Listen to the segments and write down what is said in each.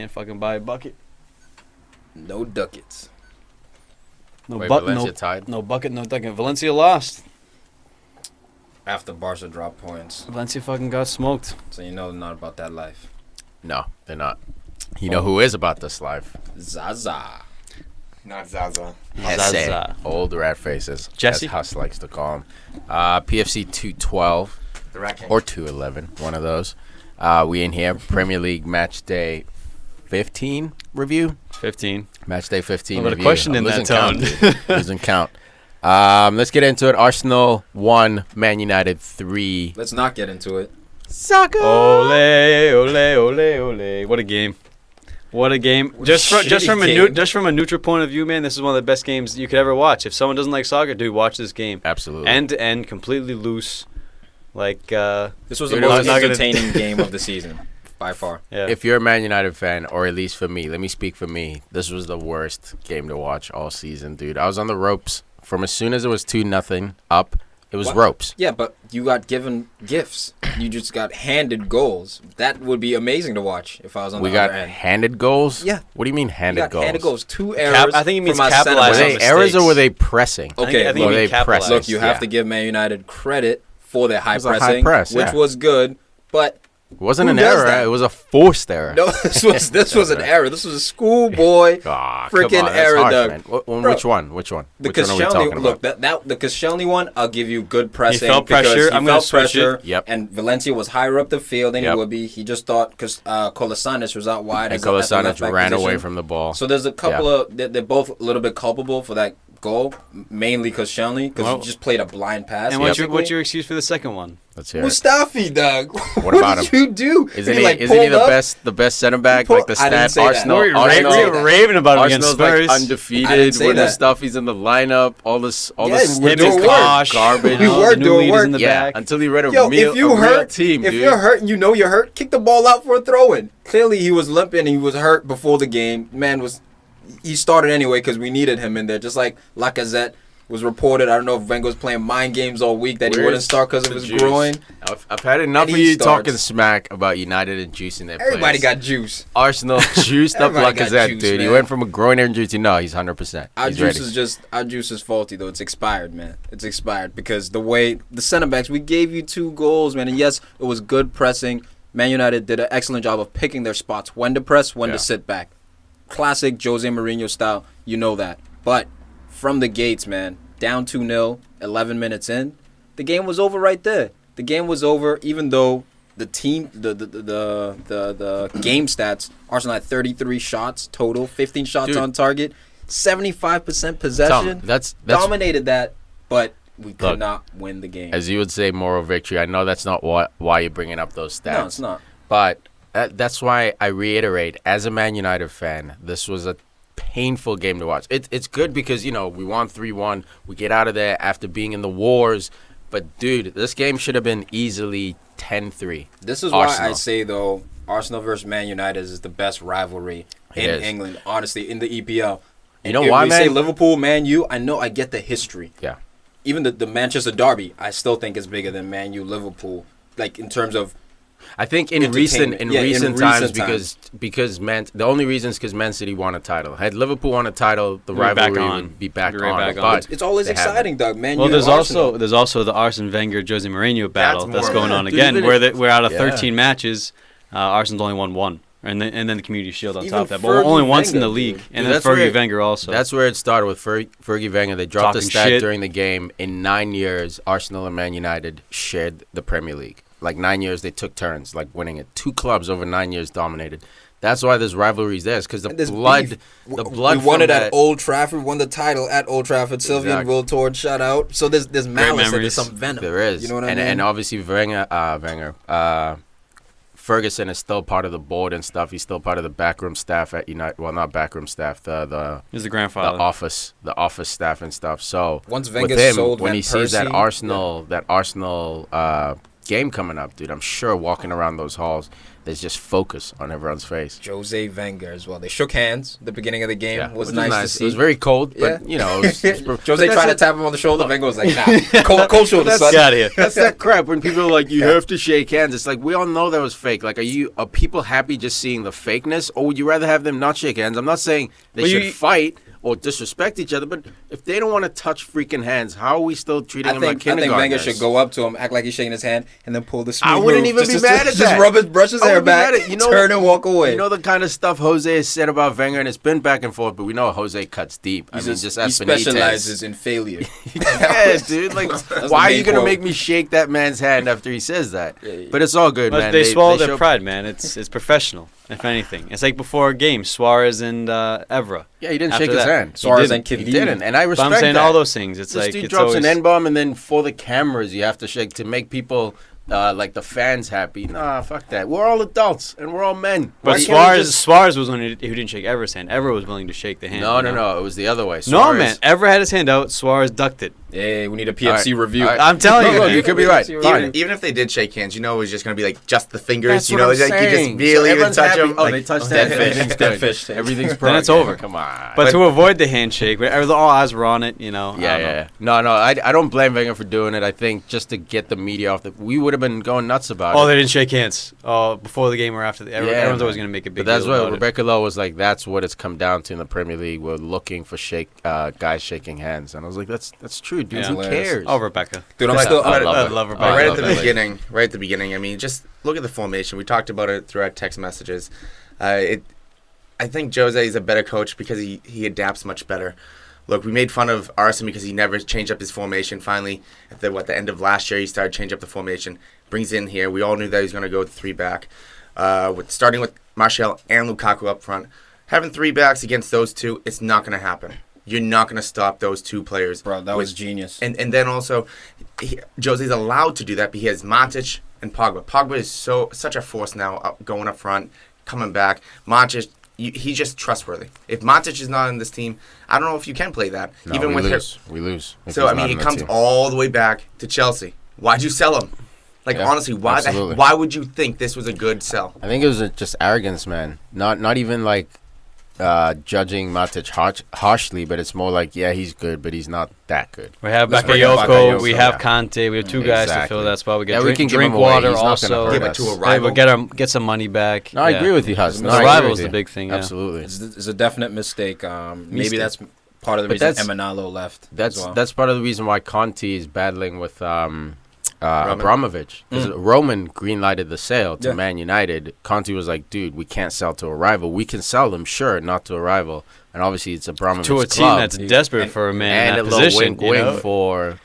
can't fucking buy a bucket. No ducats. Valencia tied? No bucket, no ducket. Valencia lost. After Barca dropped points. Valencia fucking got smoked. So you know they're not about that life. No, they're not. You know who is about this life? Zaza. Not Zaza. Hussey. Old rat faces. Jesse? As Huss likes to call him. PFC 212 The Rat King. or 211, one of those. We in here. Premier League Match Day 15 review. 15. Match Day 15 A little review. question in I'm that losing tone. count, dude. Losing count. Let's get into it. Arsenal 1, Man United 3. Let's not get into it. Soccer. Ole, ole, ole, ole. What a game. What a game. Just from a neutral point of view, man, this is one of the best games you could ever watch. If someone doesn't like soccer, dude, watch this game. Absolutely. End to end, completely loose. Like This was the Dude, most not gonna- entertaining game of the season, by far. yeah. If you're a Man United fan, or at least for me, let me speak for me, this was the worst game to watch all season, dude. I was on the ropes from as soon as it was 2-0 up. It was What? ropes. Yeah, but you got given gifts. You just got handed goals. That would be amazing to watch if I was on We the got other end. handed goals? Yeah. What do you mean You handed got goals? handed goals. 2 errors. I think he means from our capitalize Were center on they back. errors or mistakes. were they pressing? Okay, I think were he they means capitalize. pressing? Look, you have Yeah. to give Man United credit for their high was a high pressing, press, which yeah. was good, but It wasn't Who an does error. that? It was a forced error. no, this was an error. This was a schoolboy Ah, freaking come on, that's error, harsh, Doug. man. Bro, Which one? Which one? The Which one are we talking Koscielny, look, about? the Koscielny one, I'll give you good pressing. felt because pressure. He I'm gonna felt switch it. pressure. Yep. And Valencia was higher up the field than Yep. he would be. He just thought because Kolasinac was out wide. And as a- at the Kolasinac left-back ran position. away from the ball. So there's a couple of they're both a little bit culpable for that goal, mainly Koscielny because Well- he just played a blind pass. And what's your excuse for the second one? Let's hear it. Mustafi, Doug? What about did him? you do? Isn't He, he, like, isn't he pulled the up? best center back? pulled- Like the I didn't stats, say that. Arsenal, We were Arsenal, raving about him against Arsenal's like Spurs. I didn't undefeated say when that. Mustafi's in the lineup. All this, Yes, this we're Him doing and work. Kosh, garbage. We you know, were the new doing leaders work. in the Yeah, back. until he read a Yo, real, if you a real hurt, team, if dude. you're hurt and you know you're hurt, kick the ball out for a throw-in. Clearly, he was limping. He was hurt before the game. He started anyway because we needed him in there. Just like Lacazette was reported. I don't know if Wenger's playing mind games all week that he wouldn't start because of the his juice? groin. I've had enough And of he you starts. talking smack about United and juicing their Everybody players. got juice. Arsenal juiced up Everybody got Lacazette, juice, dude. He man. went from a groin injury to no, he's 100%. Our He's juice ready. our juice is faulty though. It's expired, man. It's expired because the way the center backs, we gave you 2 goals, man. And yes, it was good pressing. Man United did an excellent job of picking their spots, when to press, when Yeah. to sit back. Classic Jose Mourinho style, you know that. But from the gates, man, down 2-0, 11 minutes in, the game was over right there. The game was over, even though the team, the game stats, Arsenal had 33 shots total, 15 shots Dude. on target, 75% possession. Tom, that's Dominated that, but we could Look, not win the game. as you would say, moral victory. I know that's not why you're bringing up those stats. No, it's not. But that's why I reiterate, as a Man United fan, this was a painful game to watch. It's good because, you know, we won 3-1. We get out of there after being in the wars. But, dude, this game should have been easily 10-3. This is why Arsenal. I say, though, Arsenal versus Man United is the best rivalry It in is. England, honestly, in the EPL. You know If why, we say man? Liverpool, Man U, I know I get the history. Yeah. Even the Manchester Derby, I still think is bigger than Man U Liverpool. Like, in terms of I think in recent Entertainment. Yeah, in recent times recent We're back rivalry on. would be back We're right on. back on. But it's always they haven't. exciting, Doug. Man Well, U there's and Arsenal. also the Arsene Wenger Jose Mourinho battle That's that's more- going on Dude, again, even where if- we're out of Yeah. 13 matches, Arsenal's only won 1, and then the Community Shield on Even top of that. But Fergie only once in Wenger, the league, dude. and Dude, then that's where Fergie it- Wenger also. That's where it started with Fergie Wenger. They dropped a Talking stat shit. during the game. In 9 years, Arsenal and Man United shared the Premier League. Like 9 years, they took turns, like winning it. 2 clubs over 9 years dominated. That's why there's rivalries there, because the There's blood, beef. the blood. We won from it at that- Old Trafford, won the title at Old Trafford. Sylvian Exactly. Wiltord, shout out. So there's malice and there's memories. some venom. There is, You know what I and mean? and obviously Ferguson is still part of the board and stuff. He's still part of the backroom staff at United. Well, not backroom staff, the He's the grandfather. office staff and stuff. So Once with Wenger him, sold when Van he sees that Persie, Arsenal game coming up, dude, I'm sure walking around those halls, there's just focus on everyone's face. Jose Wenger as well. They shook hands at the beginning of the game. Yeah, was which nice is to see. It was very cold, but you know, it was Jose tried to tap him on the shoulder. Wenger was like, nah, cold shoulder, son. Get out of here. That's that crap when people are like, you have to shake hands. It's like, we all know that was fake. Like, are people happy just seeing the fakeness, or would you rather have them not shake hands? I'm not saying they should fight or disrespect each other, but if they don't want to touch freaking hands, how are we still treating them like I think kindergartners? Wenger should go up to him, act like he's shaking his hand, and then pull the smooth I wouldn't move. even be mad at that. Just brush his hair back, turn and walk away. You know the kind of stuff Jose has said about Wenger, and it's been back and forth, but we know Jose cuts deep. He specializes specializes in failure. Yeah, dude. Like, why are you going to make me shake that man's hand after he says that? But it's all good, man. They swallow their pride, man. It's professional, if anything. It's like before a game, Suarez and Evra. Yeah, he didn't shake his hand. Suarez and He Kivini. didn't, and I respect But I'm saying that. all those things. It's This like dude it's drops always, an N-bomb, and then for the cameras, you have to shake to make people, like the fans, happy. Nah, fuck that. We're all adults, and we're all men. But Why can't we Suarez was one who didn't shake Evra's hand. Evra was willing to shake the hand. No, you no, know? no. It was the other way. No, Suarez- man. Evra had his hand out. Suarez ducked it. Hey, we need a PFC review. All right. I'm telling you, Look, man. you could be right. Fine. Even if they did shake hands, you know it was just going to be like just the fingers. That's you what know, I'm like you saying. just really So even everyone's touch happy. them. Oh, like, they touched dead that. fish. Everything's Dead good. fish. Everything's Then it's perfect. over. Come on. But to avoid the handshake, where all eyes were on it, you know. I don't know. No, I don't blame Wenger for doing it. I think just to get the media off we would have been going nuts about Oh, it. they didn't shake hands. Oh, before the game or after. Everyone's man. always going to make a big But that's deal what about it. Rebecca Lowe was like. That's what it's come down to in the Premier League. We're looking for guys shaking hands, and I was like, that's true, dude. Yeah. Who cares? Oh, Rebecca. Dude, I'm But still. I love I it. love Oh, Rebecca. I right love at the it. beginning. Right at the beginning. I mean, just look at the formation. We talked about it through our text messages. I think Jose is a better coach because he adapts much better. Look, we made fun of Arsene because he never changed up his formation. Finally, at the end of last year, he started changing up the formation. Brings in here. We all knew that he was going to go with 3 back. Starting with Martial and Lukaku up front. Having 3 backs against those two, it's not going to happen. You're not going to stop those 2 players. Bro, that was genius. And then also, Jose's allowed to do that, but he has Matic and Pogba. Pogba is such a force now, going up front, coming back. Matic, he's just trustworthy. If Matic is not in this team, I don't know if you can play that. No, even we with lose. We lose. if So he's I mean, not he in the comes team. all the way back to Chelsea. Why'd you sell him? Like Yeah, honestly, absolutely. why would you think this was a good sell? I think it was just arrogance, man. Not even like judging Matic harshly, but it's more like, yeah, he's good, but he's not that good. We have Let's bring in Bakayoko, we Bakayoko, have yeah. Conte, we have 2 guys to Exactly. fill that spot. We get Yeah, we drink, can give drink him away. water He's not gonna also. hurt Yeah, but us. to a Hey, rival. but get some money back. No, I agree with you, Hus. No, The I agree rival's with the you. big thing. Yeah. Absolutely. It's a definite mistake. Maybe Mistake. that's part of the But reason that's- Emanalo left. That's as well. that's part of the reason why Conte is battling with Abramovich. Because Roman greenlighted the sale to Yeah. Man United. Conte was like, dude, we can't sell to a rival. We can sell them, sure, not to a rival. And obviously, it's Abramovich's To a team club. that's desperate for a man and in a that little position. wink, wink you know?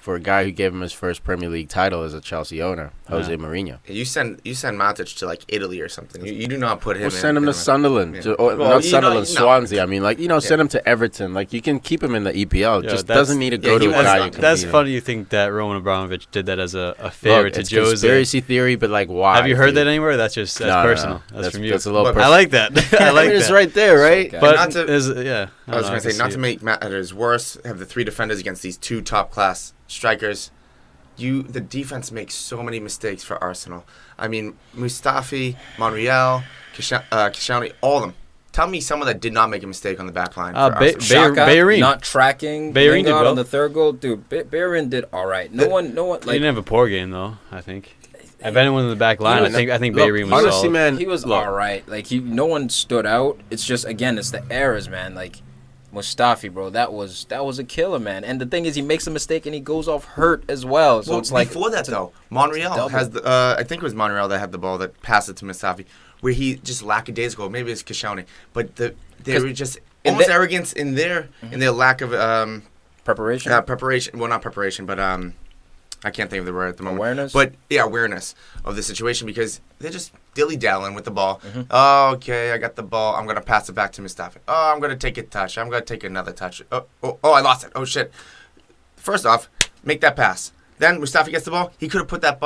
for a guy who gave him his first Premier League title as a Chelsea owner, Jose Mourinho. You send Matic to like Italy or something. You do not put him. Or send him to Sunderland, Yeah. or Well, not you Sunderland, know- Swansea. I mean, like, send him to Everton. Like, you can keep him in the EPL. Yeah, Just that's- doesn't need to go yeah, to he a was guy. not- who can That's beat him. funny you think that Roman Abramovich did that as a favor Look, to it's Jose. conspiracy theory, but like, why? Have you heard dude? that anywhere? That's just No, no, personal. no. That's from you. That's a little But- personal. I like that. I like It's that. right there, right? okay. But Not to- yeah, I was going to say, not to make matters worse, have the 3 defenders against these 2 top-class strikers. The defense makes so many mistakes for Arsenal. I mean, Mustafi, Monreal, Kishani, all of them. Tell me someone that did not make a mistake on the back line for Arsenal. Shaka Bayern. not tracking Bayern did Lingard well. on the 3rd goal. Dude, Bayern did all right. No one, He like, didn't have a poor game though. I think. If anyone in the back line, know, I think look, Bayern was honestly, solid. man, he was look, all right. Like, no one stood out. It's just, again, it's the errors, man. Like, Mustafi, bro, that was a killer, man. And the thing is, he makes a mistake and he goes off hurt as well. So Well, it's like before that, it's a- though, Monreal double. has the. I think it was Monreal that had the ball that passed it to Mustafi, where he just lackadaisical. Maybe it's Kishani, but they 'Cause were just in almost the- arrogance in their lack of preparation. preparation. Well, not preparation, but I can't think of the word at the moment. Awareness? But yeah, awareness of the situation because they're just dilly-dallying with the ball. Mm-hmm. Oh, okay, I got the ball. I'm going to pass it back to Mustafi. Oh, I'm going to take a touch. I'm going to take another touch. Oh, I lost it. Oh, shit. First off, make that pass. Then Mustafi gets the ball. He could have put that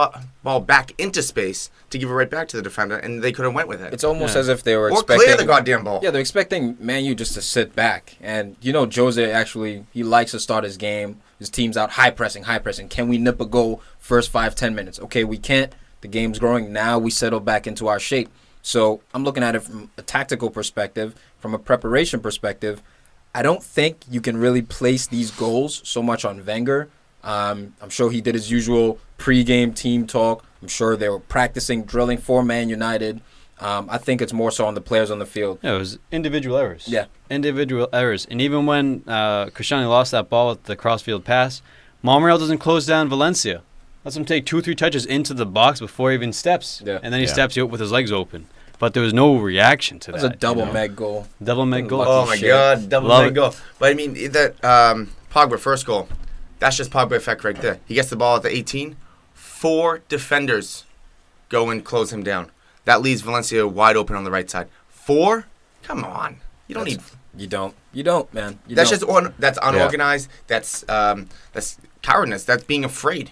ball back into space to give it right back to the defender, and they could have went with it. It's almost as if they were Or expecting clear the goddamn ball. Yeah, they're expecting Man U just to sit back. And Jose actually he likes to start his game. His team's out high pressing. Can we nip a goal first 5-10 minutes? Okay, we can't. The game's growing. Now we settle back into our shape. So I'm looking at it from a tactical perspective, from a preparation perspective. I don't think you can really place these goals so much on Wenger. I'm sure he did his usual pre-game team talk. I'm sure they were practicing, drilling for Man United. I think it's more so on the players on the field. Yeah, it was individual errors. Yeah. Individual errors. And even when Cristiano lost that ball with the crossfield pass, Monreal doesn't close down Valencia. Lets him take 2 or 3 touches into the box before he even steps. Yeah. And then he steps you up with his legs open. But there was no reaction to that. That was a double meg goal. Double meg goal. Oh, my shit. God. Double Love meg it. goal. But, I mean, that Pogba first goal, that's just Pogba effect right there. He gets the ball at the 18. 4 defenders go and close him down. That leaves Valencia wide open on the right side. 4? Come on. You don't need... You don't, man. That's unorganized. Yeah. That's cowardness. That's being afraid.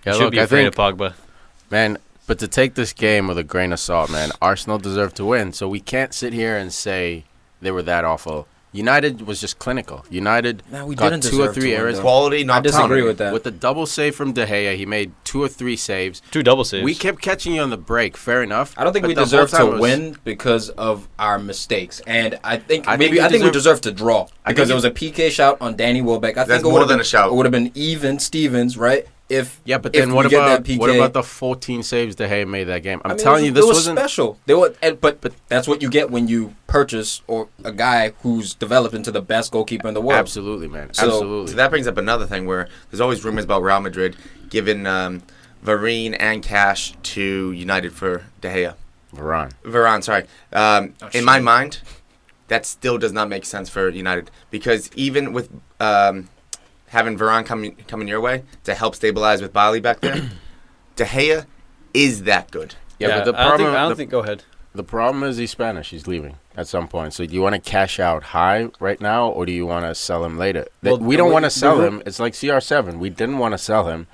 Yeah, Should look, be I afraid think, of Pogba. man, but to take this game with a grain of salt, man, Arsenal deserved to win. So we can't sit here and say they were that awful. United was just clinical. United we got didn't 2 or deserve 3 to win, errors. though. Quality, not I disagree talent. with that. With the double save from De Gea, he made 2 or 3 saves. 2 double saves. We kept catching you on the break. Fair enough. I don't think But we the deserve whole time to was- win because of our mistakes, and I think I we deserve- deserve to draw because think it was a PK shout on Danny Welbeck. I That's think it more would have than been a shout. It would have been even Stevens, right? If Yeah, but if then we what get about that PK, what about the 14 saves De Gea made that game? I'm I mean, telling you, this it was wasn't special. But that's what you get when you purchase or a guy who's developed into the best goalkeeper in the world. absolutely, man. So- Absolutely. So that brings up another thing where there's always rumors about Real Madrid giving Varane and cash to United for De Gea. Varane, sorry. In my mind, that still does not make sense for United because even with having Varane coming your way to help stabilize with Bali back there, De Gea is that good. Yeah, but the I problem don't think. Go ahead. the problem is he's Spanish. He's leaving at some point. So do you want to cash out high right now, or do you want to sell him later? Well, We don't want to the sell ru- him. It's like CR7. We didn't want to sell him,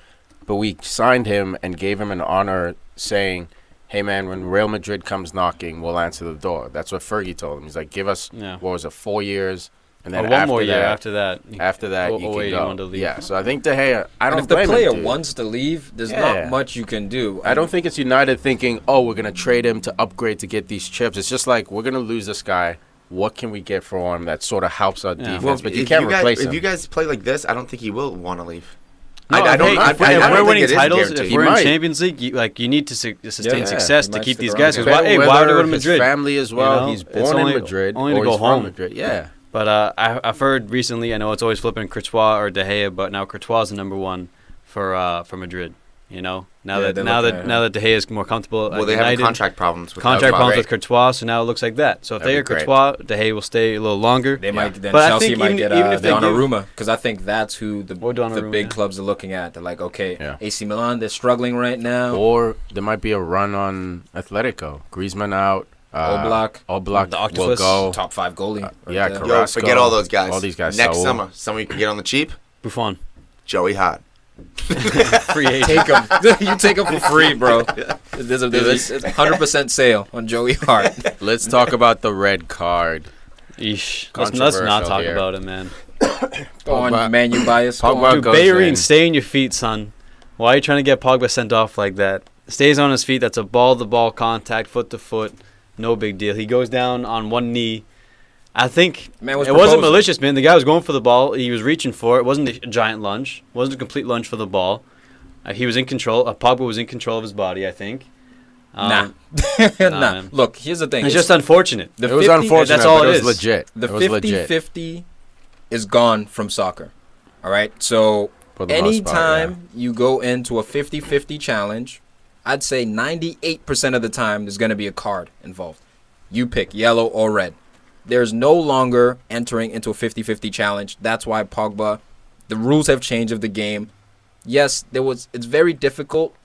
but we signed him and gave him an honor saying, hey, man, when Real Madrid comes knocking, we'll answer the door. That's what Fergie told him. He's like, give us, 4 years? And then Or one more year after that. After that, you wait, can go. want to leave. Yeah, so I think De Gea, I And don't if the blame player him, dude. wants to leave, there's Yeah. not much you can do. I don't think it's United thinking, oh, we're going to trade him to upgrade to get these chips. It's just like, we're going to lose this guy. What can we get for him that sort of helps our defense? But you can't replace him. If you guys play like this, I don't think he will want to leave. No, I don't know. if we're winning titles, if He we're in might. Champions League, you need to sustain Yeah, success he to might keep stick these around. guys. Yeah. Because why would I go to His Madrid? family as well. You know, He's it's born only- in Madrid. only to or go he's home. From Madrid. Yeah. But I've heard recently, I know it's always flipping Courtois or De Gea, but now Courtois is the number one for Madrid. You know, now Yeah, that they're now looking that at now that De Gea is more comfortable. Well, at they have United, contract problems. contract problems with Right. Courtois, so now it looks like that. So if they That'd get be great. Courtois, De Gea will stay a little longer. They might then But I Chelsea think might even- get even if they give- Donnarumma because I think that's who the Donnarumma, big yeah. clubs are looking at. They're like, okay, Yeah. AC Milan, they're struggling right now. Or there might be a run on Atletico. Griezmann out. Oblak. Oblak The will octopus. go. Top 5 goalie. right yeah, there. correct. Yo, Carrasco, forget all those guys. all these guys. Next Saul. summer, someone you can get on the cheap, Buffon, Joey Hart. free agent. Take him. You take him for free, bro. There's a 100% sale on Joey Hart. Let's talk about the red card. Eesh. Let's not Controversial talk here. about it, man. Go on, Pogba- man, you bias. Go Pogba on. Dude, goes Bayern, in. stay on your feet, son. Why are you trying to get Pogba sent off like that? Stays on his feet. That's a ball-to-ball contact, foot-to-foot. No big deal. He goes down on one knee. I think Man was it wasn't proposing. malicious, man. The guy was going for the ball. He was reaching for it. It wasn't a giant lunge. It wasn't a complete lunge for the ball. He was in control. Pogba was in control of his body, I think. Nah. nah, Nah. man. Look, here's the thing. It's just unfortunate. the It was 50 unfortunate, that's all but it it was is. legit. The It was legit. 50-50 is gone from soccer. All right? So For the most part, anytime you go into a 50-50 challenge, I'd say 98% of the time there's going to be a card involved. You pick yellow or red. There's no longer entering into a 50-50 challenge. That's why Pogba, the rules have changed of the game. Yes, it's very difficult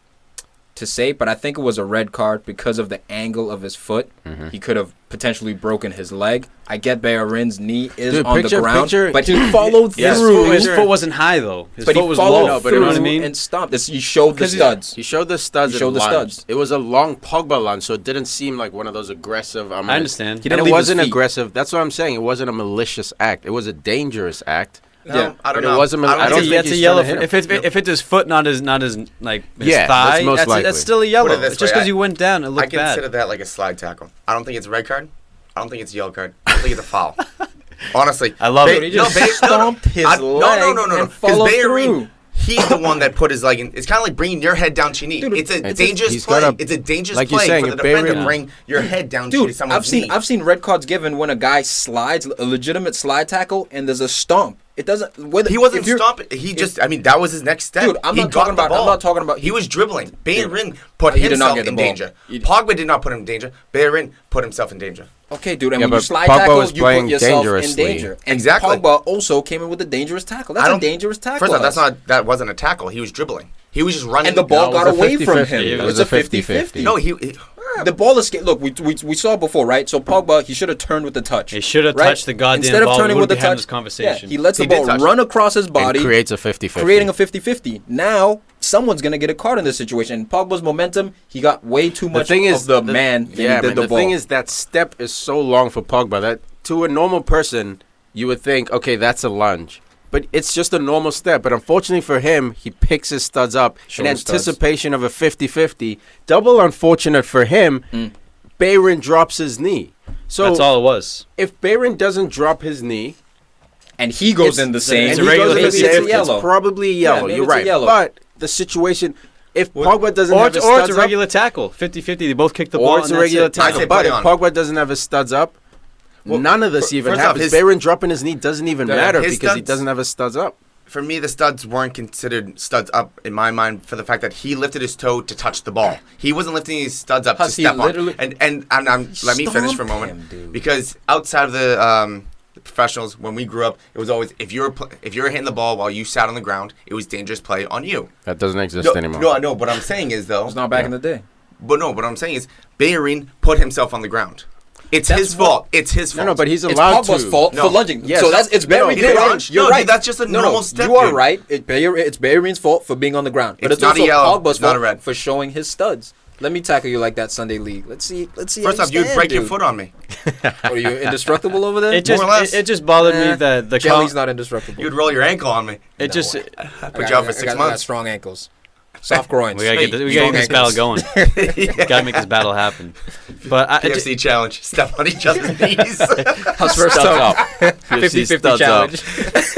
to say, but I think it was a red card because of the angle of his foot. Mm-hmm. He could have potentially broken his leg. I get Bayern's knee is Dude, on picture- the ground, picture- but he followed His through. foot wasn't high, though. His But foot he was followed low. No, but through it was- You know what I mean? and stopped. He showed the Because he- studs. He showed the studs. He showed and the lunged. studs. It was a long Pogba lunge, so it didn't seem like one of those aggressive. I understand. He And didn't it leave his wasn't feet. aggressive. That's what I'm saying. It wasn't a malicious act. It was a dangerous act. Yeah. I don't But it know. wasn't- I don't think That's a he's yellow. trying to hit him. If it's his foot, not his like his Yeah, thigh, that's most likely. that's still a yellow. Put it this It's just way, because you went down, it I looked bad. consider that like a slide tackle. I don't think it's a red card. I don't think it's a yellow card. I don't think it's a foul. Honestly, I love it. He just stomped his leg no. and Because followed Bayern, through. he's the one that put his leg in. It's kind of like bringing your head down to your knee. Dude, It's a it's dangerous he's play. got a- It's a dangerous like you're play saying, for the if defender Bayern- to bring your head down to Dude, someone's knee. I've seen red cards given when a guy slides a legitimate slide tackle and there's a stomp. It doesn't. Whether, He wasn't if you're- stomping. He just. I mean, that was his next step. Dude, I'm He not got talking the about- I'm ball. not talking about- He was dribbling. Bayern put He did not himself get the in ball. danger. He- Pogba did not put him in danger. Bayern put himself in danger. Okay, dude, and Yeah, when you but slide Pogba tackle, was you playing put yourself in dangerously. danger. And Exactly. Pogba also came in with a dangerous tackle. That's a dangerous tackle. First off, that wasn't a tackle. He was dribbling. He was just running. and the ball No, it got was a away from 50-50. him. It was It's a 50-50. 50-50. No, he The ball is look. We saw it before, right? So Pogba, he should have turned with the touch. He should have right? touched the goddamn Instead of ball. We turning with wouldn't the be having touch, this conversation. Yeah, he lets the He did ball touch run across his body, And creates a 50-50. creating a 50-50. Now someone's gonna get a card in this situation. Pogba's momentum, he got way too much of the man than he did man, the the ball. thing is that step is so long for Pogba that to a normal person you would think, okay, that's a lunge. But it's just a normal step. But unfortunately for him, he picks his studs up in Shoulder studs. anticipation of a 50-50. Double unfortunate for him, Bayern drops his knee. So That's all it was. if Bayern doesn't drop his knee, and he goes it's- in the same. it's and a he regular goes in the 50-50. same, It's a yellow. it's probably Yeah, yellow. maybe You're it's a right. yellow. But the situation, if Pogba doesn't have his Or studs it's a up, regular tackle. 50-50. They both kick the ball. or it's and a that's regular it. tackle. say But play if on. Pogba doesn't have his studs up, none of this even first off, happens. his- Bayern dropping his knee doesn't even matter his because he studs- doesn't have his studs up. For me, the studs weren't considered studs up in my mind for the fact that he lifted his toe to touch the ball. He wasn't lifting his studs up Hussey to step literally- on. And let me finish for a stomped moment him, dude. because outside of the professionals, when we grew up, it was always if you were hitting the ball while you sat on the ground, it was dangerous play on you. That doesn't exist anymore. No. What I'm saying is though, It's not back in the day. but no. What I'm saying is, Bayern put himself on the ground. It's That's his fault. It's his fault. No, but he's It's allowed Pogba's to. fault No. for lunging. Yes. So it's No, very he didn't good. lunge. You're No, right. dude, that's just a normal step, You are dude. right. It's Bayern's fault for being on the ground, but It's it's not a also yellow. Pogba's It's not fault a red. for showing his studs. Let me tackle you like that Sunday league. Let's see. First how off, you'd stand, break your dude. foot on me. What, are you indestructible over there? It just More or less. it just bothered me that the Jelly's not indestructible. You'd roll your ankle on me. it just Put you out for 6 I got months. strong ankles, soft groins. we gotta get this battle going. Gotta make this battle happen. But I just, PFC challenge. Step on each other's knees. How's first Studs up? up. 50-50 challenge.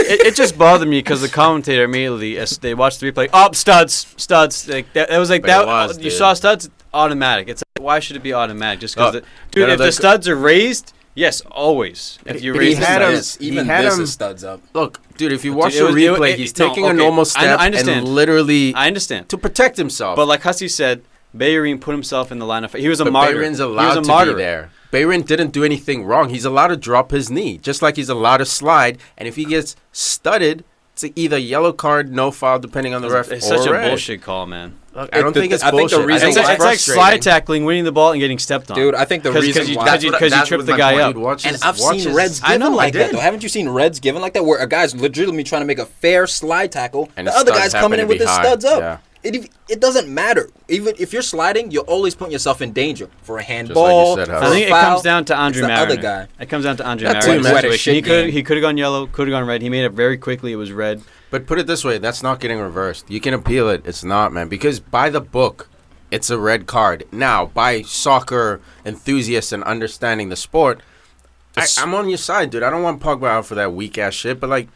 it just bothered me because the commentator immediately, as they watched the replay, studs. Like that, it was like But that. it was, you dude. saw studs, automatic. It's like, why should it be automatic? Just because, Oh, dude, no, if the the- studs are raised, yes, always. If you But raise he the had studs, him- Even he had this him- is studs up. Look, dude, if you watch Dude, the it was- replay, it- he's no, taking a okay. normal I step understand. and literally I understand. to protect himself. But like Hussey said, Bayern put himself in the line of fire. He was a But martyr. Bayern's He allowed was a to martyr. be there. Bayern didn't do anything wrong. He's allowed to drop his knee, just like he's allowed to slide. And if he gets studded, it's either yellow card, no foul, depending on the ref, It's or such a red. bullshit call, man. Look, I don't think it's I think the bullshit. reason It's why- like frustrating. slide tackling, winning the ball, and getting stepped on. Dude, I think the reason why. because you that tripped was the my guy point. up. Dude, watch And his- I've watch seen his- Reds I given know, I like that, did. though. Haven't you seen Reds given like that, where a guy's legitimately trying to make a fair slide tackle, And the his other studs guy's coming happen in to with be his high. studs up? Yeah. It doesn't matter. Even if you're sliding, you're always putting yourself in danger for a like you handball. said, for Huss. a I think it foul. comes down to Andre It's the Marin. other guy. It comes down to Andre That's Marin. too bad. Situation. He Shit could have gone yellow, could have gone red. He made it very quickly. It was red. But put it this way, that's not getting reversed. You can appeal it. It's not, man. Because by the book, it's a red card. Now, by soccer enthusiasts and understanding the sport, I'm on your side, dude. I don't want Pogba out for that weak-ass shit. But, like,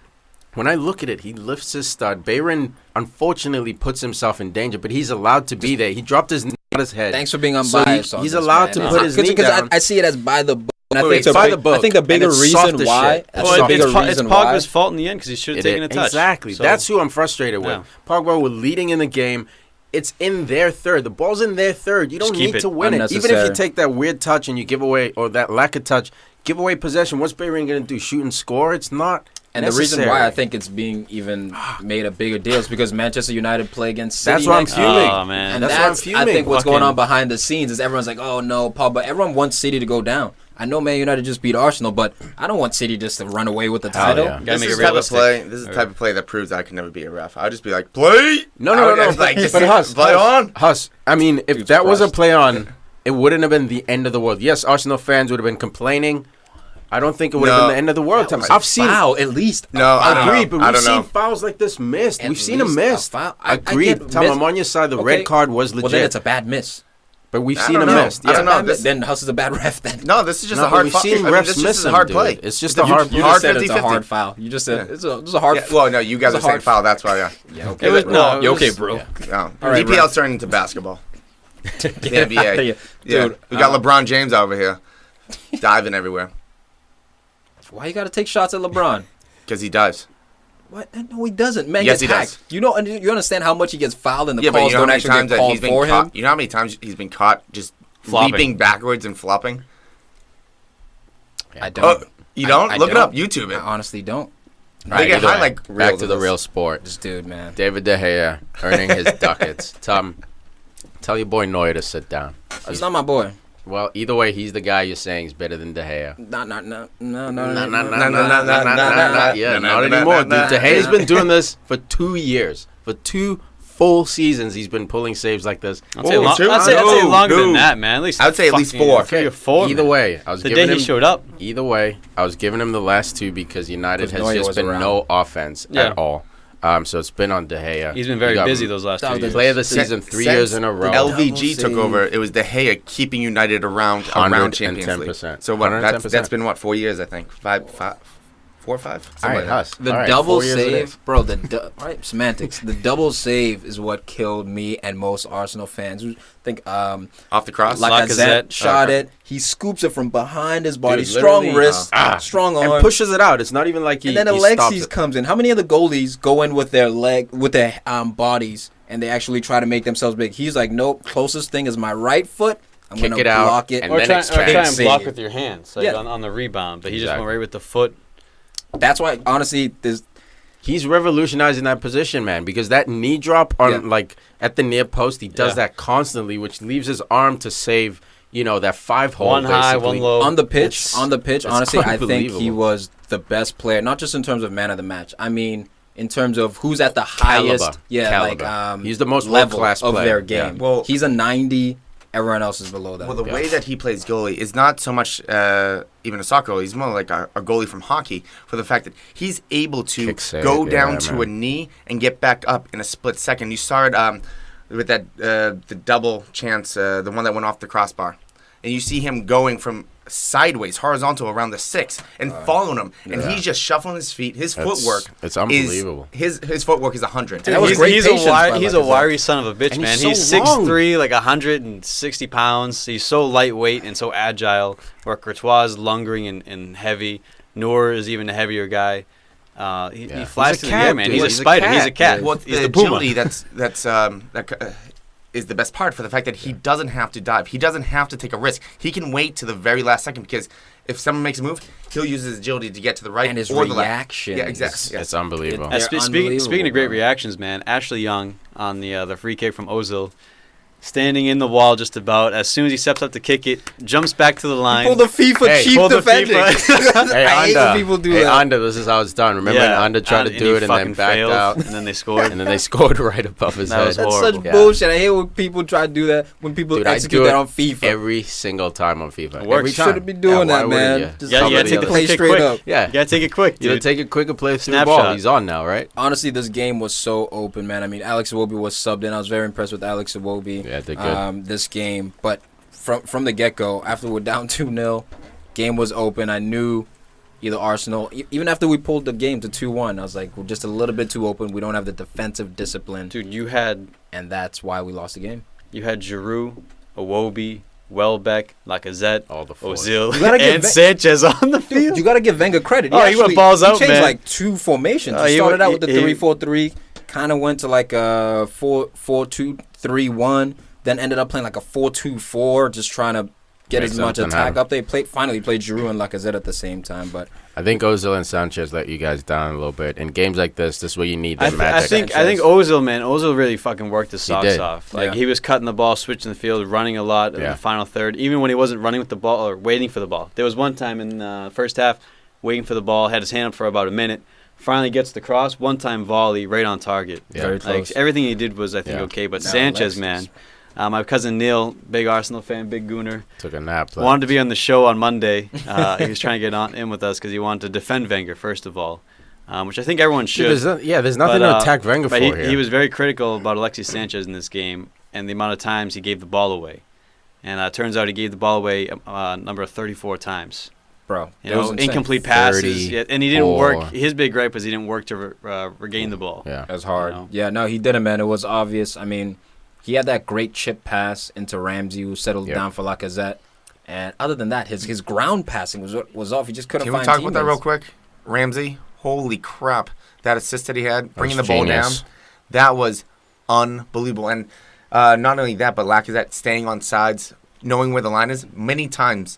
when I look at it, he lifts his stud. Bayern, unfortunately, puts himself in danger. But he's allowed to be there. He dropped his knee on his head. Thanks for being So unbiased. on he's this, allowed man. to put his knee Because down. I see it as by the book. And I Wait, think the by big- the book, I think the and bigger it's reason soft as why. shit. That's Well, the bigger it's reason why. Pogba's fault in the end because he should have taken a touch. Exactly. So- That's who I'm frustrated with. Yeah. Pogba was leading in the game. It's in their third. The ball's in their third. You don't Just keep need it. to win it. Even if Unnecessary. you take that weird touch and you give away, or that lack of touch, give away possession. What's Bayern going to do? Shoot and score? It's not. And the reason necessary. why I think it's being even made a bigger deal is because Manchester United play against City That's why I'm next fuming. week. Oh, man. And That's that's, why I'm I fuming. think what's going Fucking- on behind the scenes is everyone's like, oh no, Pogba. Everyone wants City to go down. I know Man United just beat Arsenal, but I don't want City just to run away with the title. yeah. Gotta This make is it the type of realistic. play. This is the type of play that proves I can never be a ref. I'll just be like, play. No. Like, just But Huss, play on. Huss, I mean, if Dude's that was a crushed. play on, it wouldn't have been the end of the world. Yes, Arsenal fans would have been complaining. I don't think it would have been the end of the world. I've seen foul at least. No, I don't agreed, know. but I we've don't know. seen fouls like this missed. At We've seen them least missed. a foul. I Agreed. get Tom, miss. I'm on your side. The Okay. red card was legit. Well, then it's a bad miss. But we've I seen don't them know. missed. I don't know. Then Huss is a bad ref. Then No, this is just No, a but hard we've foul. seen I mean, refs this is miss just a them, hard dude. play. It's just a hard You play. just said it's 50-50. a hard foul. You just said it's a hard. Yeah, well, no, you guys are It's a saying hard foul. That's why. Yeah. Yeah, okay. It was- bro. no, it You okay, was- bro? yeah. No. All right, EPL's ref. turning into basketball. The NBA. Yeah. Yeah. Dude, We got LeBron James over here diving everywhere Why you got to take shots at LeBron? because he dives. What? No, he doesn't. Man Yes, gets he hacked. does. You know, you understand how much he gets fouled and the Yeah, but calls you know how don't many actually times get that called he's been for caught? him. You know how many times he's been caught just Flopping. leaping backwards and flopping? I don't. Oh, you don't? I Look it don't. up. YouTube I it. honestly don't. They get either high way, like back reels to of the this. real sport. This dude, man. David De Gea earning his ducats. Tom, tell your boy Neuer to sit down. It's not my boy. Well, either way, he's the guy you're saying is better than De Gea. No. Yeah, not anymore, dude. De Gea's been doing this for 2 years. For 2 full seasons, he's been pulling saves like this. I'd say, I'd say No, longer than no. that, man. At least I would say at least fucking 4. 3 or 4. Either man. way, I was The giving day him. he showed up. Either way, I was giving him the last 2 because United Because has Neuer just was been around. no offense Yeah. at all. So it's been on De Gea. He's been very You got busy those last 2 Player years. Player of the season 3 years in a row. LVG took Double over. It was De Gea keeping United around Champions League. 110%. So what? 110%. That's been what 4 years, I think. 4 or 5. All Something right, like that. Huss. The All right, double 4 years it is. save, bro. Right, semantics. The double save is what killed me and most Arsenal fans. I think Off the cross. Lacazette shot Okay. it. He scoops it from behind his body. Dude, Strong literally, wrist, strong arm. And pushes it out. It's not even like he. And then he stops Alexis it. comes in. How many of the goalies go in with their bodies and they actually try to make themselves big? He's like, nope. Closest thing is my right foot. I'm Kick gonna it out, block it. and Or then try expand. and block Save. with your hands, like Yeah. on the rebound. But he just Exactly. went right with the foot. That's why, honestly, He's revolutionizing that position, man, because that knee drop on Yeah. like at the near post, he does Yeah. that constantly, which leaves his arm to save, that 5-hole. One high, basically. one low. on the pitch, It's honestly, I think unbelievable. he was the best player, not just in terms of man of the match. I mean, in terms of who's at the highest, Caliber. He's the most level world-class of player. their game. Yeah. Well- He's a 90. Everyone else is below that. Well, the Yeah. way that he plays goalie is not so much even a soccer goalie. He's more like a goalie from hockey for the fact that he's able to Kick save, go yeah, down to man. a knee and get back up in a split second. You saw it with that the double chance, the one that went off the crossbar. And you see him going from sideways, horizontal around the 6 and following him. And yeah. he's just shuffling his feet. His That's- footwork it's unbelievable. His footwork is 100. That was he's great he's patience by he's a Lacazette. wiry son of a bitch, And man. he's He's so long. 6'3", like 160 pounds. He's so lightweight and so agile. Where Courtois is lungering and heavy. Noor is even a heavier guy. He Yeah. flies He's a through the air, cat, man. dude. He's a He's a spider. cat. He's a cat. Well, He's the the puma. agility that is the best part for the fact that he doesn't have to dive. He doesn't have to take a risk. He can wait to the very last second because if someone makes a move, he'll use his agility to get to the right and his or the left. reaction. Yeah, exactly. It's unbelievable. They're Speaking unbelievable, of great bro. reactions, man, Ashley Young on the free kick from Ozil, standing in the wall just about. As soon as he steps up to kick it, jumps back to the line. Pull the FIFA Hey, chief pull the defending. FIFA. Hey, I hate Anda. when people do Hey, that. Anda, this is how it's done. Remember when Anda tried to and do he it and then fucking backed failed, out, and then they scored. and then they scored right above his That head. was That's horrible. such Yeah. bullshit. I hate when people try to do that. When people Dude, I execute do that it on FIFA. every single time on FIFA. It works. Every You time. shouldn't be doing Yeah, that, why man. wouldn't you? Just Yeah, you Somebody gotta take the else. play free kick straight quick. up. Yeah. You gotta take it quick, You dude. take it quick and play through the ball. Snapshot. He's on now, right? Honestly, this game was so open, man. I mean, Alex Iwobi was subbed in. I was very impressed with Alex Iwobi. Yeah, did good. This game, but from the get-go, after we're down 2-0, game was open. I knew either Arsenal, even after we pulled the game to 2-1, I was like, we're just a little bit too open. We don't have the defensive discipline, Dude, you had and that's why we lost the game. Giroud, Iwobi, Welbeck, Lacazette, All the fours. Ozil, You gotta give and Ve- Sanchez on the field. You got to give Wenger credit. Oh, he went balls out, He changed man. like 2 formations. Oh, He he started went- out with the he- 3-4-3, kind of went to like a 4-2-3-1, then ended up playing like a 4-2-4, just trying to get Make as much something attack happen. up. They finally played Giroud and Lacazette at the same time, but I think Ozil and Sanchez let you guys down a little bit. In games like this is where you need I, that th- magic. I think Ozil, man, Ozil really fucking worked his He socks did. off. Like Yeah. he was cutting the ball, switching the field, running a lot in Yeah. the final third. Even when he wasn't running with the ball or waiting for the ball. There was one time in the first half, waiting for the ball, had his hand up for about a minute. Finally gets the cross, one time volley right on target. Yeah. very Like close. everything he did was, I think, Yeah. okay. But Now, Sanchez, Alexis. man, My cousin Neil, big Arsenal fan, big gooner, Took a nap. wanted to be on the show on Monday. He was trying to get in with us because he wanted to defend Wenger, first of all, which I think everyone should. There's nothing to attack Wenger for here. He was very critical about Alexis Sanchez in this game and the amount of times he gave the ball away. And it turns out he gave the ball away a number of 34 times. Bro, incomplete passes, and he didn't work. His big gripe was he didn't work to regain the ball. Yeah, that's hard. You know? Yeah, no, he didn't, man. It was obvious. I mean, he had that great chip pass into Ramsey, who settled down for Lacazette. And other than that, his ground passing was off. He just couldn't find Can we talk teammates. about that real quick? Ramsey, holy crap. That assist that he had, bringing the ball down, that was unbelievable. And not only that, but Lacazette staying on sides, knowing where the line is. Many times,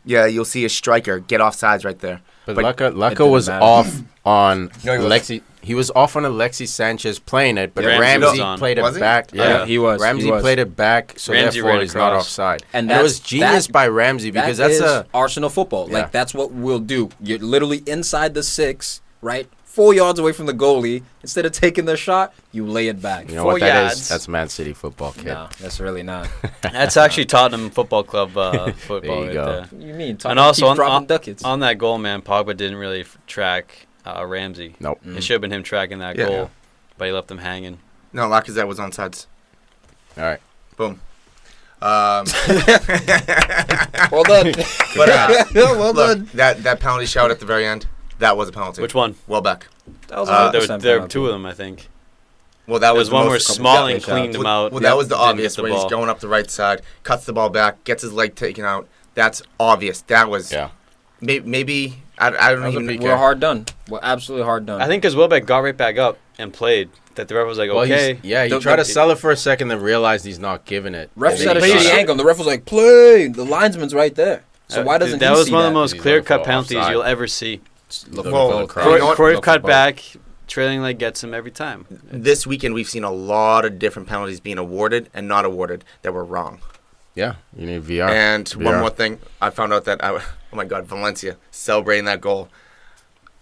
you'll see a striker get off sides right there. But Laka was off on Alexis. He was off on Alexis Sanchez playing it, but Ramsey played it back. Yeah, he was. Ramsey played it back, so therefore he's not offside. And it was genius by Ramsey because that's Arsenal football. Yeah. Like, that's what we'll do. You're literally inside the 6, right? 4 yards away from the goalie. Instead of taking the shot, you lay it back. You know what that is? That's Man City football, kid. No, that's really not. That's actually Tottenham Football Club football there you go. there. What do you mean? And also dropping ducats. on that goal, man, Pogba didn't really track Ramsey. Nope. It should have been him tracking that goal, but he left him hanging. No, Lacazette was on sides. All right. Boom. Well done. But well done. That penalty shout at the very end, that was a penalty. Which one? Welbeck. That was there were 2 of them, I think. Well, that was one where Smalling cleaned him out. Well, that was the obvious where he's going up the right side, cuts the ball back, gets his leg taken out. That's obvious. That was maybe I don't even. We're hard done. We're absolutely hard done. I think because Welbeck got right back up and played, that the ref was like, okay. He tried to sell it for a second, then realized he's not giving it. Ref set a shitty angle, and the ref was like, play. The linesman's right there. So why doesn't he see that? That was one of the most clear-cut penalties you'll ever see. Cruyff cut back, trailing leg gets him every time. This weekend, we've seen a lot of different penalties being awarded and not awarded that were wrong. Yeah, you need VR. And one more thing, I found out that, oh my God, Valencia celebrating that goal.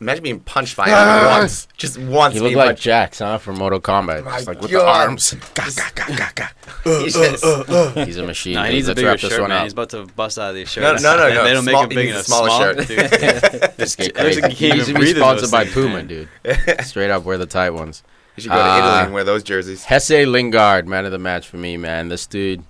Imagine being punched by him once. Just once. He looked like Jax, from Mortal Kombat. Just like with the arms. He's a machine. No, he needs a bigger shirt, man. He's about to bust out of these shirts. No. They don't make him big enough. Smaller shirt. Dude. He's sponsored by Puma, dude. Straight up, wear the tight ones. You should go to Italy and wear those jerseys. Hussey Lingard, man of the match for me, man. This dude.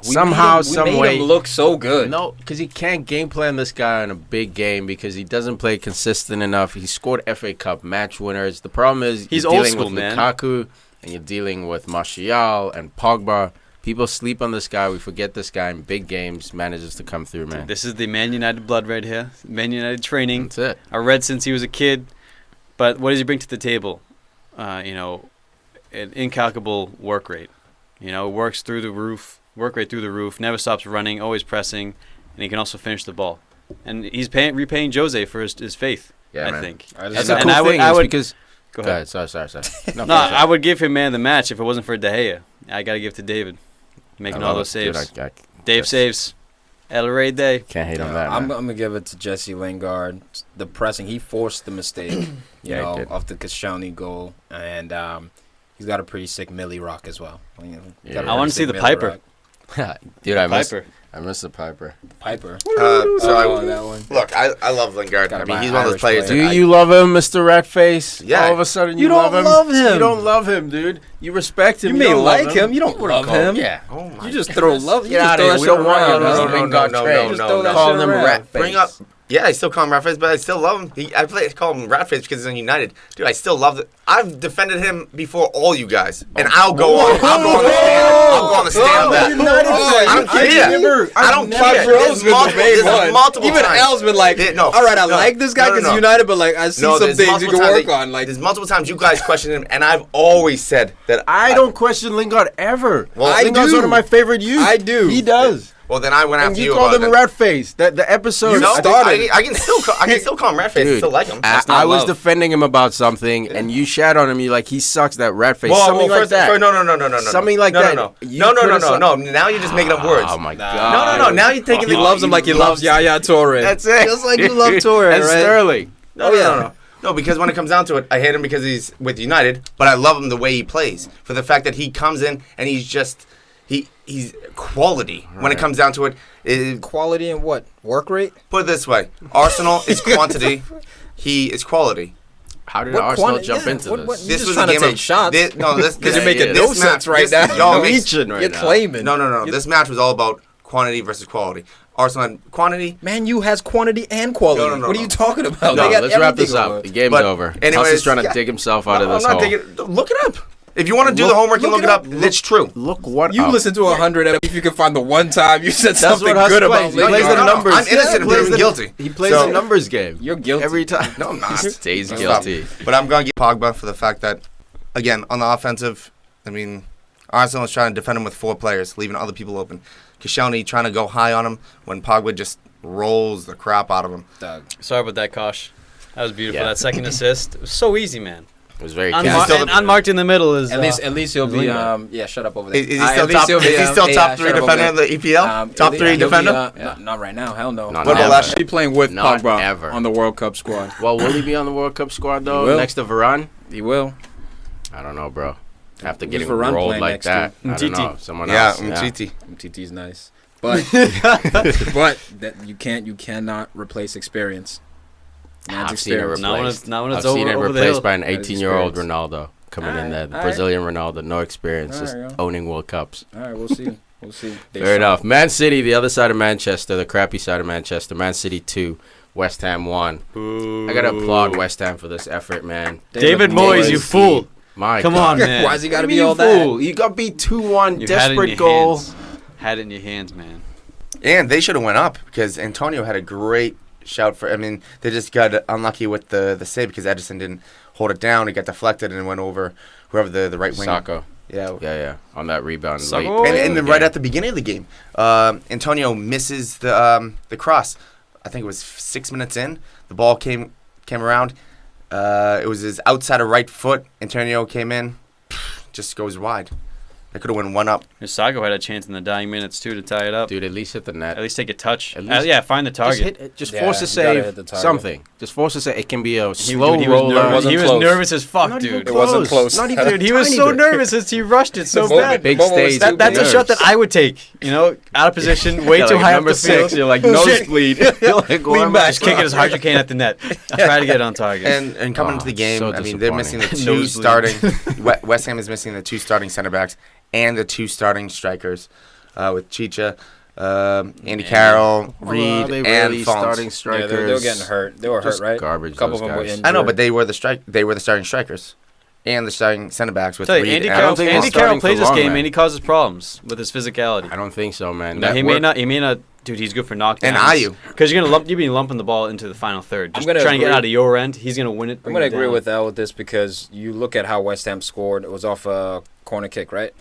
We made him look so good. No, because he can't game plan this guy in a big game because he doesn't play consistent enough. He scored FA Cup match winners. The problem is he's you're old dealing school, with man. Lukaku and you're dealing with Martial and Pogba. People sleep on this guy. We forget this guy in big games manages to come through, man. This is the Man United blood right here. Man United training. That's it. I read since he was a kid. But what does he bring to the table? An incalculable work rate. Works through the roof. Work rate through the roof, never stops running, always pressing, and he can also finish the ball. And he's repaying Jose for his faith, I think. That's a cool thing. I would, because go ahead. Sorry. No, I would give him man of the match if it wasn't for De Gea. I got to give it to David, making all those saves. Dude, Dave saves. El Rey Day. Can't hate on that, I'm going to give it to Jesse Lingard. The pressing, he forced the mistake, off the Koscielny goal. And he's got a pretty sick Millie rock as well. I want to see the Piper. Dude, I miss the Piper. Piper. That one. Look, I love Lingard. I mean, he's one of those players. Do you love him, Mr. Ratface? Yeah. All of a sudden, you don't love him. You don't love him, dude. You respect him. You may like him. You don't love him. Yeah. Oh my you just throw love. Get out of here. We don't want you. No. Call him Ratface. Bring up. Yeah, I still call him Ratface, but I still love him. I call him Ratface because he's on United. Dude, I still love it. I've defended him before all you guys, and I'll go on. I'll go on the stand of that. I don't care. I don't care. There's multiple even times. El's been like, all right, I like this guy because he's United, but like I see some things you can work on. Like there's multiple times you guys question him, and I've always said that I don't question Lingard ever. Well, Lingard's one of my favorite youth. I do. He does. Well, then I went after you. You called him Ratface. The episode started. I can still call him Ratface. I still like him. I was defending him about something, and you shat on him. You're like, he sucks, that Ratface. No. Something like that. No. Now you're just making up words. Oh my god. No. Now you're taking. He loves him like he loves Yaya Toure. That's it. Just like you love Toure, and right? Sterling. No. No, because when it comes down to it, I hate him because he's with United, but I love him the way he plays. For the fact that he comes in and he's just he's quality. When it comes down to it, Quality and what? Work rate? put it this way: Arsenal is quantity. He is quality. How did What Arsenal quantity- jump yeah, into what- this? You This just was trying a to game take of shots. This, no, this Because this- you're making this no sense right this- now. y'all You're makes- reaching right You're now. claiming. No. This match was all about quantity versus quality. Arsenal had quantity. Man, you has quantity and quality. No. What are you talking about? No, They got let's wrap this everything up. over. The game's But over. anyways, Huss is trying to yeah. dig himself out of No, this I'm not hole. thinking. Look it up. If you want to do the homework, you look look it it up. up. It's true. Look what You up. listen to 100 and if you can find the one time you said That's something what Huss good plays. about He League plays the Matchday. numbers. I'm innocent of He plays being guilty. He plays So- the numbers game. You're guilty. Every time. No, I'm not. Stays Stop. guilty. But I'm going to give Pogba for the fact that, again, on the offensive, I mean, Arsenal is trying to defend him with 4 players, leaving other people open. Koscielny trying to go high on him when Pogba just rolls the crap out of him. Doug. Sorry about that, Kosh. That was beautiful. Yeah. That second assist, it was so easy, man. It was very Unmar- still catchy. the- and unmarked in the middle is At least he'll be Lingard. yeah, shut up over there. Is he At still least top? he'll Is be, he still yeah, top shut 3 up over defender in there. the EPL? Top 3 he'll be, defender? not right now. Hell no. Not What about ever. last Be playing with Not Pogba ever. on the World Cup squad. Well, will he be on the World Cup squad, though, will. next to Varane? He will. I don't know, bro. After Who's getting Varane rolled playing like next that. to? I don't know. Umtiti. Someone Yeah, else. Umtiti. MTT's nice. But that you cannot replace experience. Man's I've seen it experience. replaced. Not when it's I've over, seen it over the replaced hill. by an That is 18-year-old experience. Ronaldo coming in Alright, there. The alright. Brazilian Ronaldo, no experience, just Alright, owning World Cups. All right, we'll see. We'll see. Fair enough. Man City, the other side of Manchester, the crappy side of Manchester. Man City 2, West Ham 1. I got to applaud West Ham for this effort, man. David Moyes, you fool. My Come God. on, man. Why's he got to What do be you all mean, that? fool? You got beat 2-1, You had it in desperate your goal. hands. Had it in your hands, man. And they should have went up because Antonio had a great shout for. I mean, they just got unlucky with the save because Edison didn't hold it down. It got deflected and it went over whoever the right winger. Sacco. Yeah. Yeah. On that rebound Sacco. late. And then right at the beginning of the game, Antonio misses the cross. I think it was 6 minutes in. The ball came around. It was his outside of right foot. Antonio came in, just goes wide. They could have won 1 up. Sago had a chance in the dying minutes too to tie it up. Dude, at least hit the net. At least take a touch. At least- Yeah, find the Just target. hit it. Just Yeah, force a you gotta save. hit the target. Something. Just force a save. It can be a He- slow dude, he roller. was nervous. Wasn't He was close. nervous as fuck, Not even dude. It wasn't close. Not even Dude, he was tiny so bit. nervous as he rushed it so The moment- bad. Big moment was stage. too That's a big. shot that I would take. You know, out of position, way Yeah, too like high up number the field. 6. You're like Shit. nosebleed. You're like, why am I- Just kick it as hard as you can at the net. Try to get on target. And coming into the game, so I mean, they're missing the disappointing. 2 Nosebleed. starting. West Ham is missing the 2 starting center backs and the 2 starting strikers with Chicha, Andy Carroll, Reed, they and really Font. starting Yeah, strikers. they were getting hurt. They were hurt, Just right? garbage, A couple those of them were guys. injured. I know, but they were the starting strikers and the starting center backs with Tell you, Reed. Andy and Carroll, think he's Andy starting Carroll plays for this long, game man. and he causes problems with his physicality. I don't think so, man. No, That he work- may not. Dude, he's good for knockdowns. And Ayew. Because you've been lumping the ball into the final third. Just gonna trying to get agree. out of your end. He's gonna win it. I'm bring going to it agree down. with Al with this because you look at how West Ham scored. It was off a corner kick, right?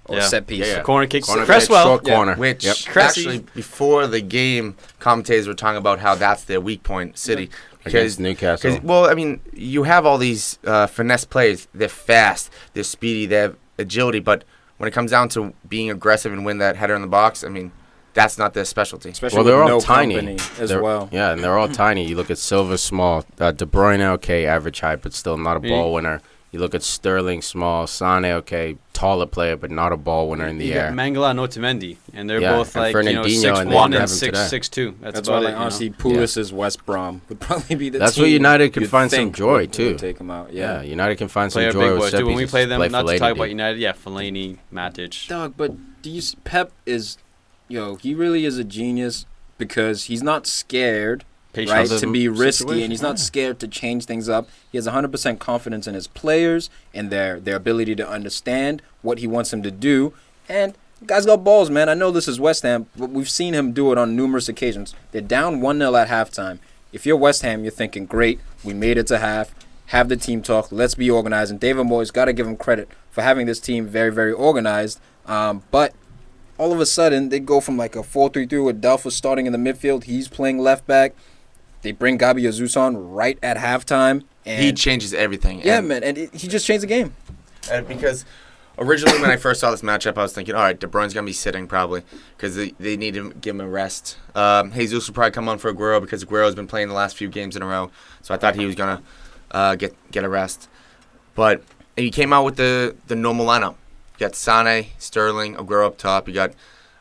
Or Yeah. set piece. Yeah. Corner kick. Corner kick, Cresswell. short Yeah. corner. Which Yep. Cressy. actually, before the game, commentators were talking about how that's their weak point, City. Against Newcastle. Well, I mean, you have all these finesse plays. They're fast, they're speedy, they have agility. But when it comes down to being aggressive and win that header in the box, I mean, that's not their specialty. Especially Well, they're with all no tiny company as They're- well. Yeah, and they're all tiny. You look at Silva, small. De Bruyne, okay, average height, but still not a ball winner. You look at Sterling, small. Sane, okay, taller player, but not a ball winner in the You air. got Mangala and Otamendi, and they're Yeah, both and like Fernandinho, 6'1" and and they didn't have him 6'2". That's about why, it, like, you know? honestly, Pulis' West Brom would probably be the That's team where United could you'd find some think joy, would too. take them out. Yeah, Yeah. United can find Play some our joy big with boys set too. When we pieces. play them, not to Fellaini talk about did. United. Yeah, Fellaini, Matic. Dog, but do you Pep is, he really is a genius because he's not scared, Patience. right, Other to be risky, situation, and he's not yeah. scared to change things up. He has 100% confidence in his players and their ability to understand what he wants them to do. And the guy's got balls, man. I know this is West Ham, but we've seen him do it on numerous occasions. They're down 1-0 at halftime. If you're West Ham, you're thinking, great, we made it to half. Have the team talk. Let's be organized. And David Moyes, got to give him credit for having this team very, very organized. But all of a sudden, they go from like a 4-3-3 with Delph starting in the midfield. He's playing left back. They bring Gabi Jesus on right at halftime. And He changes everything. yeah, and, man. And he just changed the game. and because originally when I first saw this matchup, I was thinking, all right, De Bruyne's going to be sitting probably because they need to give him a rest. Jesus will probably come on for Aguero because Aguero's been playing the last few games in a row. So I thought he was going to get a rest. But he came out with the normal lineup. You got Sane, Sterling, Aguero up top. You got,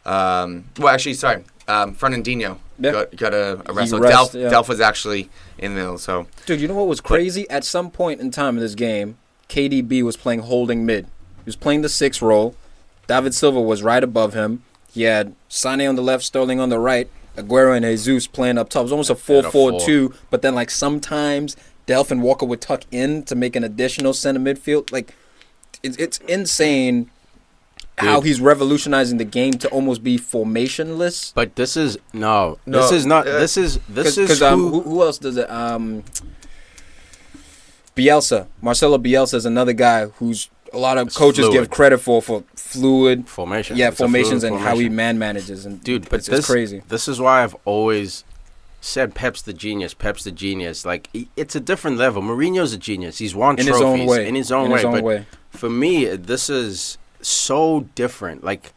Fernandinho got a wrestle. Delph was actually in the middle. So, dude, you know what was crazy? At some point in time in this game, KDB was playing holding mid. He was playing the 6 role. David Silva was right above him. He had Sane on the left, Sterling on the right, Aguero and Jesus playing up top. It was almost a 4-4-2, but then like sometimes Delph and Walker would tuck in to make an additional center midfield. Like, it's insane how he's revolutionizing the game to almost be formationless. But this is this is not. This is who else does it? Bielsa, Marcelo Bielsa is another guy who's a lot of coaches give credit for fluid formation. Yeah, formations and how he manages. And dude, but it's crazy. This is why I've always said Pep's the genius. Like, it's a different level. Mourinho's a genius. He's won trophies in his own way. For me, this is so different. Like,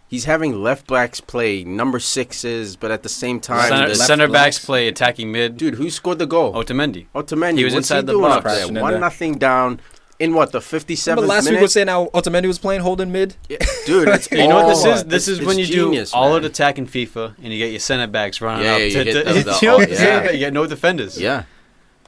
he's having left backs play number 6s, but at the same time, center backs play attacking mid. Dude, who scored the goal? Otamendi. He was inside the box. 1-0 down. In what, the 57th minute? Last week we were saying how Otamendi was playing holding mid? Yeah, dude, it's you know what this is? This is when you genius, do all out attack in FIFA and you get your center backs running up. You get no defenders. Yeah.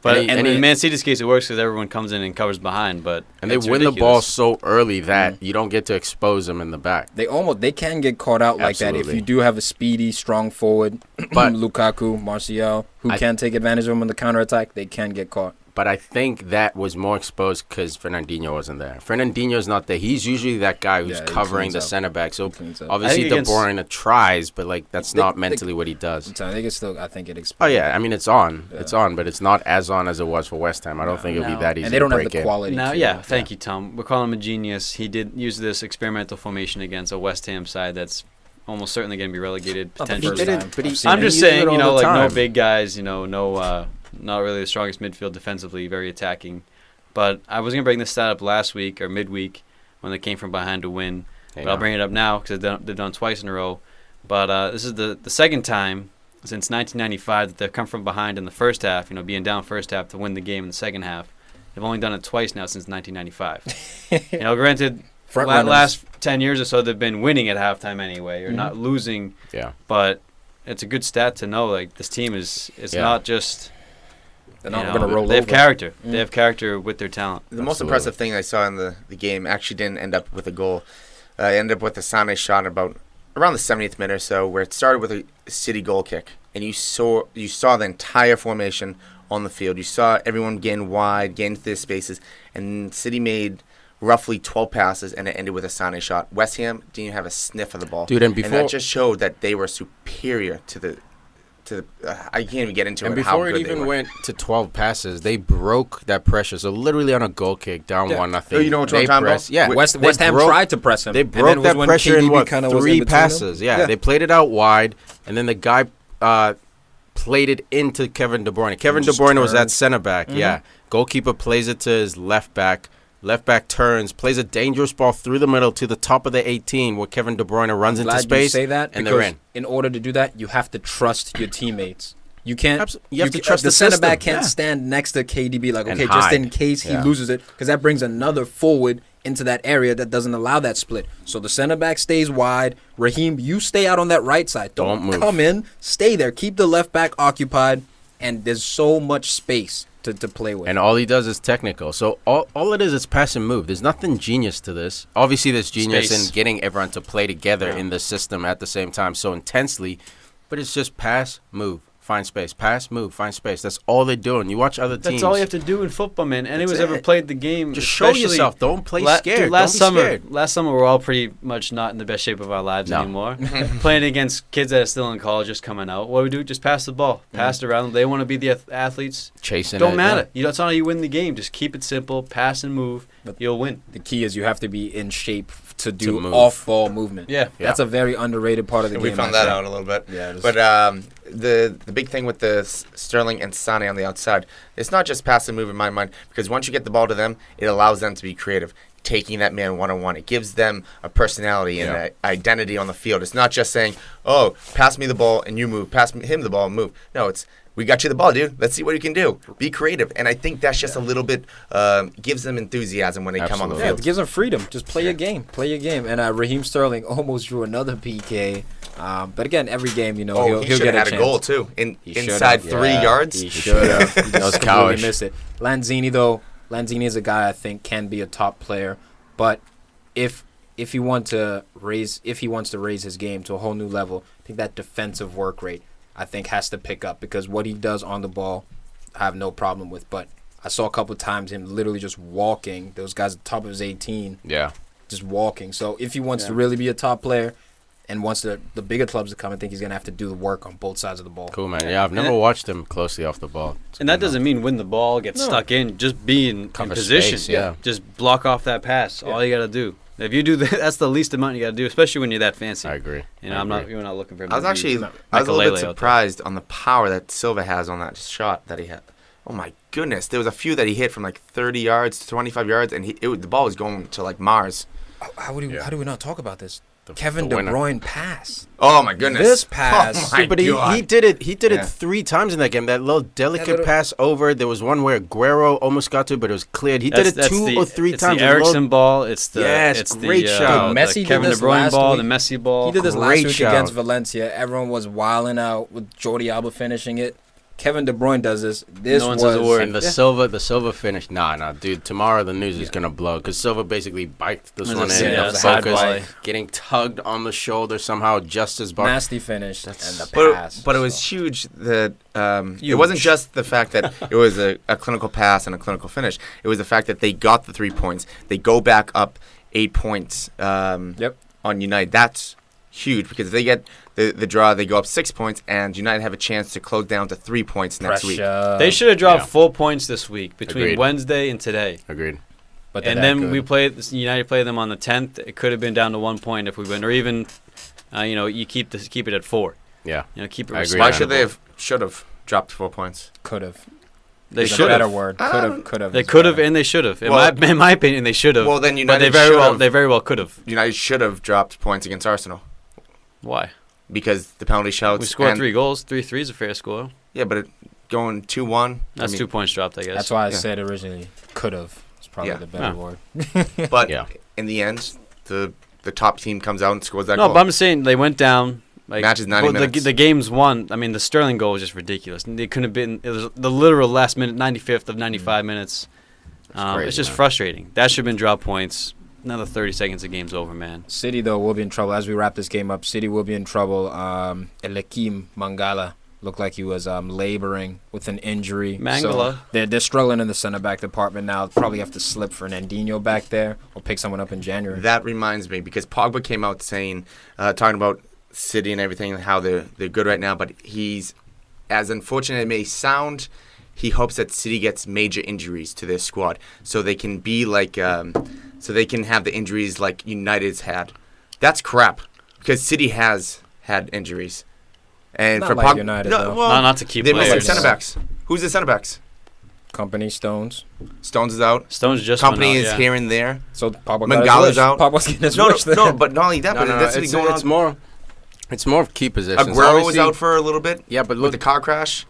But in Man City's case, it works because everyone comes in and covers behind. But they win the ball so early that you don't get to expose them in the back. They can get caught out like that if you do have a speedy, strong forward. But Lukaku, Martial, who can take advantage of them on the counterattack, they can get caught. But I think that was more exposed because Fernandinho wasn't there. Fernandinho's not there. He's usually that guy who's covering the center back. So obviously De Bruyne tries, but like that's not mentally what he does. I think it exposed. Oh yeah, I mean it's on, but it's not as on as it was for West Ham. I don't think it'll be that easy. And they don't to have break the quality. Now, thank you, Tom. We're calling him a genius. He did use this experimental formation against a West Ham side that's almost certainly going to be relegated potentially. I'm just saying, no big guys, not really the strongest midfield defensively, very attacking. But I was going to bring this stat up last week or midweek when they came from behind to win. But I'll bring it up now because they've done twice in a row. But this is the second time since 1995 that they've come from behind in the first half, being down first half to win the game in the second half. They've only done it twice now since 1995. Granted, last 10 years or so they've been winning at halftime anyway, or not losing. Yeah. But it's a good stat to know, like, this team is not just... They're not going to roll over. They have character. They have character with their talent. The most impressive thing I saw in the game actually didn't end up with a goal. It ended up with a Sane shot around the 70th minute or so, where it started with a City goal kick, and you saw the entire formation on the field. You saw everyone getting wide, getting into their spaces, and City made roughly 12 passes, and it ended with a Sane shot. West Ham didn't even have a sniff of the ball. Dude, and that just showed that they were superior to the I can't even get into and it. Before it even went to 12 passes, they broke that pressure. So literally on a goal kick, down 1-0. Oh, you know what I'm talking about? Yeah, West Ham tried to press him. They broke that pressure in 3 passes. Yeah, they played it out wide, and then the guy played it into Kevin De Bruyne. Kevin De Bruyne was at center back. Mm-hmm. Yeah, goalkeeper plays it to his left back. Left back turns, plays a dangerous ball through the middle to the top of the 18 where Kevin De Bruyne runs into space. You say that and they're in. In order to do that, you have to trust your teammates. You can't. You have to trust the center system. back can't stand next to KDB like, okay, just in case he loses it, because that brings another forward into that area that doesn't allow that split. So the center back stays wide. Raheem, you stay out on that right side. Don't move. Come in, stay there. Keep the left back occupied, and there's so much space to play with. And all he does is technical. So all it is pass and move. There's nothing genius to this. Obviously, there's genius in getting everyone to play together in the system at the same time so intensely, but it's just pass, move. Find space. Pass, move, find space. That's all they're doing. You watch other teams. That's all you have to do in football, man. Anyone's ever played the game. Just show yourself. Don't play scared. Dude, last summer, we're all pretty much not in the best shape of our lives anymore. Playing against kids that are still in college, just coming out. What do we do? Just pass the ball. Pass it around. They want to be the athletes. Chasing Don't matter. That's not how you win the game. Just keep it simple. Pass and move. But you'll win. The key is you have to be in shape to do off-ball movement. Yeah. That's a very underrated part of the game. We found that out a little bit. Yeah. But the big thing with the Sterling and Sane on the outside, it's not just pass and move in my mind, because once you get the ball to them, it allows them to be creative. taking that man one-on-one. It gives them a personality and an identity on the field. It's not just saying, oh, pass me the ball and you move. Pass him the ball and move. No, it's, we got you the ball, dude. Let's see what you can do. Be creative. And I think that's just a little bit, gives them enthusiasm when they come on the Yeah, field. it gives them freedom. Just play your game. Play your game. And Raheem Sterling almost drew another PK. But again, every game, you know, he he'll should get have a had chance. a goal, too. He should Inside have. 3 yards. He should have. He That was just completely cowish. missed it. Lanzini, though, Lanzini is a guy I think can be a top player. But if he wants to raise his game to a whole new level, I think that defensive work rate has to pick up, because what he does on the ball, I have no problem with. But I saw a couple of times him literally just walking. Those guys at the top of his 18, just walking. So if he wants to really be a top player and wants the bigger clubs to come, I think he's gonna have to do the work on both sides of the ball. Cool, man. Yeah, I've never watched him closely off the ball. And that doesn't mean win the ball, get stuck in. Just be in Cover position. space, yeah. Just block off that pass. All you got to do. If you do that, that's the least amount you got to do, especially when you're that fancy. I agree. You know, you're not looking for. I was a little bit surprised on the power that Silva has on that shot that he had. Oh my goodness, there was a few that he hit from like 30 yards to 25 yards, and the ball was going to like Mars. How do we not talk about this? Kevin De winner. Bruyne pass. Oh my goodness, This pass. Oh my But God. he did it. He did Yeah. it 3 times in that game. That little delicate little- pass over. There was one where Aguero almost got to, but it was cleared. He did it 2 or 3 it's times. the It was a little- Ericsson ball. It's the Yes, great the, shot. the Messi did Kevin De this Bruyne last ball, week. the Messi ball. He did this last Great week shout. against Valencia. Everyone was wilding out with Jordi Alba finishing it. Kevin De Bruyne does this. This No one was says a word. And the Silva finish. Nah, dude. Tomorrow the news is gonna blow because Silva basically biked this It was one a- in. yeah, Yeah, it was a side focus, volley. getting tugged on the shoulder somehow just as bar. nasty finish and the But, pass. but it was huge that it wasn't just the fact that it was a clinical pass and a clinical finish. It was the fact that they got the 3 points. They go back up 8 points on United. That's huge because if they get the draw, they go up 6 points, and United have a chance to close down to 3 points next week. They should have dropped Yeah. 4 points this week between Agreed. Wednesday and today. Agreed. But And then we played United played them on the 10th. It could have been down to 1 point if we win, or even you keep it at 4. Yeah. Keep it. I agree. Why respectable. should have dropped 4 points? could have. They There's a should better have. word. Could have. They could have, and they should have. In Well- my opinion, they should have. Well, then but United they very well could have. United should have dropped points against Arsenal Why? because the penalty shouts. We scored and- 3 goals. 3-3 is a fair score. Yeah, but going 2-1. That's 2 points dropped, I guess. That's why I Yeah. said originally could have. It's probably Yeah. the better Yeah. word. But Yeah. in the end, the top team comes out and scores that No, goal. but I'm just saying they went down. Match is 90 but minutes. The game's won. I mean, the Sterling goal was just ridiculous. It couldn't have been. It was the literal last minute, 95th of 95 minutes. crazy, It's just man. frustrating. That should have been drop points. Another 30 seconds, the game's over, man. City, though, will be in trouble. As we wrap this game up, City will be in trouble. Elekim Mangala looked like he was laboring with an injury. Mangala. So they're struggling in the center back department now. Probably have to slip Fernandinho back there or pick someone up in January. That reminds me because Pogba came out saying, talking about City and everything and how they're good right now, but he's, as unfortunate as it may sound, he hopes that City gets major injuries to their squad so they can be like, so they can have the injuries like United's had. That's crap because City has had injuries. And Not for like Pogba, United, no, though. well, Not to keep they missed their players. center backs. Who's the center backs? Company, Stones. Stones is out. Stones just Company went out, is yeah. here and there. So Pogba Mangala's out. Pogba's getting his No, wish then. no, but not only that, No, but no, that's it's, what's going it's on. more. It's more of key positions. Aguero was Obviously- out for a little bit. Yeah, but With look, the car crash.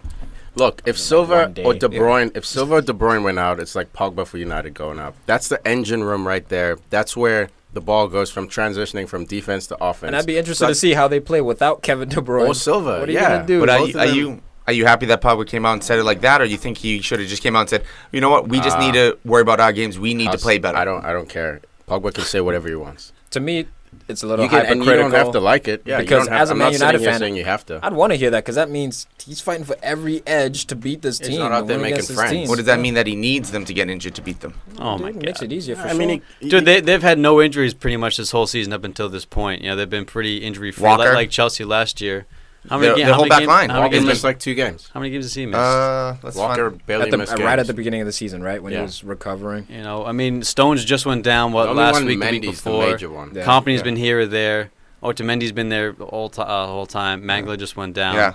Look, if Silva one day. or De Bruyne, if Silva or De Bruyne went out, it's like Pogba for United going up. That's the engine room right there. That's where the ball goes from transitioning from defense to offense. And I'd be interested to see how they play without Kevin De Bruyne. Or Silva. What are you yeah. gonna do? But Both of are them- you happy that Pogba came out and said it like that, or you think he should have just came out and said, you know what, we just need to worry about our games. We need to play better. I don't care. Pogba can say whatever he wants. To me, it's a little You can, hypocritical. and you don't have to like it. Yeah, Because you don't have, as a I'm Man not sitting United here fan, saying you have to. I'd want to hear that because that means he's fighting for every edge to beat this He's team. not out and there win making against his friends. team. What does that mean that he needs them to get injured to beat them? Oh my It makes god. it easier for I sure. mean, Dude, they've had no injuries pretty much this whole season up until this point. You know, they've been pretty injury free, Walker? like Chelsea last year. How Their ga- whole how many back games- line. How many Walker games, missed like 2 games. how many games has he missed? Let's Walker find. barely missed games. right at the beginning of the season, right when Yeah. he was recovering. You know, I mean, Stones just went down The only last one, week, the week Mendy's the before. major one. Yeah. Company's Yeah. been here or there. Otamendi's been there the whole time. Mangala just went down. Yeah.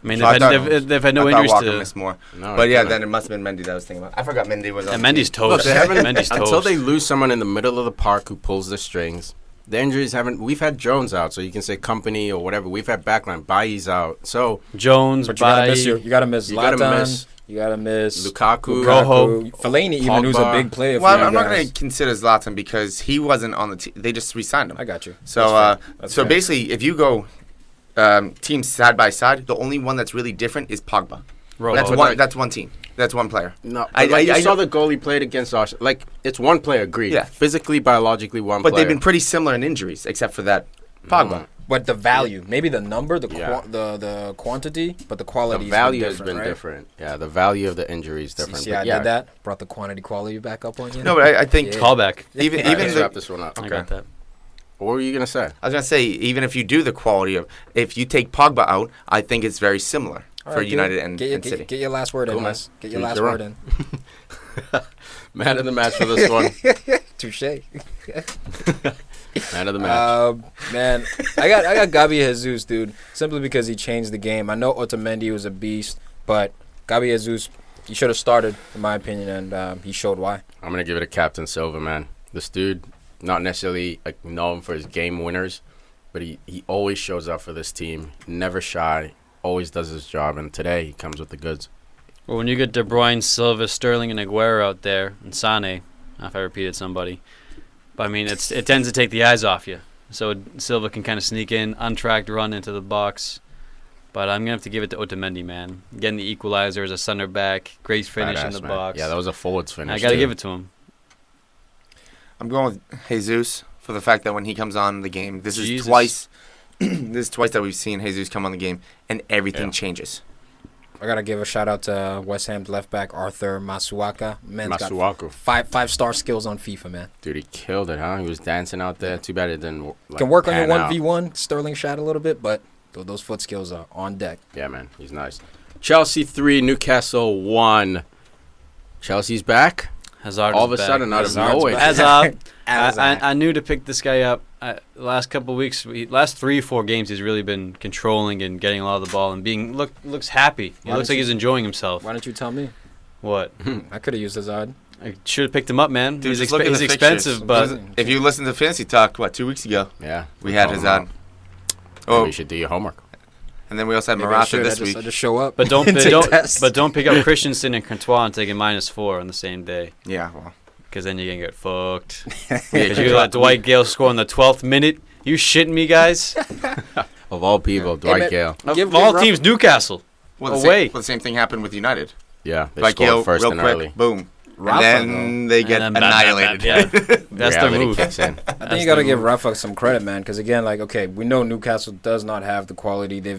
I mean, So I thought- they've had no I thought injuries Walker to. missed more. No, But yeah, no. then it must have been Mendy that I was thinking about. I forgot Mendy was on And the Mendy's team. Look, toast. they haven't Mendy's until toast. they lose someone in the middle of the park who pulls the strings. The injuries haven't. We've had Jones out, so you can say company or whatever. We've had backline. Bailly's out. So Jones, But you gotta miss Bailly. you gotta miss You gotta Zlatan. miss You gotta miss Lukaku. Rojo. Fellaini, even who's a Pogba. big player. Well, for you I'm not guys. going to consider Zlatan because he wasn't on the team. They just re-signed him. I got you. So, That's fair. That's so fair. basically, if you go teams side by side, the only one that's really different is Pogba. Rojo. That's But one. like- That's one team. That's one player. no, I- like you I saw know- the goal he played against us. Like it's one player. Agreed. Yeah. Physically, biologically, one But player. they've been pretty similar in injuries, except for that Pogba. But the value, maybe the number, the Yeah. the quantity, but the The quality. value has been right? different. Yeah, the value of the injury is different. See, but I yeah, did that. Brought the quality back up on you. No, but I think Yeah. Callback. even All right, even let's the, wrap this one up. I got that. What were you gonna say? I was gonna say even if you do the quality of if you take Pogba out, I think it's very similar All for right, United get, and, get, and get, City. get your last word Cool, in, man. Wes. Get your Each last their word own. in. Man of the match for this one. Touche. Man of the match. Man, I got Gabi Jesus, dude, simply because he changed the game. I know Otamendi was a beast, but Gabi Jesus, he should have started, in my opinion, and he showed why. I'm gonna give it to Captain Silva, man. This dude, not necessarily like known for his game winners, but he always shows up for this team. Never shy. Always does his job, and today he comes with the goods. Well, when you get De Bruyne, Silva, Sterling, and Aguero out there, and Sane, if I repeated somebody, but I mean, it tends to take the eyes off you. So Silva can kind of sneak in, untracked run into the box. But I'm gonna have to give it to Otamendi, man. Getting the equalizer as a center back, great finish in Badass, the man. box. Yeah, that was a forwards finish. I gotta too. give it to him. I'm going with Jesus for the fact that when he comes on the game, this is Jesus. twice. This is twice that we've seen Jesus come on the game, and everything Yeah. changes. I gotta give a shout out to West Ham's left back Arthur Masuaka. Man's got Masuaku. five-star skills on FIFA, man. Dude, he killed it, huh? He was dancing out there. Too bad it didn't. Like, Can work on your pan out. 1v1. Sterling shot a little bit, but those foot skills are on deck. Yeah, man, he's nice. Chelsea 3, Newcastle 1. Chelsea's back. Hazard All of is a back. sudden, out of Hazard's nowhere. back. Hazard. Hazard. I knew to pick this guy up. Last couple of weeks, last 3-4 games, he's really been controlling and getting a lot of the ball and looks happy. He Why looks don't like you- he's enjoying himself. Why don't you tell me? What? I could have used Hazard. I should have picked him up, man. Dude, he's just look at he's the expensive, fixtures. but If you listen to Fantasy Talk, 2 weeks ago, Yeah, we had called him Hazard. out. Oh, You should do your homework. and then we also had Maybe I Morata should. this I week. just show up. but don't Take tests. don't pick up Christensen and Courtois and take a -4 on the same day, Yeah, well, because then you're gonna get fucked. Yeah, Because you let Dwight Gale score in the 12th minute. You shitting me, guys? Of all people, Dwight man. Gale. Of Give all Rafa- teams, Newcastle. the Away. the same thing happened with United. Yeah, they Like scored Gale, first real and quick, early. boom, Rafa, and then they get And then annihilated. Yeah. That's their Reality move. kicks in. I think you got to give Rafa some credit, man, because again, like, okay, we know Newcastle does not have the quality. They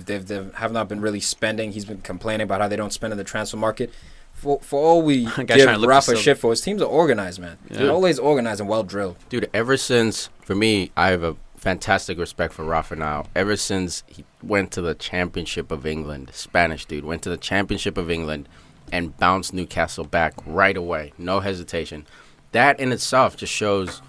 have not been really spending. He's been complaining about how they don't spend in the transfer market. For all we Guy's give trying to look Rafa for shit for, his teams are organized, man. Yeah. They're always organized and well drilled. Dude, ever since, for me, I have a fantastic respect for Rafa now. Ever since he went to the Championship of England, Spanish dude, went to the Championship of England and bounced Newcastle back right away. No hesitation. That in itself just shows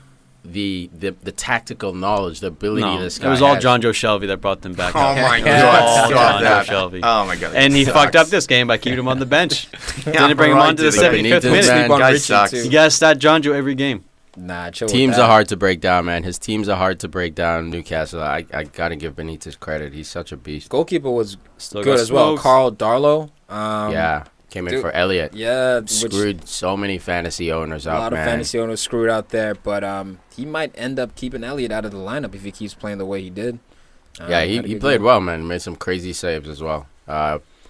the tactical knowledge, the ability No, this it guy was all has. John Joe Shelby that brought them back Oh up. my It was God! all Stop John that. Joe Shelby. Oh my God! And he sucks. fucked up this game by keeping him on the bench. Yeah, Didn't bring him right, on to the dude. 75th Benitez, minute. man. Sleep on Guy Richie, sucks. too. You gotta start John Joe every game. Nah, chill with Teams that. are hard to break down, man. His teams are hard to break down. Newcastle, I got to give Benitez credit. He's such a beast. Goalkeeper was Still good got as well. smokes. Carl Darlow. Yeah, came in dude, for Elliott. Yeah, which Screwed so many fantasy owners a out, lot man. of fantasy owners screwed out there, but he might end up keeping Elliott out of the lineup if he keeps playing the way he did. Yeah, Had a he good played game. well, man. Made some crazy saves as well.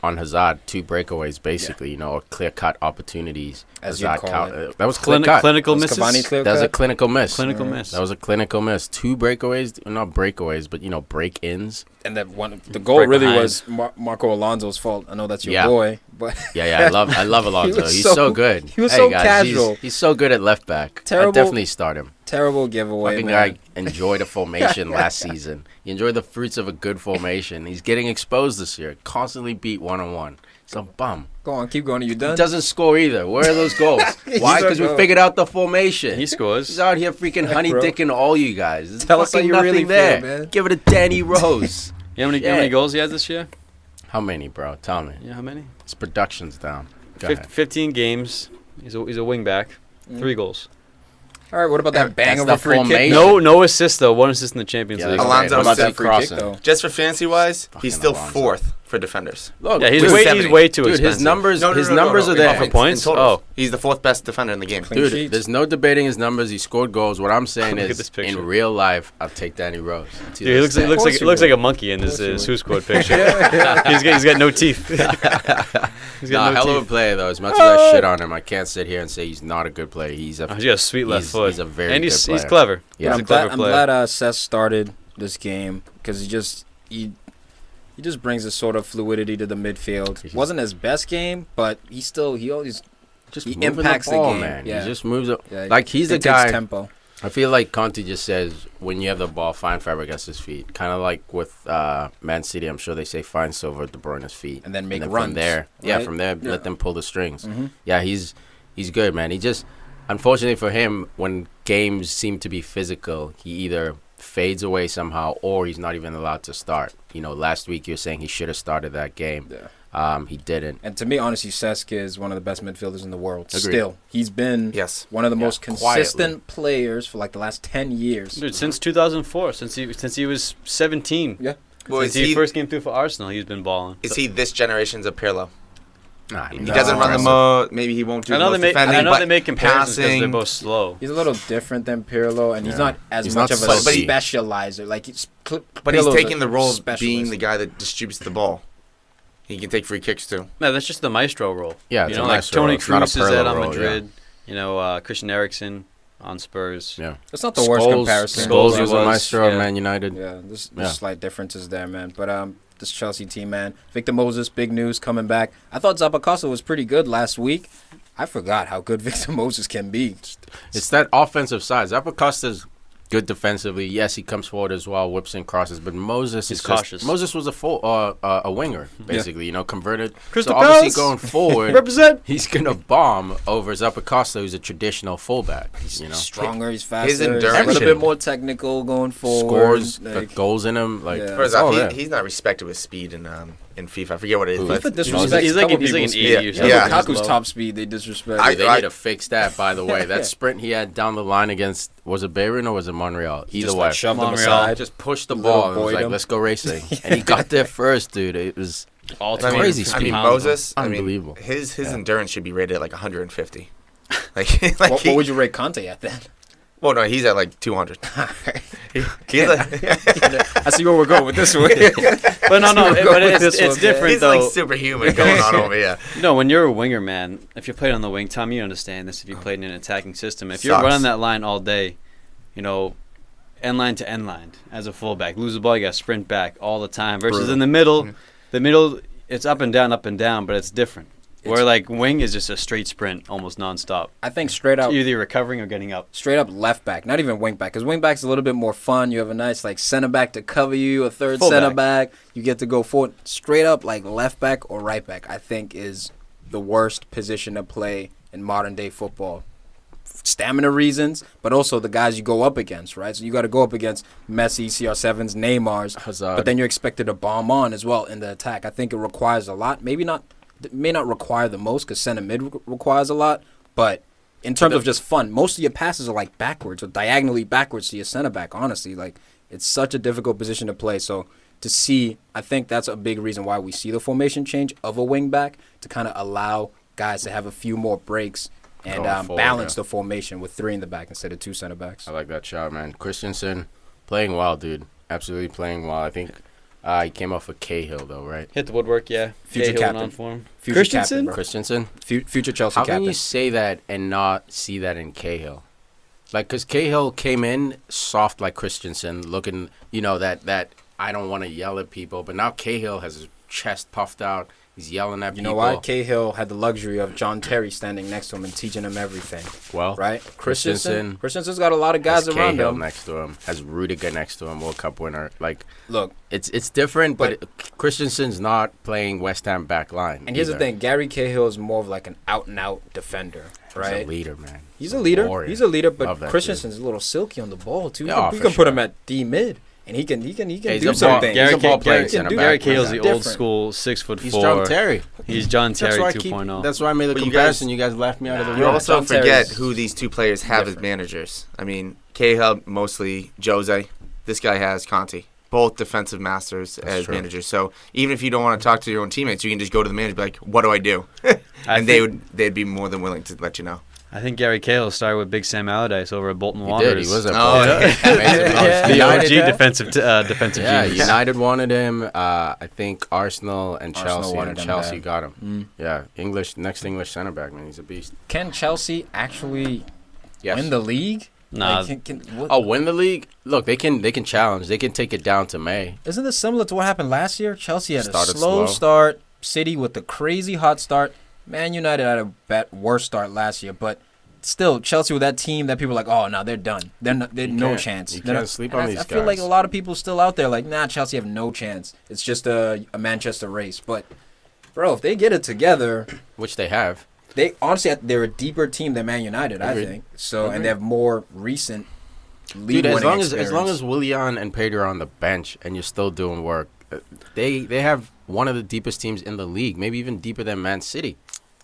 On Hazard, 2 breakaways, basically, clear-cut opportunities. As you'd Hazard call it. that was clear-cut. Clinical Was misses. Cavani clear That was a cut? clinical miss. Clinical miss. That was a clinical miss. 2 breakaways, not breakaways, but, break-ins. And that one, the goal Right really behind. was Marco Alonso's fault. I know that's your Yeah. boy, but Yeah, I love Alonso. was He's so- so good. he was Hey, so guys, casual. He's so good at left back. Terrible- I definitely start him. terrible giveaway, Fucking man. guy enjoyed a formation last season. He enjoyed the fruits of a good formation. He's getting exposed this year. Constantly beat 1-on-1. He's a bum. Go on, keep going. Are you He done? doesn't score either. Where are those goals? Why? He's Because we a- figured out the formation. He scores. He's out here freaking honey bro. dicking all you guys. There's Tell us how fucking you nothing really there. feel, man. Give it a Danny Rose. You know how many Yeah. goals he has this year? How many, bro? Tell me. Yeah, how many? His production's down. Go ahead. 15 games. He's a wing back. 3 goals. All right, what about that bang That's of the a free kick? formation. No assist though. 1 assist in the Champions League. Alonso How about said that free crossing? kick, though. Just for fantasy-wise, Fucking he's still Alonso. 4th for defenders. Look, Yeah, he's dude, way 70. too dude, expensive. his numbers, No, his numbers are in there. points, points? in totals. Oh. He's the 4th best defender in the game. Clean Dude, sheets. there's no debating his numbers. He scored goals. What I'm saying Look at is, this picture. in real life, I'll take Danny Rose. Dude, he looks like Of course it you looks would. like a monkey in his you Who would. Squad picture. He's got no teeth. He's Nah, got no hell of a teeth. player though. As much as I shit on him, I can't sit here and say he's not a good player. He's He's got a sweet left he's- foot. he's a very and good he's player. clever. Yeah. He's I'm a clever glad, I'm player. glad Seth started this game because he just brings a sort of fluidity to the midfield. He's- Wasn't his best game, but he always just he moving impacts the ball, game, man. yeah. He just moves it. yeah, Like he's the it takes guy. tempo. I feel like Conte just says when you have the ball, find Fabregas' his feet. Kind of like with Man City, I'm sure they say find Silva at De Bruyne's feet, And then make from runs, there. right? From there, Yeah. let them pull the strings. Mhm. Yeah, he's good, man. He just, unfortunately for him, when games seem to be physical, he either fades away somehow or he's not even allowed to start. You know, last week you were saying he should have started that game. Yeah. He didn't. And to me, honestly, Cesc is one of the best midfielders in the world. Agreed. Still, he's been Yes. one of the most quietly. consistent players for like the last 10 years. Dude, since 2004, since he was 17. Yeah. Well, Since he first came through for Arsenal, he's been balling. Is he this generation's a Pirlo? Nah, He No. doesn't run the most. Maybe he won't do I the know most they make defending, I know but they make comparisons because passing. they're both slow. He's a little different than Pirlo, and he's Yeah. not as He's much not of a silky. specializer. Like, But he's Pirlo's taking a the role of specialist. being the guy that distributes the ball. He can take free kicks too. No, that's just the maestro role. Yeah, you it's know, a like maestro Tony role. It's not a Kroos is that Pirlo on role, Madrid. You know, Christian Eriksen on Spurs. Yeah. It's not the worst comparison. Scholes Scholes was a was, maestro at yeah. Man United. Yeah, there's Yeah. slight differences there, man. But this Chelsea team, man. Victor Moses, big news coming back. I thought Zappacosta was pretty good last week. I forgot how good Victor Moses can be. It's that offensive side. Zappacosta's good defensively. Yes, he comes forward as well, whips and crosses. But Moses He's is cautious. Moses was a winger, basically. You know, converted. Crystal so obviously Palace. going forward, Represent. he's gonna bomb over Zappacosta, who's a traditional fullback. You know, Stronger, he's faster. He's a endurance little shit. bit more technical going forward. scores, got Like, goals in him. Like Yeah. First it's all off, there. he's not respected with speed in FIFA. I forget what it is. Who? but FIFA disrespects He's a like couple he's like an people's 80 Yeah. or something. Yeah. Lukaku's Low. top speed, they disrespect. I- They need to fix that, by the way. That sprint he had down the line against, was it Bayern or was it Montreal? Either just way. like shoved him Montreal. aside. Just pushed the Little ball and was boyed like, him. let's go racing. And he got there first, dude. It was All I mean, crazy I mean speed. Moses. Unbelievable. I mean, his Yeah. endurance should be rated at like 150. like What would you rate Conte at then? Well, no, he's at like 200. He's like, I see where we're going with this one. But no, We're but going with it's this one, different he's though. like superhuman going on over here. No, when you're a winger, man, if you're playing on the wing, Tom, you understand this. If you played in an attacking system, if you're Sucks. running that line all day, you know, end line to end line as a fullback, lose the ball, you got to sprint back all the time. Versus Brutal. in the middle, it's up and down, but it's different. Where like wing is just a straight sprint, almost nonstop. I think straight up, Either recovering or getting up. straight up left back, not even wing back, because wing back's a little bit more fun. You have a nice like center back to cover you, a third Fullback. center back. You get to go forward. Straight up like left back or right back, I think is the worst position to play in modern day football. Stamina reasons, but also the guys you go up against, right? So you got to go up against Messi, CR7s, Neymar's, Hazard. but then you're expected to bomb on as well in the attack. I think it requires a lot. Maybe not, may not require the most because center mid requires a lot, but in terms of just fun, most of your passes are like backwards or diagonally backwards to your center back. Honestly, like it's such a difficult position to play. So to see, I think that's a big reason why we see the formation change of a wing back to kind of allow guys to have a few more breaks and Going forward, balance yeah. the formation with 3 in the back instead of 2 center backs. I like that shot, man. Christensen playing well, dude. Absolutely playing well. I think he came off of Cahill, though, right? Hit the woodwork, yeah. Future Cahill captain. on form. Future Christensen? captain, bro. Christensen. Future Chelsea How captain. can you say that and not see that in Cahill? Like, because Cahill came in soft like Christensen, looking, you know, that I don't want to yell at people. But now Cahill has his chest puffed out. He's yelling at You people. know why? Cahill had the luxury of John Terry standing next to him and teaching him everything, Well, right? Christensen Christensen's got a lot of guys has around Cahill him. next to him, has Rudiger next to him, World Cup winner. Like, Look, it's different, but Christensen's not playing West Ham back line. and here's the either. thing: Gary Cahill is more of like an out-and-out defender, right? He's a leader, man. He's a leader. warrior. He's a leader, Love but that Christensen's a little silky on the ball too. Yeah, You for can put sure. him at D mid, and he can He's do a some ball- things. Gary He's a ball Ca- player. Gary- He can do Gary that. Cahill's the Different. old school 6'4". He's John Terry. He's John Terry That's why I 2.0. That's why I made the But you comparison. guys- You guys laughed me out of the Nah, You room. also John forget Terry's who these two players have as different. managers. I mean, Cahill mostly Jose. This guy has Conte. Both defensive masters as true. managers. So even if you don't want to talk to your own teammates, you can just go to the manager and be like, "What do I do?" I and they'd be more than willing to let you know. I think Gary Cahill started with Big Sam Allardyce over at Bolton He Wanderers. did. He was a Oh, the United, OG defensive Yeah, genius. United wanted him. I think Arsenal and Arsenal Chelsea, wanted and him Chelsea bad. got him. Yeah, next English center back, man. He's a beast. Can Chelsea actually Yes. win the league? Nah, What, Win the league? Look, they can challenge. They can take it down to May. isn't this similar to what happened last year? Chelsea had Started a slow slow. start. City with the crazy hot start. Man United had a worse start last year, but still Chelsea with that team that people are like, oh no, they're done. They're no can't- chance. you They're can't not- sleep and on I, these I feel like guys. a lot of people still out there like, nah, Chelsea have no chance. It's just a Manchester race. But bro, if they get it together, Which they have. they honestly they're a deeper team than Man United, I Agreed. think. So and they have more recent league Dude, as winning long experience. as Willian and Pedro are on the bench and you're still doing work, they have one of the deepest teams in the league, maybe even deeper than Man City.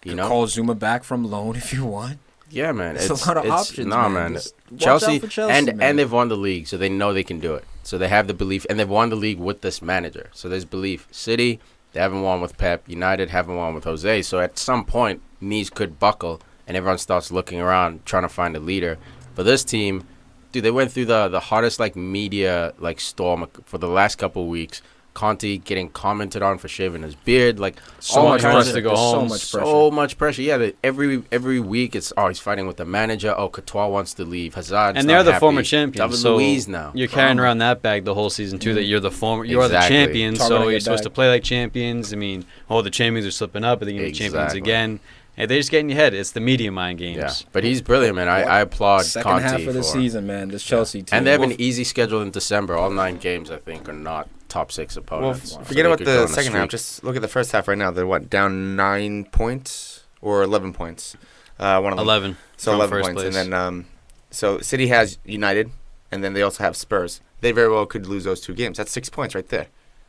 You know? call Zuma back from loan if you want. Yeah, man. There's a lot of options, Nah, man. man. Just watch out Chelsea, for Chelsea, and man. they've won the league, so they know they can do it. So they have the belief, and they've won the league with this manager. So there's belief. City, they haven't won with Pep. United haven't won with Jose. So at some point, knees could buckle, and everyone starts looking around trying to find a leader. For this team, dude, they went through the hottest media storm for the last couple of weeks. Conte getting commented on for shaving his beard, So all much kinds pressure of- to go There's home. so much pressure. Yeah, every week it's he's fighting with the manager. Oh, Courtois wants to leave. Hazard, And they're the former champions. David So Luiz now. you're carrying around that bag the whole season too. That you're the you are the Exactly. champions. Target on So your you're supposed to back. play like champions. I mean, the champions are slipping up, but they're gonna be champions Exactly. again. And they just get in your head. It's the media mind games. Yeah, but he's brilliant, man. I applaud Second Conte half of the for- season, man. This Chelsea team. And they have an easy schedule in December. All 9 games, I think, are not top 6 opponents. So Forget they about could go the on a second half. streak. Just look at the first half right now. They're down 9 points or 11 points. One of them. 11. So from 11 first points, place. and then so City has United, and then they also have Spurs. They very well could lose those 2 games. That's 6 points right there.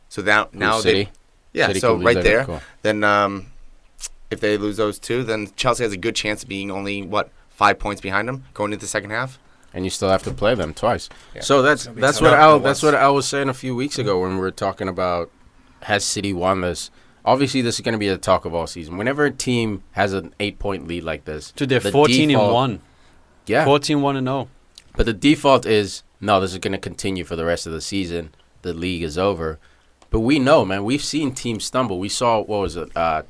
So now City. yeah. City So could lose right that, there, cool. then if they lose those 2, then Chelsea has a good chance of being only 5 points behind them going into the second half. And you still have to play them twice. Yeah. So that's be that's tough. what No, Al no, that's once. what Al was saying a few weeks ago when we were talking about has City won this. Obviously, this is going to be the talk of all season. Whenever a team has an 8-point lead like this, Dude, they're the 14 default- and 1. Yeah, 14-1 and 0. but the default is no. This is going to continue for the rest of the season. The league is over. But we know, man. We've seen teams stumble. We saw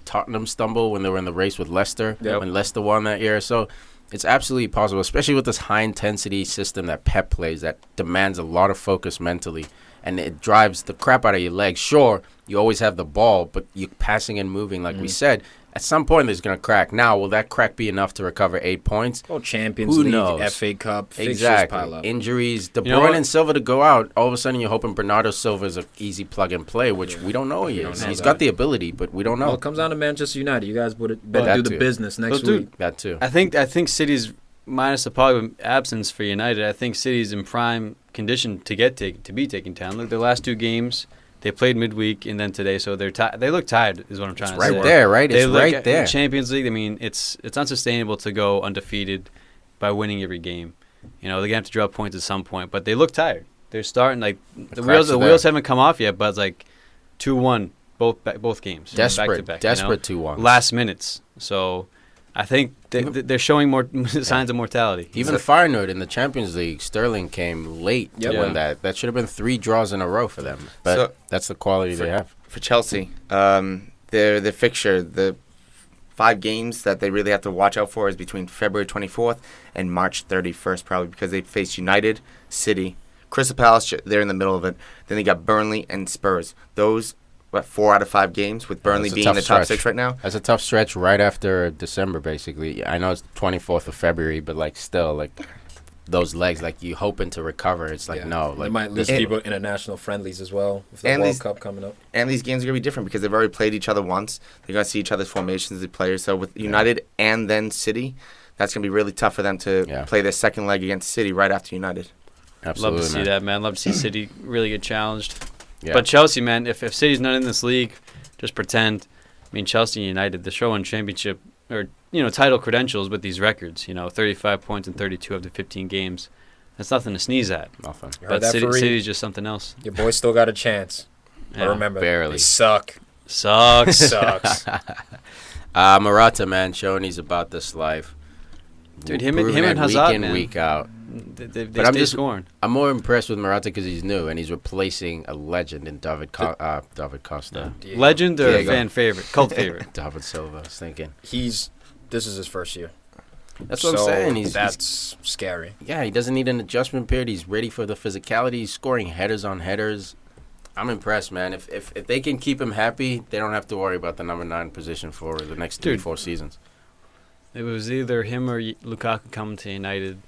Tottenham stumble when they were in the race with Leicester Yep. when Leicester won that year. So it's absolutely possible, especially with this high intensity system that Pep plays that demands a lot of focus mentally, and it drives the crap out of your legs. Sure, you always have the ball, but you're passing and moving, like we said. At some point, there's going to crack. Now, will that crack be enough to recover 8 points? Champions Who League, knows? FA Cup, fixtures Exactly. pile up. Injuries. De You know Bruyne what? and Silva to go out. All of a sudden, you're hoping Bernardo Silva is an easy plug and play, which we don't know he don't is. know He's that. got the ability, but we don't know. Well, it comes down to Manchester United. You guys better That do the too. business next But dude, week. That too. I think City's minus the probably absence for United. I think City's in prime condition to be taken down. Look, their last 2 games they played midweek and then today, so they look tired. Is what I'm trying to right say. there, right? They It's look right at there. the Champions League. I mean, it's unsustainable to go undefeated by winning every game. They're gonna have to drop points at some point, but they look tired. They're starting the cracks wheels. The are wheels there. haven't come off yet, but it's like 2-1 both games. Desperate, back-to-back, desperate 2-1. last minutes. So I think they're showing more signs of mortality. Even Feyenoord in the Champions League, Sterling came late to Yep. win that. That should have been 3 draws in a row for them. But So- that's the quality they have. For Chelsea, their fixture, the 5 games that they really have to watch out for is between February 24th and March 31st, probably because they face United, City, Crystal Palace. They're in the middle of it. Then they got Burnley and Spurs. Those 4 out of 5 games with Burnley that's a being in tough the top stretch. 6 right now. That's a tough stretch right after December, basically. I know it's the 24th of February, but still, those legs, you hoping to recover. It's no. They might lose and- people international friendlies as well with the And World these- Cup coming up. And these games are going to be different because they've already played each other once. They're going to see each other's formations as players. So with United and then City, that's going to be really tough for them to Yeah. play their second leg against City right after United. Absolutely, Love to see that, man. Love to see City really get challenged. Yeah. But Chelsea, man, if City's not in this league, just pretend. I mean, Chelsea and United, they're showing championship or title credentials with these records. 35 points in 32 of the 15 games. That's nothing to sneeze at. Nothing. But City's just something else. Your boys still got a chance. Yeah. But remember, Barely. they suck. Sucks. Sucks. Morata, man, showing he's about this life. Dude, him Proving and it Hazard, week in, man. week out. They But I'm stay just- scoring. I'm more impressed with Morata because he's new and he's replacing a legend in David Costa. Diego. Legend or Diego. fan favorite? Cult favorite? David Silva, I was thinking. This is his first year. That's what I'm saying. That's scary. Yeah, he doesn't need an adjustment period. He's ready for the physicality. He's scoring headers on headers. I'm impressed, man. If they can keep him happy, they don't have to worry about the number 9 position for the next 3-4 seasons. It was either him or Lukaku coming to United.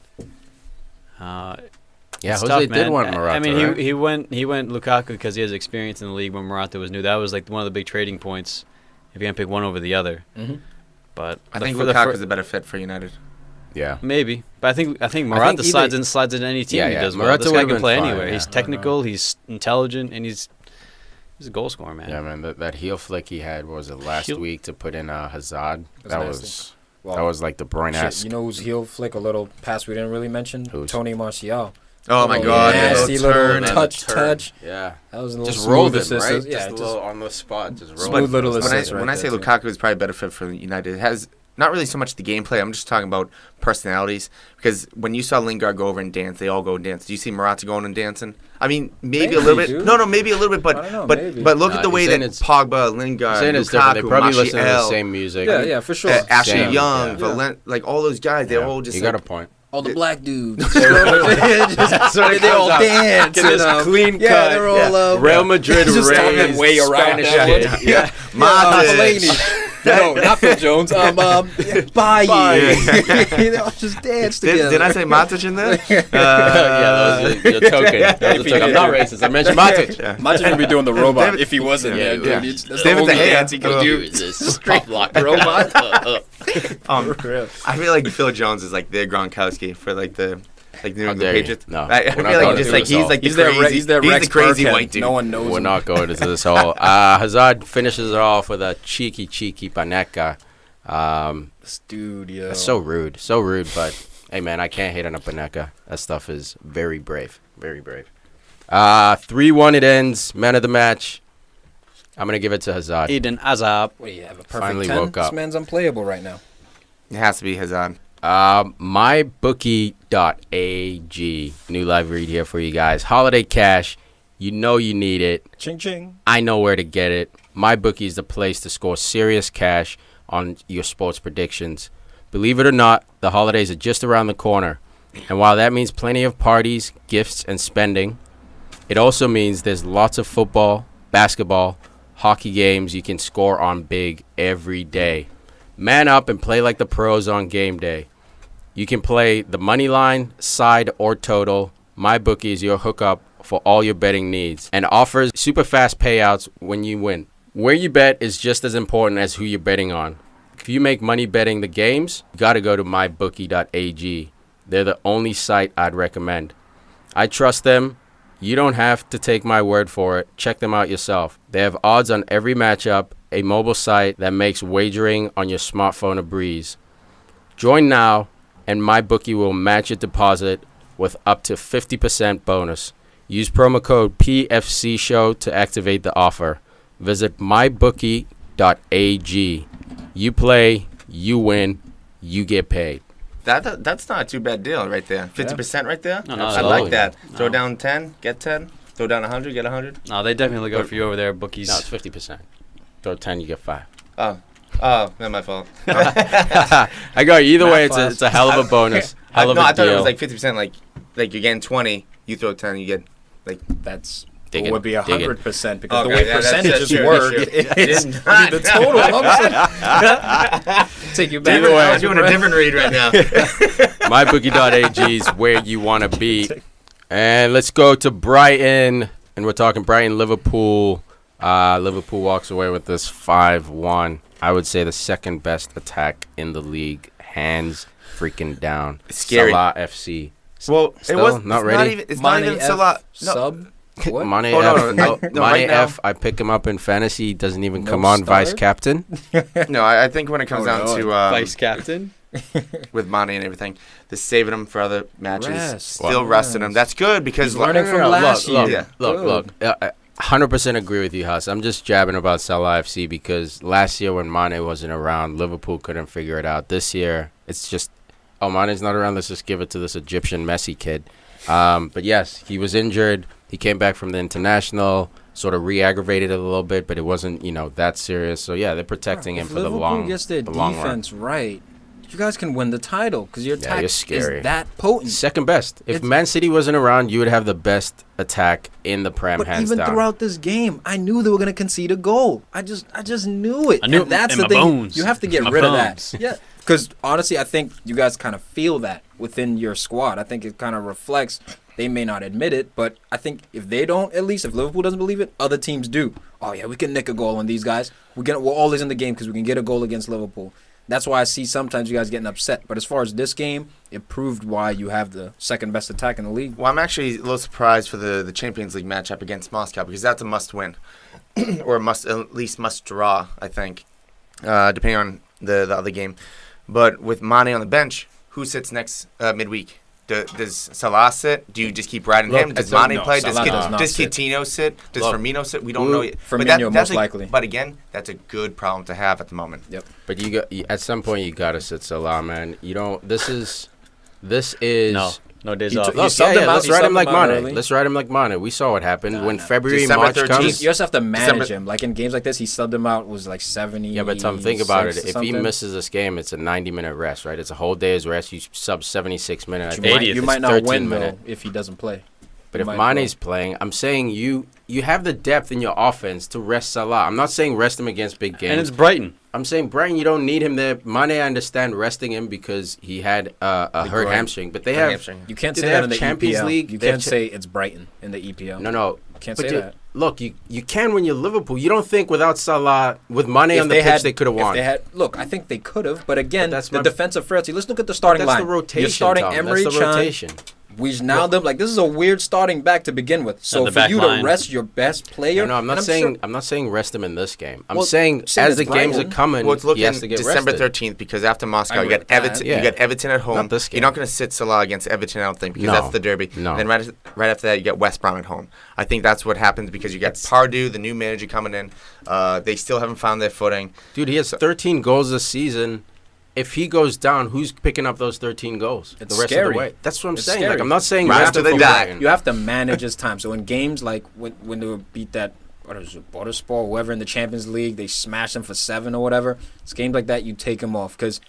Yeah, It's Jose tough, did man. want Morata. I mean, right? he went Lukaku because he has experience in the league when Morata was new. That was like one of the big trading points. If you're gonna pick one over the other, Mm-hmm. but I think Lukaku's a better fit for United. Yeah. maybe. But I think Morata either- slides into any team Yeah, he yeah. does well. Morata This guy would've can been play fine, anywhere. yeah. He's technical. He's intelligent, and he's a goal scorer, man. Yeah, man. That heel flick he had, what was it, last Heel- week to put in Hazard? That nasty. was that was like the Bruyne-esque. You know who's heel flick? A little pass we didn't really mention. Who's? Tony Martial. Oh my God! yeah. Nasty Little little turn and touch. Yeah. That was a little Just smooth rolled it, assist. right? Yeah, just a little on the spot. Just rolled Smooth it. little When assist. I say there, too. Lukaku is probably better fit for United, it has not really so much the gameplay. I'm just talking about personalities. Because when you saw Lingard go over and dance, they all go and dance. Do you see Morata going and dancing? I mean, maybe a little bit. dude. No, maybe a little bit. I don't know, But maybe. but look at the Nah, way he's that saying it's- Pogba, Lingard, Saying it's different. They Lukaku, probably listen to the Martial, same music. Yeah, for sure. Ashley Same. Young, Yeah. like all those guys, they're all just You like, got a point. All the black dudes. what it They all comes out. dance. Get this clean Yeah, cut. they're all Real Madrid just talking raised way around Spanish shit. shit. Yeah. Matic. No, not Phil Jones. Baye. They all just dance together. Did I say Matic in there? Yeah, that was a token. That was a token. I'm not racist. I mentioned Matic. Matic would be doing the robot David- if he wasn't Yeah, there, dude. yeah. That's the David only De Gea. dance he could do. Straight block robot. I feel like Phil Jones is like their Gronkowski for like the New England dare you. Patriots. No, I we're feel not like going just to like this he's all. like He's the their crazy, he's their he's Rex the crazy Burkhead. white dude. No one knows We're him. not going into this whole. Hazard finishes it off with a cheeky Panenka. Dude, yeah. That's so rude. So rude, but hey, man, I can't hate on a Panenka. That stuff is very brave. Very brave. 3-1 it ends. Man of the match. I'm going to give it to Hazard. Eden Hazard. What do you have? A perfect Finally 10? woke up. This man's unplayable right now. It has to be Hazard. MyBookie.ag. New live read here for you guys. Holiday cash. You know you need it. Ching ching. I know where to get it. MyBookie is the place to score serious cash on your sports predictions. Believe it or not, the holidays are just around the corner. And while that means plenty of parties, gifts, and spending, it also means there's lots of football, basketball, hockey games you can score on big every day. Man up and play like the pros on game day. You can play the money line, side, or total. MyBookie is your hookup for all your betting needs and offers super fast payouts when you win. Where you bet is just as important as who you're betting on. If you make money betting the games, you got to go to mybookie.ag. They're the only site I'd recommend. I trust them. You don't have to take my word for it. Check them out yourself. They have odds on every matchup, a mobile site that makes wagering on your smartphone a breeze. Join now, and MyBookie will match your deposit with up to 50% bonus. Use promo code PFCShow to activate the offer. Visit mybookie.ag. You play, you win, you get paid. That's not a too bad deal right there. 50% right there. No, I absolutely. like that. No. Throw down 10, get 10. Throw down 100, get 100. No, they definitely go for you over there, bookies. No, it's 50%. Throw 10, you get 5. Oh, not my fault. I got you. Either way, it's a hell of a bonus. Hell of No, a I thought deal. it was like 50%. Like you're getting 20, you throw 10, you get like. That's Dig it it, would be dig it. 100% because the Okay, way that's percentages true, work that's true. is It's I mean, the not- total. Take you back. Either way, I'm doing a different read right now. MyBookie.ag is where you want to be. And let's go to Brighton. And we're talking Brighton-Liverpool. Liverpool walks away with this 5-1. I would say the second best attack in the league. Hands freaking down. Scary. Salah FC. Well, Still it was not it's ready? Not even, it's not even Salah. No. Sub. What? Mane Oh, no, F. no, No, no, Mane right now- F. I pick him up in fantasy. He doesn't even No come on vice start? captain. No, I think when it comes Oh, down no. to Vice captain. with Mane and everything, they're saving him for other matches. Rest. Still resting him. That's good because He's learning from last look, year. Look. 100% agree with you, Huss. I'm just jabbing about Salah FC because last year when Mane wasn't around, Liverpool couldn't figure it out. This year, it's just, oh, Mane's not around. Let's just give it to this Egyptian Messi kid. But yes, he was injured. He came back from the international, sort of re-aggravated it a little bit, but it wasn't, that serious. So yeah, they're protecting him If for the Liverpool long, gets their the long run. defense right, you guys can win the title because your Yeah, attack you're is scary. that potent. Second best. If It's- Man City wasn't around, you would have the best attack in the Prem, But hands even down. throughout this game, I knew they were going to concede a goal. I just knew it. I knew And that's it the in my thing. bones. You have to get My rid of bones. that. Yeah. Because honestly, I think you guys kind of feel that within your squad. I think it kind of reflects. They may not admit it, but I think if they don't, at least if Liverpool doesn't believe it, other teams do. Oh yeah, we can nick a goal on these guys. We're always in the game because we can get a goal against Liverpool. That's why I see sometimes you guys getting upset. But as far as this game, it proved why you have the second best attack in the league. Well, I'm actually a little surprised for the Champions League matchup against Moscow because that's a must-win, or at least must-draw, I think, depending on the other game. But with Mane on the bench, who sits next midweek? Does Salah sit? Do you just keep riding him? Does Mane play? Does Salah does not sit. Coutinho sit? Does Look, Firmino sit? We don't know yet. Firmino That's most likely. But again, that's a good problem to have at the moment. Yep. But at some point you gotta sit Salah, man. You don't. This is No days He off. took- Look, subbed him out- let's he ride subbed him like him out Mane. early. Let's ride him like Mane. We saw what happened when no. February, December March 13th. comes. You just have to manage December- him. Like in games like this, he subbed him out was like 70. Yeah, but Tom, think about it. If he misses this game, it's a 90-minute rest, right? It's a whole day's rest. You sub 76 minutes. you I think. might, 80th, you it's might not 13 win minute. though if he doesn't play. But You if might Mane's playing, I'm saying you have the depth in your offense to rest Salah. I'm not saying rest him against big games. And it's Brighton. I'm saying Brighton, you don't need him there. Mane, I understand resting him because he had a hurt groin. hamstring. But they have Hamstring. You can't Do say they that have in the Champions EPL. League? You They have can't say it's Brighton in the EPL. no. Can't But say that. Look, you can when you're Liverpool. You don't think without Salah, with Mane If on the pitch, they could have won. Look, I think they could have, but again, But that's the my- defensive frailty. Let's look at the starting That's line. the rotation. You're starting Tom. Emery, That's the Chan, rotation. Wijnaldum. Like this is a weird starting back to begin with. So the for back you line. to rest your best player, No, I'm and not saying sure- I'm not saying rest him in this game. I'm Well, saying saying as it's the games are Brighton. coming, Well, it's he looking has to get December rested. 13th because after Moscow, I you got agree with that. Everton. Yeah. You got Everton at home. Not this game. You're not going to sit Salah against Everton, I don't think, because No. that's the derby. No. And then right after that, you get West Brom at home. I think that's what happens because you get Pardew, the new manager, coming in. They still haven't found their footing. Dude, he has 13 goals this season. If he goes down, who's picking up those 13 goals It's the rest scary. of the way? That's what I'm It's saying. scary. Like, I'm not saying Right rest after him they from die. Brighton. You have to manage his time. So in games like when they would beat that Bordersport, whoever in the Champions League, they smash them for 7 or whatever. It's games like that you take him off because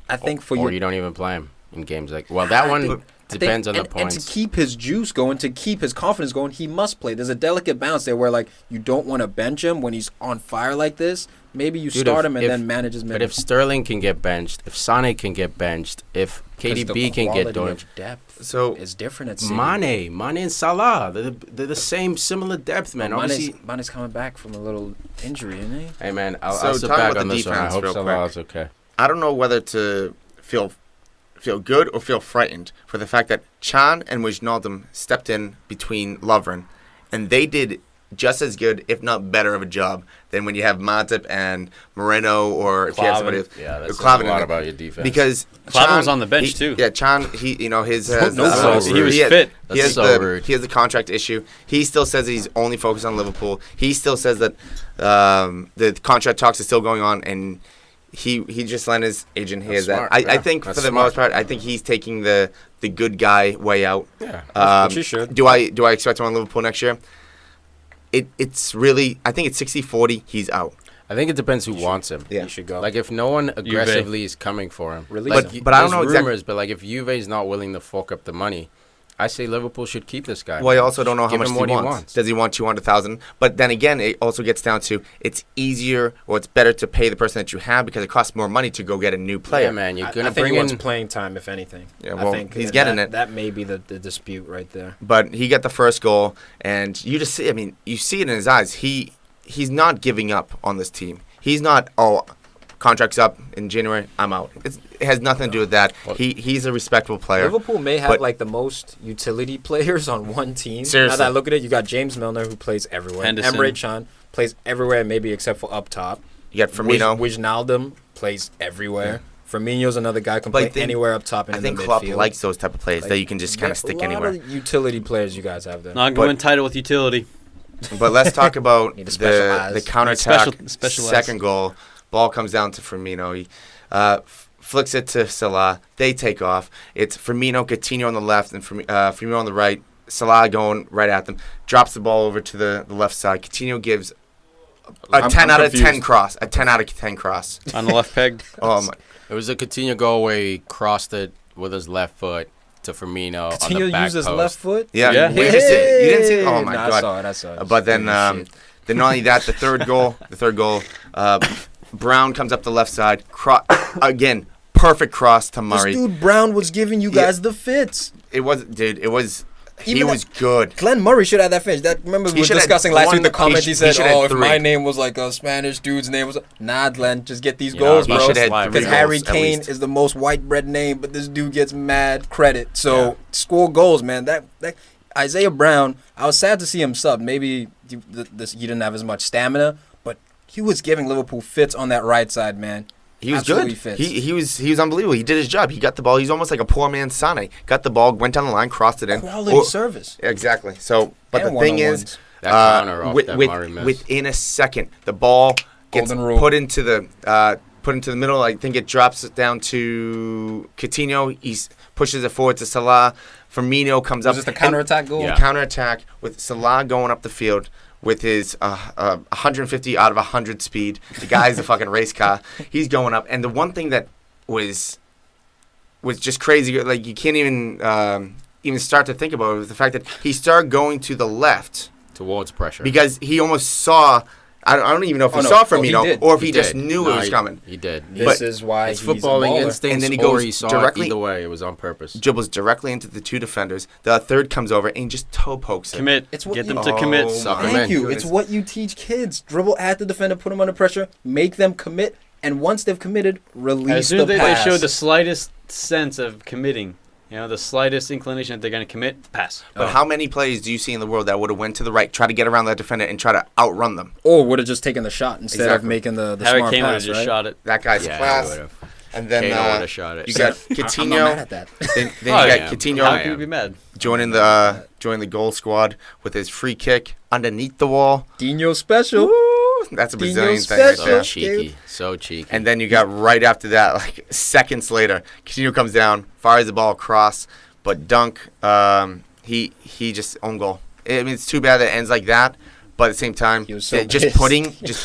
I think for or you you don't even play him in games like. Well, that one depends on the and points. to keep his juice going, to keep his confidence going, he must play. There's a delicate balance there where like you don't want to bench him when he's on fire like this. Maybe you Dude, start if- him and if- then manage his But if minutes. Sterling can get benched, if Sane can get benched, if 'Cause the KDB can get quality benched, of depth So is different at City. Mane and Salah, they're the same similar depth, man. Obviously, Mane's coming back from a little injury, isn't he? hey man, So I'll sit talking back about on the this one. I defense hope real Salah quick. is okay. I don't know whether to feel good or feel frightened for the fact that Chan and Wijnaldum stepped in between Lovren, and they did just as good, if not better, of a job than when you have Matip and Moreno or if you have somebody else. Yeah, that's Klavan a in lot it. about your defense. Because Klavan was Chan- on the bench, he- too. Yeah, Chan, his No fault. He was has- fit. He That's has so rude. he has the contract issue. He still says he's only focused on Liverpool. He still says that the contract talks are still going on, and he just let his agent hear That's that. smart, I yeah. think for That's the smart. most part, I think he's taking the good guy way out. Yeah. Which he should. Do I expect him on Liverpool next year? It's really, I think it's 60-40. He's out. I think it depends who wants him. Yeah. He should go. Like if no one aggressively is coming for him, Release like, him. But I don't there's know exactly- rumors. But like if Juve is not willing to fork up the money, I say Liverpool should keep this guy. Well, I also don't know how Give much him he what wants. Does he want 200,000? But then again, it also gets down to it's easier or it's better to pay the person that you have because it costs more money to go get a new player. Yeah, man, you're I gonna think bring he wants in. playing time, if anything. Yeah, well, I think he's getting that, it. That may be the dispute right there. But he got the first goal, and you just see. I mean, you see it in his eyes. He's not giving up on this team. He's not contract's up in January, I'm out. It has nothing to do with that. He's a respectable player. Liverpool may have like the most utility players on one team. Seriously. Now that I look at it, you got James Milner who plays everywhere. Henderson. Emre Can plays everywhere, maybe except for up top. You got Firmino. Wijnaldum plays everywhere. Firmino's another guy can But play anywhere up top and I in think the Klopp midfield. likes those type of players that you can just kind of stick anywhere. A lot of utility players you guys have there. Not going title with utility. But let's talk about Need a special eyes. the counterattack. Special eyes. Second goal, ball comes down to Firmino. He flicks it to Salah. They take off. It's Firmino, Coutinho on the left, and Firmino on the right. Salah going right at them. Drops the ball over to the left side. Coutinho gives a 10 out of 10 cross. A 10 out of 10 cross. On the left peg. Oh my! It was a Coutinho goal where he crossed it with his left foot to Firmino on the Coutinho back used his post. left foot? Yeah, Yeah. You didn't see it? Oh my Nah, god! I saw it. But then not only that, the third goal, Brown comes up the left side. Again, perfect cross to Murray. This dude Brown was giving you guys the fits. It was, dude. It was. He Even was good. Glenn Murray should have that finish. Remember we were should have discussing last one- week the comment he he said, should have if three. my name was like a Spanish dude's name was nah, Glenn, just get these Yeah, goals, he bro. should have had Because three Harry goals, at Kane least. is the most white bread name, but this dude gets mad credit. So score goals, man. That Isaiah Brown, I was sad to see him sub. Maybe he didn't have as much stamina, but he was giving Liverpool fits on that right side, man. He was Absolutely good. fits. He was unbelievable. He did his job. He got the ball. He's almost like a poor man's Sane. Got the ball, went down the line, crossed it in. Quality service. Exactly. So, but And the thing one-on-ones. is, That counter off that Murray missed. within a second, the ball gets Golden rule. put into the middle. I think it drops it down to Coutinho. He pushes it forward to Salah. Firmino comes up. Was this the counterattack goal? Yeah. Counterattack with Salah going up the field with his 150 out of 100 speed. The guy's a fucking race car. He's going up. And the one thing that was just crazy, like you can't even start to think about it, was the fact that he started going to the left Towards pressure. because he almost saw. I don't even know if he no. saw Oh, he Firmino did. or if he He just did. knew No, it was coming. He did. This But is why It's he's a footballing baller. instincts, And then he or goes he saw directly- it. Either way, it was on purpose. Dribbles directly into the two defenders. The third comes over and he just toe pokes it. Commit. It's what Get you- them to commit. Oh, Suck my 'em Thank in. you. goodness. It's what you teach kids. Dribble at the defender, put them under pressure, make them commit, and once they've committed, release As soon the as they pass. show the slightest sense of committing, the slightest inclination that they're going to commit, pass. But how many plays do you see in the world that would have went to the right, try to get around that defender, and try to outrun them? Or would have just taken the shot instead of Exactly. making the Harry smart Kane would have pass, just right? shot it. That guy's Yeah, class. he would have. And then Kane would have shot it. you got I'm not mad Coutinho. at that. Then you Oh, got yeah. Coutinho How I can you am. be mad? joining the goal squad with his free kick underneath the wall. Dino special. That's a Dino Brazilian thing right special. there. So cheeky. So cheeky. And then you got right after that, like seconds later, Coutinho comes down, fires the ball across, but dunk. He just own goal. I mean, it's too bad that it ends like that, but at the same time, He was so just pissed.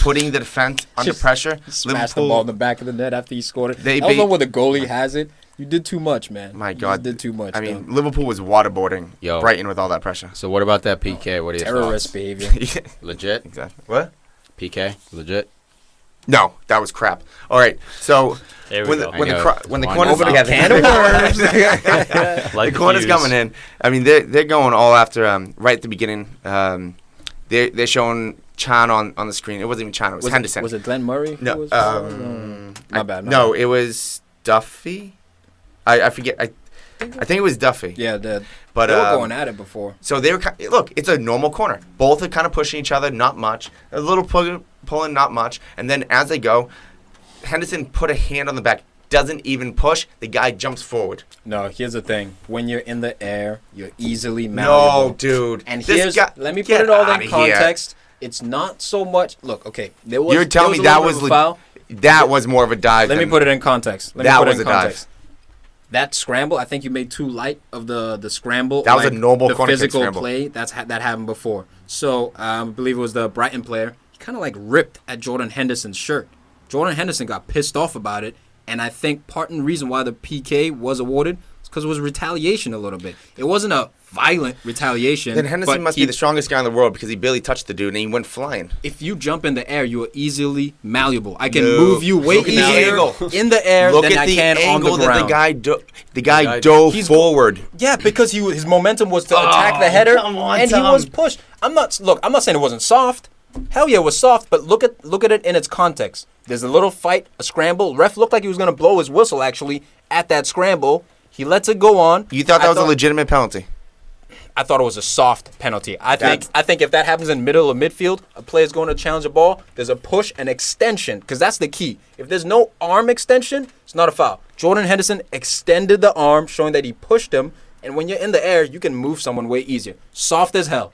putting the defense under Just pressure. Smashed the ball in the back of the net after he scored it. They That was beat- one where the goalie has it. You did too much, man. My You God, just did too much. I mean, Liverpool was waterboarding Yo. Brighton with all that pressure. So what about that PK? What are your terrorist thoughts? behavior. Yeah, Legit? exactly. What? PK? Legit? No, that was crap. All right, so There we when go. the, when the I know. cro- when the Why corners not? Over the can of worms. Like the corner's fuse. coming in. I mean, they're going all after right at the beginning. They're showing Chan on the screen. It wasn't even Chan. It was Henderson. Was it Glenn Murray? who No, was- my bad. my No, bad. it was Duffy. I forget. I think it was Duffy. Yeah, they But were going at it before. so they were. Look, it's a normal corner. Both are kind of pushing each other, not much. A little pulling, not much. And then as they go, Henderson put a hand on the back. Doesn't even push. The guy jumps forward. No, here's the thing. When you're in the air, you're easily malleable. No, dude. And This here's, guy- let me put get it all outta in here. context. It's not so much. Look, okay, there was. You're telling there me that a was little bit of a foul. That was more of a dive. Let me than- put it in context. Let That me put was it in a dive. context. That scramble, I think you made too light of the scramble. That was a normal the corner kick physical scramble. play. That happened before. So I believe it was the Brighton player. He kind of like ripped at Jordan Henderson's shirt. Jordan Henderson got pissed off about it, and I think part and reason why the PK was awarded is because it was retaliation a little bit. It wasn't a violent retaliation. Then Henderson but must be the strongest guy in the world because he barely touched the dude and he went flying. If you jump in the air, you are easily malleable. I can No. move you way Look at the easier angle. in the air Look than at I the can on the angle that ground. the guy guy- dove He's- forward. Yeah, because his momentum was to attack the header, come on, and he Tom. was pushed. I'm not saying it wasn't soft, Hell yeah, it was soft, but look at it in its context. There's a little fight, a scramble. Ref looked like he was going to blow his whistle, actually, at that scramble. He lets it go on. You thought that was a legitimate penalty? I thought it was a soft penalty. I think if that happens in middle of midfield, a player's going to challenge the ball, there's a push and extension, because that's the key. If there's no arm extension, it's not a foul. Jordan Henderson extended the arm, showing that he pushed him, and when you're in the air, you can move someone way easier. Soft as hell.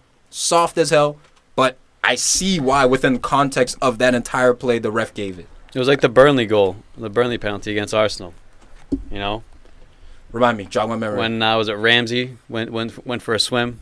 But I see why within context of that entire play the ref gave it. It was like the Burnley goal, the Burnley penalty against Arsenal. You know, Remind me, jog my memory. when was it Ramsey went for a swim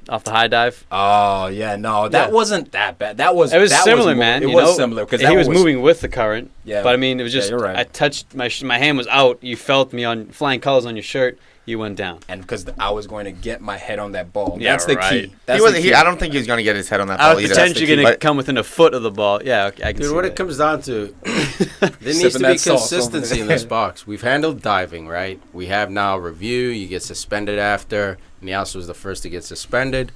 off the high dive? Oh yeah, no, that wasn't that bad. It was Similar, more, man. It you was know? similar because he was moving with the current. Yeah, but I mean, it was just you're right. I touched my hand was out. You felt me on flying colors on your shirt. You went down. And because I was going to get my head on that ball. Yeah, That's the right. key. That's the key. I don't think he was going to get his head on that I ball was either. potentially going to come within a foot of the ball. Yeah, okay, I can Dude, see what that. it comes down to, there needs Sipping to that be sauce over consistency there. in this box. We've handled diving, right? We have now review. You get suspended after. Nias was the first to get suspended.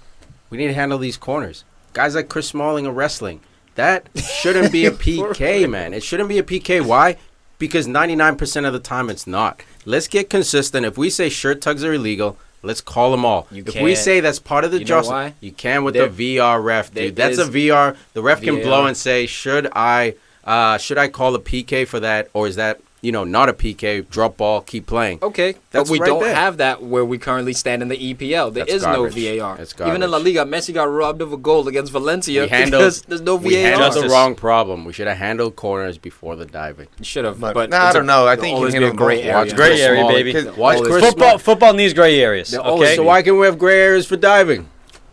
We need to handle these corners. Guys like Chris Smalling are wrestling. That shouldn't be a PK, man. It shouldn't be a PK. Why? Because 99% of the time it's not. Let's get consistent. If we say shirt tugs are illegal, let's call them all. If we can't. say that's part of the You know justice, why? you can with There- the VR ref, there dude. That's a is VR. The ref can blow VAR. and say, should I call a PK for that, or is that not a PK? Drop ball, keep playing. Okay, That's but we right don't there. have that where we currently stand in the EPL. There That's is garbage. no VAR. That's Even in La garbage. Liga, Messi got robbed of a goal against Valencia We handled- because there's no We VAR. handled the Justice. wrong problem. We should have handled corners before the diving. Should have, But, but no, I it's don't know. I there'll think you always can be a handle gray both. area. Watch Gray Chris area, Smalling. baby. Watch Always Chris Football needs gray areas. They're Okay. always- So why can we have gray areas for diving?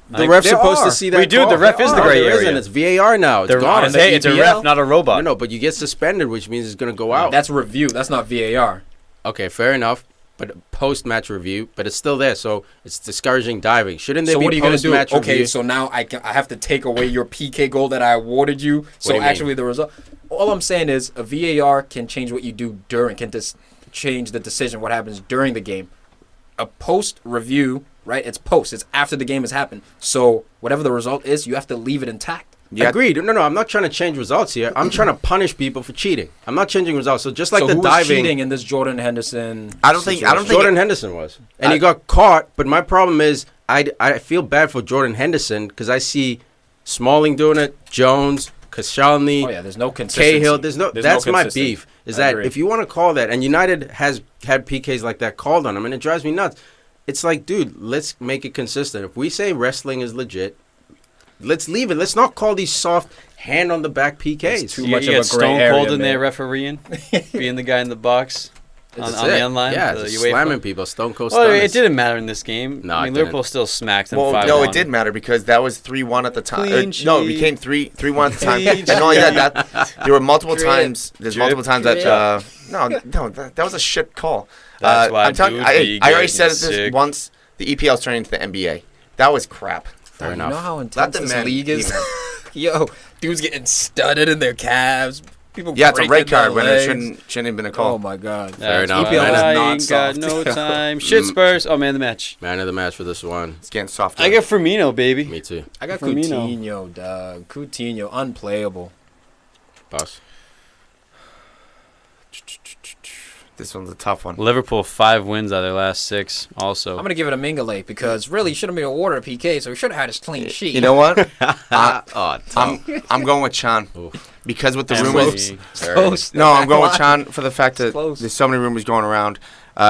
The Like, ref's there supposed are. to see that. We do, call. the ref is the gray There area. isn't. It's VAR now. It's gone. Hey, it's a ref, not a robot. No, but you get suspended, which means it's going to go out. That's review. That's not VAR. Okay, fair enough. But post-match review, but it's still there, so it's discouraging diving. Shouldn't there So be what are you gonna do? post-match Okay, review? so now I have to take away your PK goal that I awarded you. do So you mean? actually, the result. All I'm saying is a VAR can change what you do during, change the decision what happens during the game. A post review, right? It's post. It's after the game has happened. So whatever the result is, you have to leave it intact. Agreed. No, I'm not trying to change results here. I'm trying to punish people for cheating. I'm not changing results. So just like so the who's diving, cheating in this Jordan Henderson? I don't think Jordan Henderson was, and he got caught. But my problem is, I feel bad for Jordan Henderson because I see Smalling doing it, Jones, Koscielny, Oh yeah, there's no consistency. Cahill. That's my consistency. beef. Is I that agree. if you want to call that, and United has had PKs like that called on them, and it drives me nuts. It's like, dude, let's make it consistent. If we say wrestling is legit, let's leave it. Let's not call these soft hand on the back PKs. It's too You, much you of got a gray Stone area, Cold in there man. refereeing, being the guy in the box on That's the it. end line. Yeah, the just UEFA. slamming people. Stone Cold Well, stunners. it didn't matter in this game. No, I it mean, didn't. Liverpool still smacked them Well, 5-1. no, it did matter because that was 3-1 at the time. Clean No, it sheet. became 3-1 at the time. Clean And not only that, there were multiple Drip. times. There's Drip. multiple times that. No, that was a shit call. That's why I'm telling- dudes I be already getting said this sick. once. The EPL's turning into the NBA. That was crap. Fair You enough. know how Let intense the this men league is? even. Yo, dudes getting studded in their calves. People Yeah, it's a red breaking their card when it legs. shouldn't have been a Oh call. my god. Fair That's enough. why EPL is I not ain't got soft. no time. Shit Spurs. Oh, man, the match. Man of the match for this one. It's getting softer. I get Firmino, baby. Me too. I got Firmino. Coutinho, dog. Coutinho, unplayable. Boss. This one's a tough one. Liverpool 5 wins out of their last 6 also. I'm gonna give it a Mingale because really he shouldn't have been awarded a PK, so he should have had his clean sheet. You know what? Oh, I'm going with Chan because with the And rumors. Close. No, I'm going with Chan for the fact that close. there's so many rumors going around.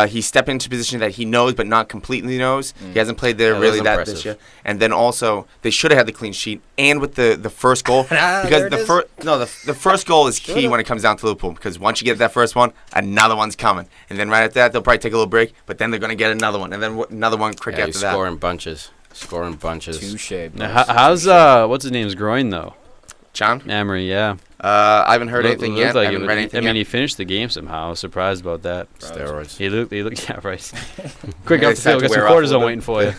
He stepped into a position that he knows but not completely knows. He hasn't played there Yeah, really that's that this impressive. year. And then also they should have had the clean sheet and with the first goal There because it the is. first the first goal is key Should've. when it comes down to Liverpool because once you get that first one, another one's coming. And then right after that they'll probably take a little break, but then they're going to get another one and then another one quick Yeah, after he's that. scoring bunches. Scoring bunches. Touche. Now, how's what's his name's groin though? Chan? Emery, yeah. I haven't heard anything Looked yet. like I haven't read anything I mean, yet. he finished the game somehow. I was surprised about that. Steroids. He looked, yeah, right. Quick Yeah, up it's the field, time got to some wear off a cortisone little waiting for you.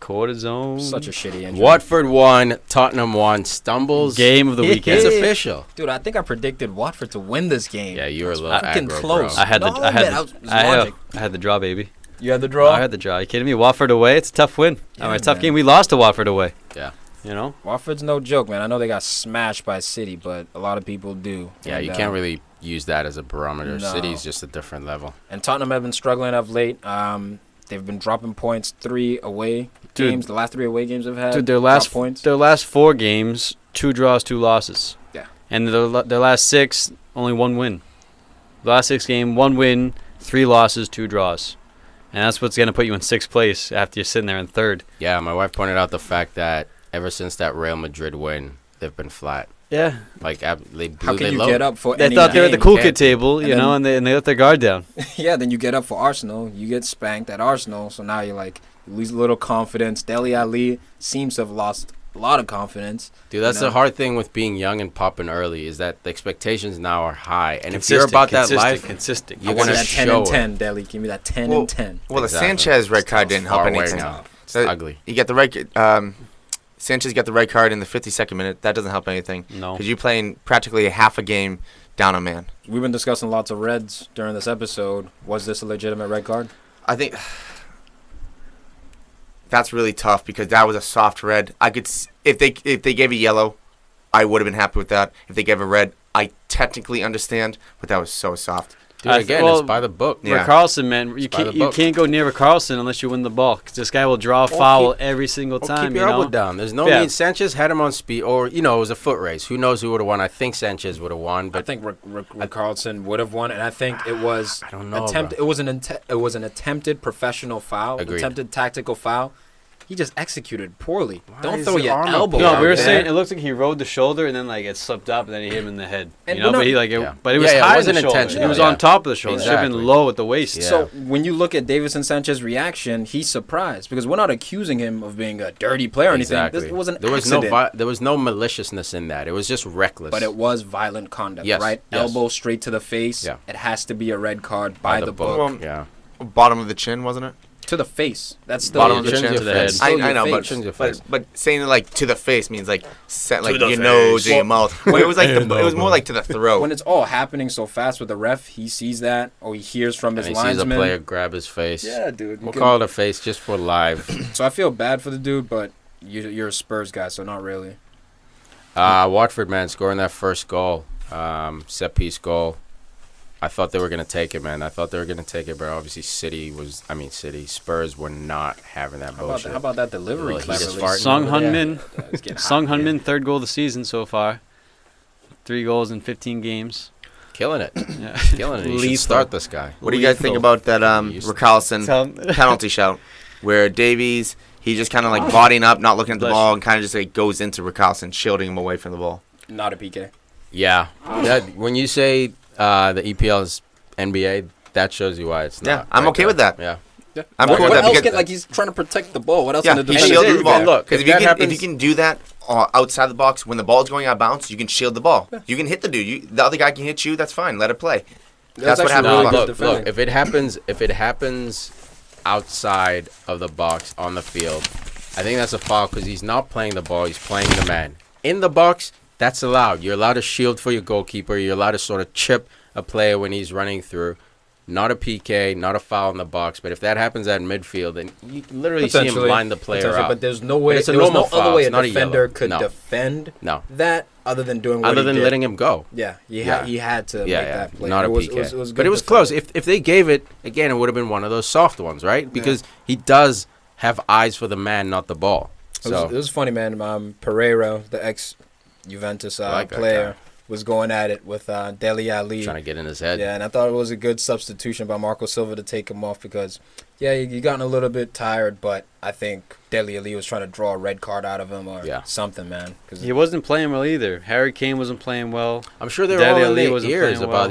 Cortisone. Such a shitty injury. Watford won. Tottenham won. Stumbles. Game of the weekend. It's official. Dude, I think I predicted Watford to win this game. Yeah, you were a little fucking aggro, close. bro. I had the, No, I had, man, the, it was I, logic. I had the draw, baby. You had the draw? I had the draw. Are you kidding me? Watford away. It's a tough win. Yeah, Tough man. game. We lost to Watford away. Yeah. You know, Watford's no joke, man. I know they got smashed by City, but a lot of people do. Yeah, And, you can't really use that as a barometer. No. City's just a different level. And Tottenham have been struggling of late. They've been dropping points 3 away Dude. games. The last 3 away games they've had. dude, drop points. their last 4 games, 2 draws, 2 losses. Yeah. And their last 6, only 1 win. The last 6 game, 1 win, 3 losses, 2 draws. And that's what's going to put you in 6th place after you're sitting there in 3rd. Yeah, my wife pointed out the fact that ever since that Real Madrid win, they've been flat. Yeah. Like they blew How can their you load. get up for They any thought they were at the game? cool can't. kid table, And you know, then- and they let their guard down. Yeah, then you get up for Arsenal. You get spanked at Arsenal. So now you're like, you lose a little confidence. Dele Alli seems to have lost a lot of confidence. Dude, that's You know? the hard thing with being young and popping early is that the expectations now are high. And if you're about that life, consistent. you're I want gonna that 10 show and it. 10, Dele. Give me that 10 Well, and 10. Well, Exactly. the Sanchez red card didn't help far away anything. now. It's So ugly. You get the Sanchez got the red card in the 52nd minute. That doesn't help anything. No. Because you're playing practically a half a game down a man. We've been discussing lots of reds during this episode. Was this a legitimate red card? I think that's really tough because that was a soft red. If they gave a yellow, I would have been happy with that. If they gave a red, I technically understand, but that was so soft. Dude, again, it's by the book. Yeah. Carlson, man, you by the can't book. go near Carlson unless you win the ball. 'Cause this guy will draw a foul every single time. Keep You your elbow know, down. There's no Yeah. need. Sanchez had him on speed, or it was a foot race. Who knows who would have won? I think Sanchez would have won, I but think Rick Carlson would have won, and I think it was I don't know, attempt. bro. It was an attempted professional foul, Agreed. attempted tactical foul. He just executed poorly. Why Don't is throw the your arm up elbow. there? no, we were out saying there. it looks like he rode the shoulder and then like it slipped up and then he hit him in the head. And You know, we're but he not- like, Yeah. but it was Yeah, it high wasn't in the shoulder. intentional, It was yeah. on top of the shoulder. It should have Exactly. been low at the waist. Yeah. So when you look at Davison Sanchez's reaction, he's surprised because we're not accusing him of being a dirty player or anything. exactly. This was an there was accident. there was no maliciousness in that. It was just reckless. But it was violent conduct, Yes, right? yes. Elbow straight to the face. Yeah. It has to be a red card by the book. Well, Yeah. Bottom of the chin, wasn't it? To the face. That's still Bottom your of the chin's chin. your to the head. face. Still I your know, face. Chin's your but face. but saying it like to the face means like like the your nose face. or your mouth. Well, it was like it was more like to the throat. When it's all happening so fast with the ref, he sees that or he hears from And his he sees a linesman. player grab his face. Yeah, dude. We'll call it a face just for live. So I feel bad for the dude, but you're a Spurs guy, so not really. Watford, man, scoring that first goal, set piece goal. I thought they were going to take it, man. I thought they were going to take it, but obviously Spurs were not having that How bullshit. about that delivery? Little heat is cleverly? farting. Sung Hun Yeah. Min, It's getting hot. Sung Hun Min, 3rd goal of the season so far. 3 goals in 15 games. Killing it. Yeah. Killing it. You Lethal. should start this guy. What do you guys think Lethal. about that Rickarlison penalty shout where Davies he just kind of like bodying up, not looking at the Bless ball, you. and kind of just like goes into Rickarlison, shielding him away from the ball. Not a PK. Yeah. When you say the EPL is NBA, that shows you why it's not. Yeah, I'm right okay there. with that. Yeah. I'm what cool with that else because can, like he's trying to protect the ball. What else yeah, can the he And defender he shields did. the ball. Yeah, look, Because if if that you happens- can do that outside the box when the ball's going out of bounds, you can shield the ball. You can hit the dude. The other guy can hit you. That's fine. Let it play. That's what actually happened. really to good Buck. Look, defending. if it happens outside of the box on the field, I think that's a foul because he's not playing the ball, he's playing the man. In the box, that's allowed. You're allowed to shield for your goalkeeper. You're allowed to sort of chip a player when he's running through. Not a PK, not a foul in the box. But if that happens at midfield, then you can literally see him line the player up. But there's no way. But it's a there was no normal other foul. way It's a not a defender yellow. could No. defend No. that other than doing what Other he than did. letting him go. Yeah, he Yeah. had to make Yeah, that play. not a it was, PK. It was but good it was close. defending. If they gave it, again, it would have been one of those soft ones, right? Because he does have eyes for the man, not the ball. It was, So it was funny, man. Pereira, the ex-Juventus I like that player, guy. was going at it with Dele Alli. trying to get in his head. Yeah, and I thought it was a good substitution by Marco Silva to take him off because, yeah, you gotten a little bit tired, but I think Dele Alli was trying to draw a red card out of him or Yeah. something, man. 'Cause He wasn't playing well either. Harry Kane wasn't playing well. I'm sure they're Dele all in Alli their wasn't ears playing about well.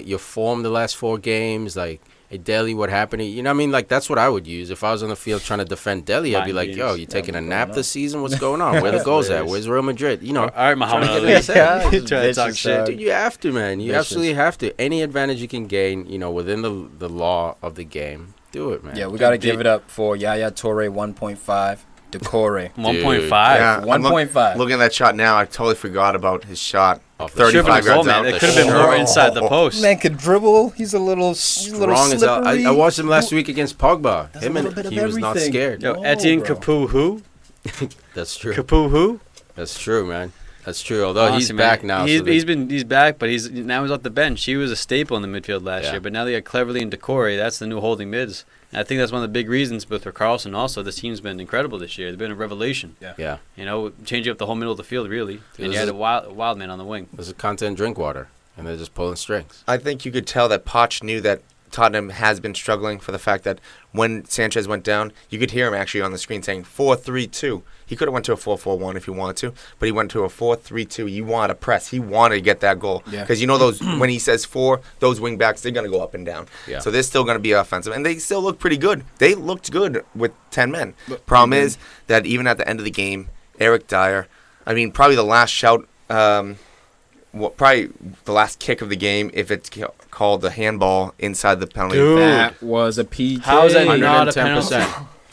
your form the last 4 games. Like, hey, Dele, what happened? You know what I mean? Like, that's what I would use. If I was on the field trying to defend Dele, I'd be 9 like, games. yo, you taking a what's nap going this season? What's going on? Where the goals at? Where's Real Madrid? You know, All right, Muhammad trying to Ali. get in his head. Trying to talk Vicious, shit. Dude, you have to, man. You Vicious. absolutely have to. Any advantage you can gain, within the law of the game, do it, man. yeah, we got to give it up for Yaya Toure 1.5, Decore 1.5. Yeah, I'm 1.5. Looking at that shot now, I totally forgot about his shot. Off the- Should've been a 35 goal, yards man. out. It could have been Sure. more inside the post. Man could dribble. He's a little Strong as hell. I watched him last week against Pogba. Does a little bit of He was not everything. scared. Yo, No, Etienne bro. Capoue, who? That's true. Capu who? That's true, man. That's true. Although he's Honestly, back man, now. He's back, but he's off the bench. He was a staple in the midfield last Yeah. year, but now they got Cleverly and Decore. That's the new holding mids. And I think that's one of the big reasons with Carlson. Also, this team's been incredible this year. They've been a revelation. Yeah. You know, changing up the whole middle of the field really, This and you had is- a wild man on the wing. This is content Drinkwater, and they're just pulling strings. I think you could tell that Poch knew that Tottenham has been struggling for the fact that when Sanchez went down, you could hear him actually on the screen saying 4-3-2. He could have went to a 4-4-1 if he wanted to, but he went to a 4-3-2. You want to press. He wanted to get that goal. Yeah. Because you know those when he says 4, those wing backs, they're going to go up and down. Yeah. So they're still going to be offensive. And they still look pretty good. They looked good with 10 men. Problem is that even at the end of the game, Eric Dyer, I mean, probably the last shout, probably the last kick of the game, if it's called the handball inside the penalty. Dude. That was a PK. How is that not a penalty?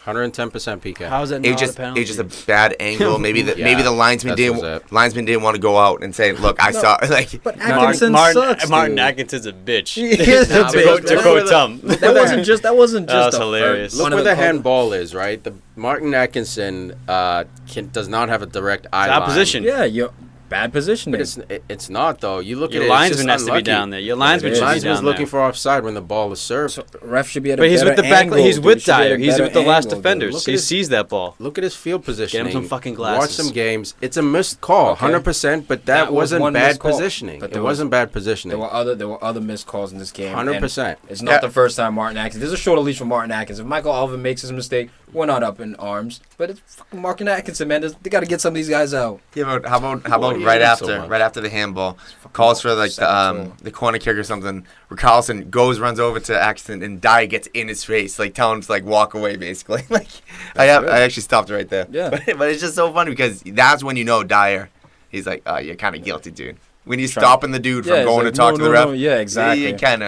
110% PK. How is that It not just a penalty? it's just a bad angle. Maybe the linesman that's what's didn't want to go out and say, "Look, I saw." Like, But Martin, Atkinson sucks, Martin dude. Atkinson's a bitch. He is a to quote, bitch. to quote Tom. That wasn't just That was a hilarious. first- Look one where of the handball is, right? The Martin Atkinson does not have a direct eye line. opposition. Yeah, you're bad positioning. But it's not, though. You look Your at it, linesman it's has just to be unlucky. down there. Your linesman should be Linesman's down looking there. for offside when the ball is served. So ref should be at a But he's with better the back. angle, He's dude. with He should be at a Dyer. He's better with the last angle, dude. defenders. Look at He his- sees that ball. Look at his field positioning. some fucking Watch glasses. some games. It's a missed call, Okay. 100%, but That that was wasn't one bad missed call. positioning. But It there wasn't bad There positioning. were other missed calls in this game. 100%. And it's not the first time Martin Atkins. There's a shorter leash for Martin Atkins. If Michael Alvin makes his mistake, we're not up in arms. But it's fucking Martin Atkinson, man. They got to get some of these guys out. yeah, but how Why about do you right hate him so after much? the handball calls for like the corner kick or something? Carlson runs over to Axton, and Dyer gets in his face, like telling him to like walk away, basically. Like I actually stopped right there. Yeah. but it's just so funny because that's when you know Dyer. He's like, oh, you're kind of guilty, dude. When you're Trying- stopping the dude from Yeah, it's going like, to talk no, to the no, ref, no. Yeah, exactly. you're Trying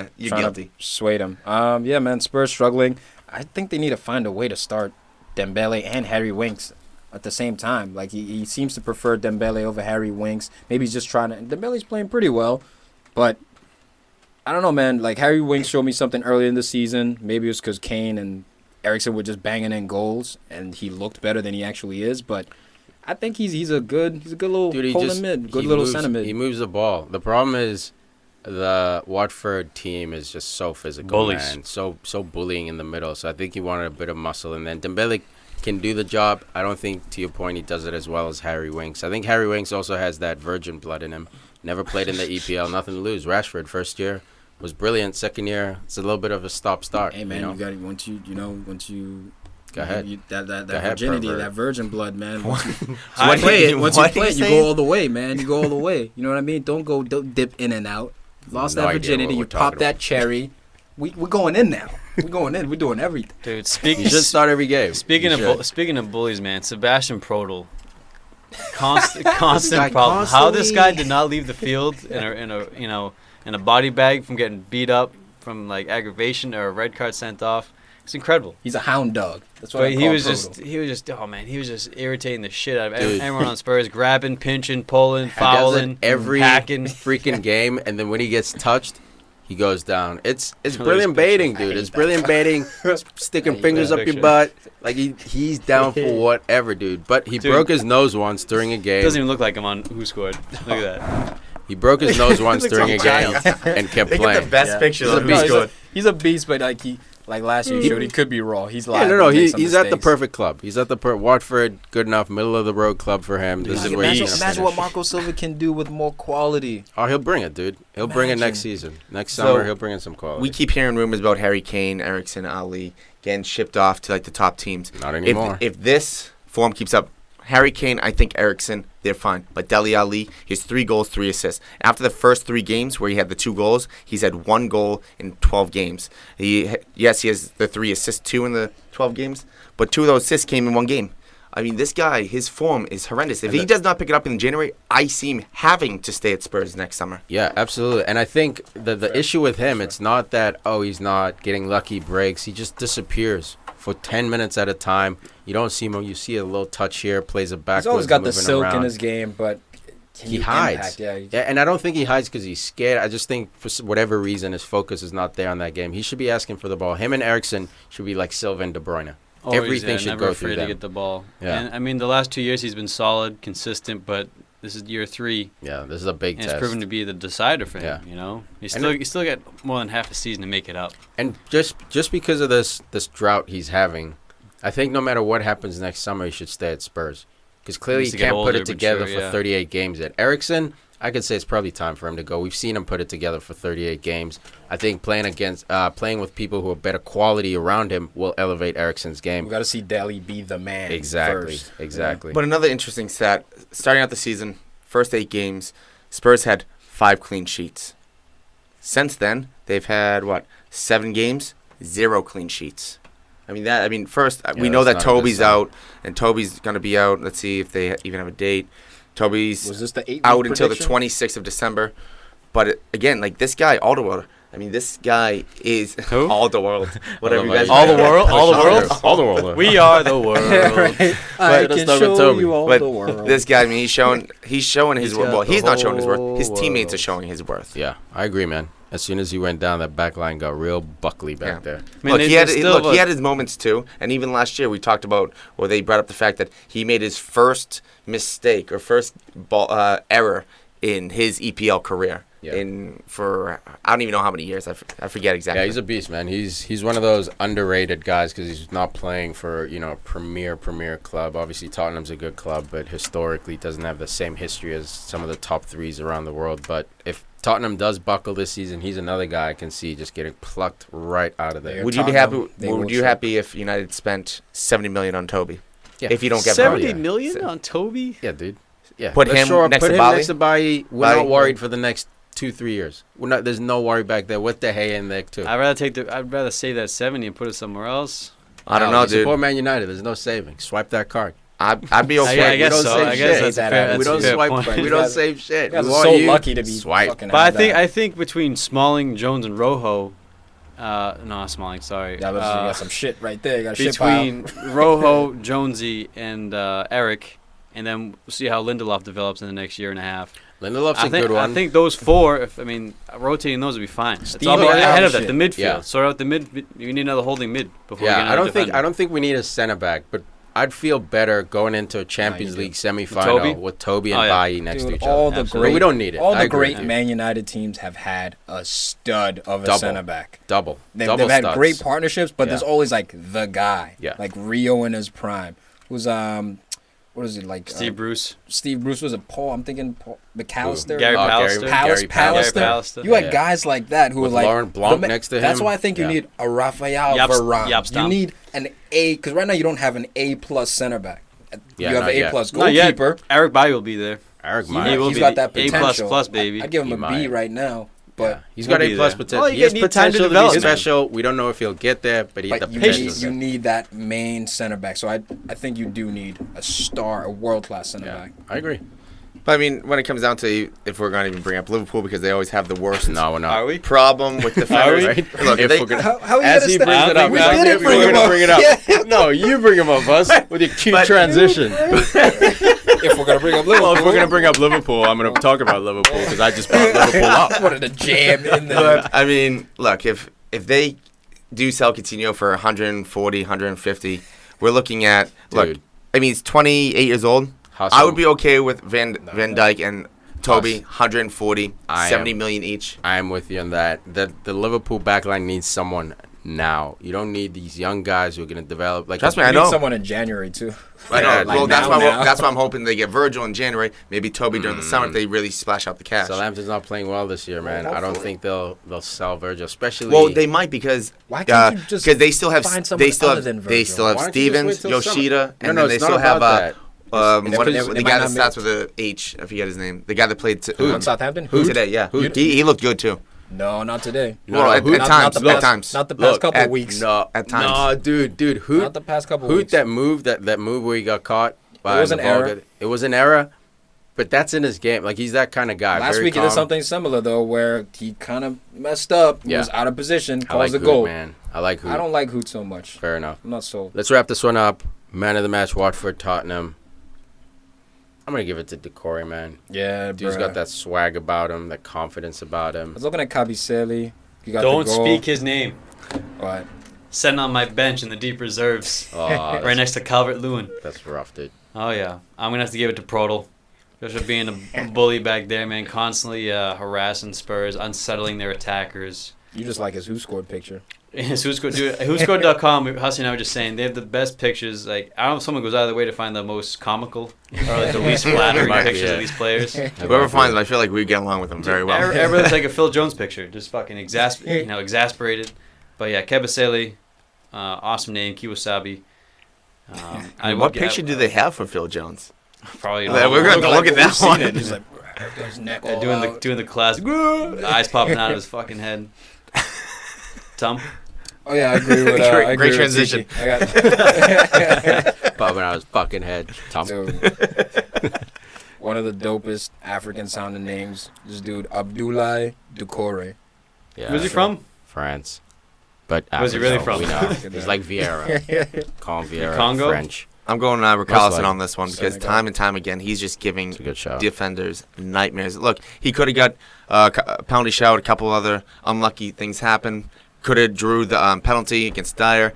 guilty. to sway him. Yeah, man. Spurs struggling. I think they need to find a way to start Dembele and Harry Winks at the same time. Like he seems to prefer Dembele over Harry Winks. Maybe he's just trying to. Dembele's playing pretty well, but I don't know, man. Like Harry Winks showed me something earlier in the season. Maybe it was because Kane and Eriksen were just banging in goals, and he looked better than he actually is. But I think he's a good little Dude, holding mid, good little center mid. He moves the ball. The problem is the Watford team is just so physical, Bullies. man. So bullying in the middle. So I think he wanted a bit of muscle, and then Dembele can do the job. I don't think, to your point, he does it as well as Harry Winks. I think Harry Winks also has that virgin blood in him. Never played in the EPL, nothing to lose. Rashford, first year, was brilliant. Second year, it's a little bit of a stop-start. Hey man, you know? you got it. Once you Go ahead. that Go ahead, virginity, pervert. that virgin blood, man. Once you What play are it, you- once you what are play you it, you saying? go all the way, man. You go all the way. You know what I mean? Don't dip in and out. Lost No that idea virginity. what You we're pop talking that cherry. We're going in now. We're going in. We're doing everything. Dude, You should start every game. speaking You of should. speaking of bullies, man, Sebastian Protl, constant guy problem. How this guy constantly- did not leave the field in a body bag from getting beat up from like aggravation or a red card sent off. It's incredible. He's a hound dog. That's what But I he call was Protl. he was just irritating the shit out of Dude. everyone on Spurs, grabbing, pinching, pulling, He does it fouling, every hacking. freaking game, and then when he gets touched, he goes down. It's Look at brilliant his baiting, pictures. dude. It's brilliant baiting. Sticking hate fingers that up your picture. butt. Like he's down for whatever, dude. But he Dude. broke his nose once during a game. Doesn't even look like him on Who Scored. Look at that. He broke his nose once Looks during a like game Giants. and kept They get playing. the best Yeah. picture He's a of beast. who's good. He's a beast, but like last year, he showed he could be raw. He's Yeah, live. no. He makes some He's at the mistakes. perfect club. He's at the Watford, good enough, middle of the road club for him. This is where he's Imagine, gonna imagine what finish. Marco Silva can do with more quality. Oh, he'll bring it, dude. He'll bring it next Imagine. season. Next So, summer, he'll bring in some quality. We keep hearing rumors about Harry Kane, Eriksen, Ali getting shipped off to like the top teams. Not anymore. If this form keeps up, Harry Kane, I think Eriksen, they're fine. But Dele Alli, he has 3 goals, 3 assists. After the first 3 games where he had the 2 goals, he's had 1 goal in 12 games. He has the 3 assists, 2 in the 12 games, but 2 of those assists came in 1 game. I mean, this guy, his form is horrendous. If he does not pick it up in January, I see him having to stay at Spurs next summer. Yeah, absolutely. And I think the issue with him, it's not that, he's not getting lucky breaks. He just disappears for 10 minutes at a time. You don't see him. You see a little touch here, plays it backwards. He's always got the moving silk in around. his game, but can He you hides. impact? Yeah, and I don't think he hides because he's scared. I just think for whatever reason, his focus is not there on that game. He should be asking for the ball. Him and Eriksen should be like Silva and De Bruyne. Everything should never go afraid through to them. get the ball. Yeah. And I mean, the last 2 years he's been solid, consistent, but this is year 3. Yeah, this is a big And test. it's proven to be the decider for him. Yeah. You know, he's And still got more than half a season to make it up. And just because of this drought he's having, I think no matter what happens next summer, he should stay at Spurs. Because clearly Needs he to get can't put older, it together mature, for yeah. 38 games yet. Eriksson, I could say it's probably time for him to go. We've seen him put it together for 38 games. I think playing with people who are better quality around him will elevate Eriksson's We game. got to see Daly be the man. Exactly, First. exactly. But another interesting stat: starting out the season, first 8 games, Spurs had 5 clean sheets. Since then, they've had 7 games, 0 clean sheets. First we know that that's not a good Toby's sign. out, and Toby's gonna be out. Let's see if they even have a date. Toby's Was this the 8 out until the prediction? 26th of December. But again, like this guy, Alderweireld. I mean, this guy is Who? Alderweireld. Whatever you guys. All the world, all the world. All the world. We are the world. I But can let's start with show Toby. you all But the world. this guy, I mean, he's showing his worth. got Well, the he's not showing his worth. whole His teammates are world. showing his worth. Yeah, I agree, man. As soon as he went down, that back line got real buckly back Yeah. there. I mean, Look, they- he had they still he had his moments too, and even last year we talked about, or they brought up the fact that he made his first mistake or first error in his EPL career. Yeah. For I don't even know how many years. I forget exactly. Yeah, he's a beast, man. He's one of those underrated guys because he's not playing for a premier club. Obviously, Tottenham's a good club, but historically doesn't have the same history as some of the top 3s around the world. But if Tottenham does buckle this season, he's another guy I can see just getting plucked right out of there. Yeah. Would you be happy? Tottenham, they Would will you show. happy if United spent 70 million on Toby? Yeah. If you don't get 70 yeah. million on Toby? Yeah, dude. Yeah. Put Let's him show up- next put to him Bailly? next to Bailly. We're Bailly? not worried for the next 2-3 years. There's no worry back there with De Gea in there too. I'd rather save that 70 and put it somewhere else. I don't No, know, we dude. Support Man United. There's no saving. Swipe that card. I'd be I okay. guess don't so. save I guess shit. that's a That fair, happens. that's We a don't fair swipe. point. We You don't guys- save shit. You guys We are want so you. lucky to be Swipe. fucking. But have that. I think between Smalling, Jones, and Rojo, no, Smalling, sorry. Yeah, but you got some shit right there. You got a shit Between pile. Rojo, Jonesy, and Eric, and then we'll see how Lindelof develops in the next year and a half. Lindelof's a I think good one. I think those 4. Rotating those would be fine. It's all Steven about ahead of that. Shit. The midfield. Yeah. Sort out the mid. You need another holding mid before. we get Yeah, another defender. I don't think we need a center back, but I'd feel better going into a Champions do. League semifinal Toby? with Toby and Oh, yeah. Bailly next to Dude, each all other. the Absolutely. great, We don't need it. All I the agree. great Man United teams have had a stud of a Double. center back. Double. They've Double had studs. great partnerships, but Yeah. there's always like the guy. Yeah. Like Rio in his prime. Who's what is it like? Steve Bruce, Steve Bruce was a Paul. I'm thinking Paul McAllister. Gary Oh, Pallister. Gary Pallister. Pallister. You had Yeah. guys like that who With were like Laurent Blanc the next to That's him. why I think you Yeah. need a Rafael Japs- Varane. Japs You Tom. need an A because right now you don't have an A plus center back. Yeah, you have not an A yet. plus Not yet. goalkeeper. Eric Bailly will be there. Eric He- might. He will he's be got the that A++, potential. baby. I'd give him He a B might. right now, Yeah. but He's He'll got be A plus there. potential. Well, He you has need potential to be development. special. We don't know if he'll get there, but he has the you potential. need, you need that main center back. So I think you do need a star, a world class center Yeah, back. I agree. But I mean, when it comes down to if we're going to even bring up Liverpool because they always have the worst No, we're not. Are we? problem with defenders. Are we? Look, If they, we're gonna- How As he brings it up, we man, did bring we're him gonna up. bring it up. Yeah. No, you bring him up, Huss, with your cute But- transition. If we're gonna bring up Liverpool, Well, if we're gonna bring up Liverpool, I'm gonna talk about Liverpool because I just brought Liverpool up. wanted to jam in there. but I mean, look, if they do sell Coutinho for 140, 150, we're looking at look. Dude. I mean, he's 28 years old. Huss, I would be okay with Van Dijk and Toby, Huss. 140, I 70 am. million each. I'm with you on that. The Liverpool backline needs someone now. You don't need these young guys who are gonna develop. Like Trust me, We I need know. someone in January too. I know. Yeah, well, like that's now. why I'm hoping they get Virgil in January. Maybe Toby during the summer if they really splash out the cash. Southampton's not playing well this year, man. I don't think they'll sell Virgil, especially. Well, they might because Why can't you just because they still have find someone other than they Virgil? still have Why don't you just wait Stevens, till summer? Yoshida, No, and no, then they it's still not have about that. It's what, because the they guy might that not starts with a H. I forget his name. The guy that played on Southampton. who today? Yeah, Who? he looked good too. No, not today. No, Well, no, at times, not the at past, times. Not the past Look, couple at- of weeks. No, At times. No, dude, who? Not the past couple of Who weeks. that move? That move where he got caught. By was an error. It was an error, but that's in his game. Like he's that kind of guy. Last very week he did calm. something similar though, where he kind of messed up, Yeah. was out of position, I like caused a Hoot, goal. man. I like Hoot. I don't like Hoot so much. Fair enough. I'm not sold. Let's wrap this one up. Man of the match, Watford, Tottenham. I'm gonna give it to Decore, man. Yeah, Dude's bruh. got that swag about him, that confidence about I him. was looking at Kabisele. He got Don't the goal. speak his name. What? sitting on my bench in the deep reserves, Oh, right next to Calvert-Lewin. That's rough, dude. Oh yeah, I'm gonna have to give it to Prodel. Just for being a bully back there, man. Constantly harassing Spurs, unsettling their attackers. You just like his who scored picture. Yes, whoscored.com, Hussey and I were just saying, they have the best pictures. Like, I don't know if someone goes out of their way to find the most comical or like the least flattering Might be, pictures yeah. of these players. Whoever finds them, I feel like we get along with them very well. Everyone's like a Phil Jones picture, just fucking exasperated. But yeah, Kebasele, awesome name, Kiwasabi. What picture do they have for Phil Jones? Probably We're going to have to look at that one. He's like, his neck all doing the classic, eyes popping out of his fucking head. Tom? Oh yeah, I agree with I agree Great with transition. Tiki. I got Popping out his fucking head. Tom. Dude, one of the dopest African sounding names. This dude Abdoulaye Doucouré. Yeah. Where's he from? France. But Where's he really from? We know. He's like Vieira. Call him Vieira. Congo? French. I'm going Most Richarlison likely. on this one because Senegal. time and time again, he's just giving It's a good show. defenders nightmares. Look, he could have got a penalty shot, a couple other unlucky things happen. Could have drew the penalty against Dyer.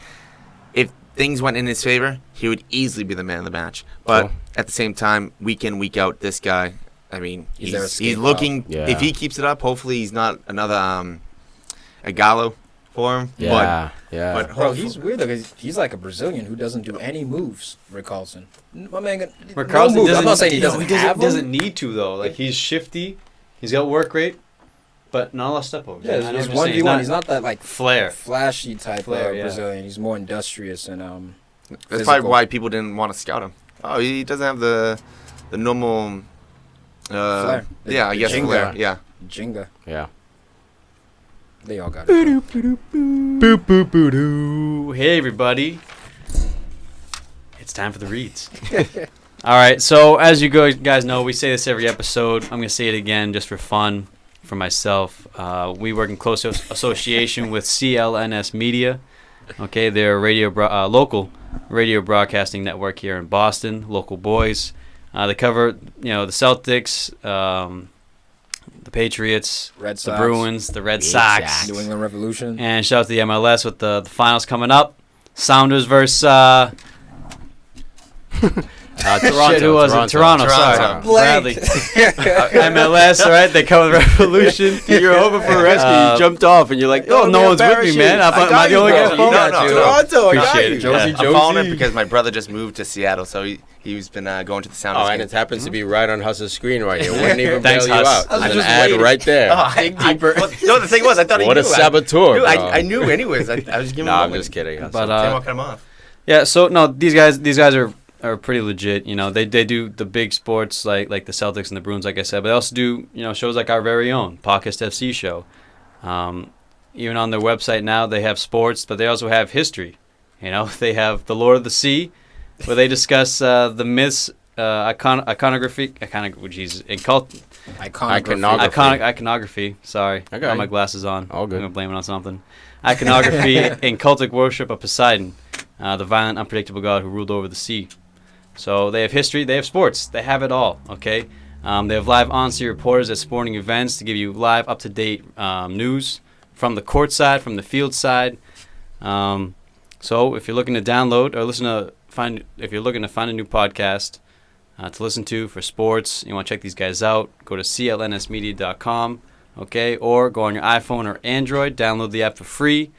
If things went in his favor, he would easily be the man of the match. But Cool. at the same time, week in, week out, this guy, I mean, He's their he's escape looking, Yeah. if he keeps it up, hopefully he's not another a Gallo for him. Yeah. Yeah. But Bro, he's weird though, 'cause he's like a Brazilian who doesn't do any moves. Rick Carlson. My man, no Carlson moves. doesn't, I'm not saying he no, doesn't have them. doesn't need to, though. Like, he's shifty, he's got work rate, but not a lot of step overs. Yeah, I know it's what you're saying. 1v1. He's not that like flair. flashy type Flair, yeah. Brazilian. He's more industrious and That's physical. probably why people didn't want to scout him. Oh, he doesn't have the normal. Flair. Yeah, I The guess Jenga. flair. Yeah. Jenga. Yeah. They all got it. Boop, boop, boo, doo. Hey, everybody. It's time for the reads. All right, so as you guys know, we say this every episode. I'm going to say it again just for fun, for myself. We work in close association with CLNS Media. Okay, they're a local radio broadcasting network here in Boston, local boys. They cover, the Celtics, the Patriots, Red the Sox. Bruins, the Red Exact. Sox. New England Revolution. And shout out to the MLS with the finals coming up. Sounders versus Toronto. Shit, who was it? Toronto. Sorry, Toronto. Bradley. MLS, all right? They come with Revolution. You're hoping for a rescue. You jumped off, and you're like, Oh, no one's with me, man. Am I the only guy bro. following? No, no, Toronto, I got Appreciate you. it. Josie, Yeah. I'm following it Josie. because my brother just moved to Seattle, so he's been going to the Sounders Oh, and game. it happens to be right on Huss's screen right here. Wouldn't even Thanks, bail you Huss. out. I was There's an just ad waiting. right there. No, the thing was, I thought he What knew. a saboteur, Dude, bro. I knew anyways. I was giving No, him a I'm moment. just kidding. But, Can't walk him off. Yeah, so no, these guys are pretty legit. They do the big sports like the Celtics and the Bruins, like I said, but they also do shows like our very own Podcast FC show. Even on their website now, they have sports, but they also have history. They have the Lord of the Sea, where they discuss the myths, iconography. Iconography. Sorry, I I got got my you. glasses on. All good. I'm gonna blame it on something. Iconography and cultic worship of Poseidon, the violent, unpredictable god who ruled over the sea. So they have history, they have sports, they have it all. Okay, they have live on-sea reporters at sporting events to give you live, up-to-date news from the court side, from the field side. So if you're looking to download or if you're looking to find a new podcast to listen to for sports, you want to check these guys out, go to clnsmedia.com, okay, or go on your iPhone or Android, download the app for free.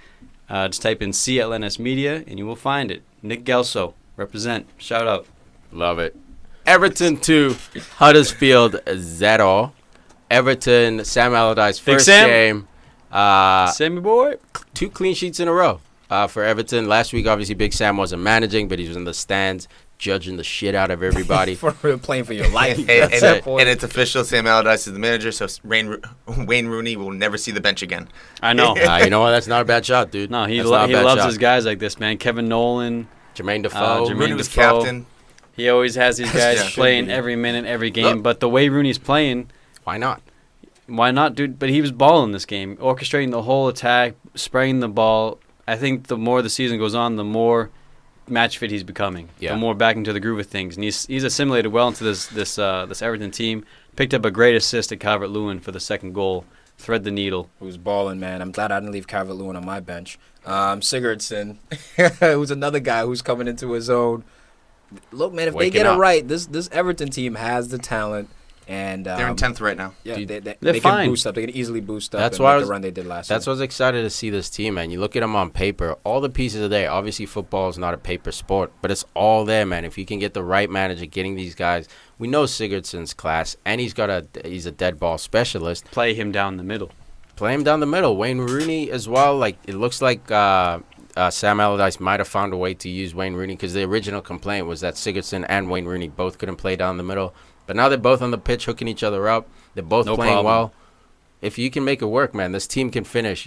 Just type in CLNS Media and you will find it. Nick Gelso, represent, shout out. Love it. Everton 2, Huddersfield 0. Everton, Sam Allardyce's Big first Sam. game. Sammy boy. 2 clean sheets in a row for Everton. Last week, obviously, Big Sam wasn't managing, but he was in the stands judging the shit out of everybody. For playing for your life. And, That's it. it. and it's official. Sam Allardyce is the manager, so Wayne Rooney will never see the bench again. I know. You know what? That's not a bad shot, dude. No, he That's not a bad loves shot. his guys like this, man. Kevin Nolan. Jermaine Defoe. Jermaine Rooney was Defoe. captain. He always has these guys Yeah. playing every minute, every game. But the way Rooney's playing, Why not? why not, dude? But he was balling this game, orchestrating the whole attack, spraying the ball. I think the more the season goes on, the more match fit he's becoming. Yeah. The more back into the groove of things, and he's assimilated well into this Everton team. Picked up a great assist at Calvert-Lewin for the second goal thread the needle. Who's balling, man. I'm glad I didn't leave Calvert-Lewin on my bench. Sigurdsson, who's another guy who's coming into his own. Look, man, if Waking they get up. it right, this Everton team has the talent. And They're in 10th right now. Yeah, Dude, they they're can fine. boost up. They can easily boost up. That's and why make I was- the run they did last That's year. what's excited to see this team, man. You look at them on paper, all the pieces are there. Obviously, football is not a paper sport, but it's all there, man. If you can get the right manager, getting these guys, we know Sigurdsson's class, and he's a dead ball specialist. Play him down the middle. Play him down the middle. Wayne Rooney as well. Like it looks like Sam Allardyce might have found a way to use Wayne Rooney because the original complaint was that Sigurdsson and Wayne Rooney both couldn't play down the middle. But now they're both on the pitch, hooking each other up. They're both No playing problem. well. If you can make it work, man, this team can finish,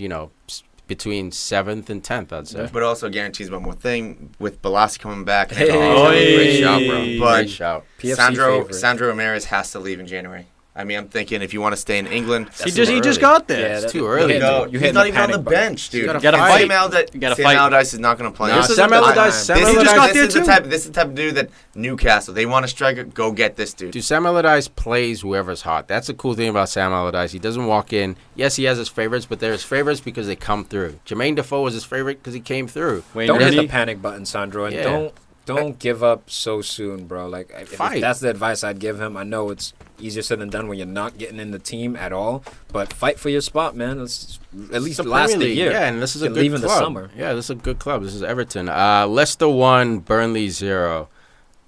between 7th and 10th, I'd say. But also guarantees one more thing with Balassi coming back. Hey. Great shout, bro. Hey. But Great shout. PFC Sandro favorite. Ramirez has to leave in January. I mean, I'm thinking if you want to stay in England, He just got there. Yeah, It's too early. You no, hit he's the not even on panic the button. bench, dude. You gotta Gotta fight. fight. You gotta Sam fight. Allardyce is not going to play. Nah, This is Sam the- Allardyce- this Sam is Allardyce- just- got this there is the too. type. This is the type of dude that Newcastle. They want a striker. Go get this dude. Dude, Sam Allardyce plays whoever's hot. That's the cool thing about Sam Allardyce. He doesn't walk in. Yes, he has his favorites, but they're his favorites because they come through. Jermaine Defoe was his favorite because he came through. Wayne Don't hit Rooney. the panic button, Sandro, and Yeah. don't give up so soon, bro. Like if Fight. that's the advice I'd give him. I know it's easier said than done when you're not getting in the team at all, but fight for your spot, man. Let's at least It's the last Premier a League. year. Yeah, and this is a You can good leave in the club. summer. Yeah, this is a good club. This is Everton. Leicester 1, Burnley 0.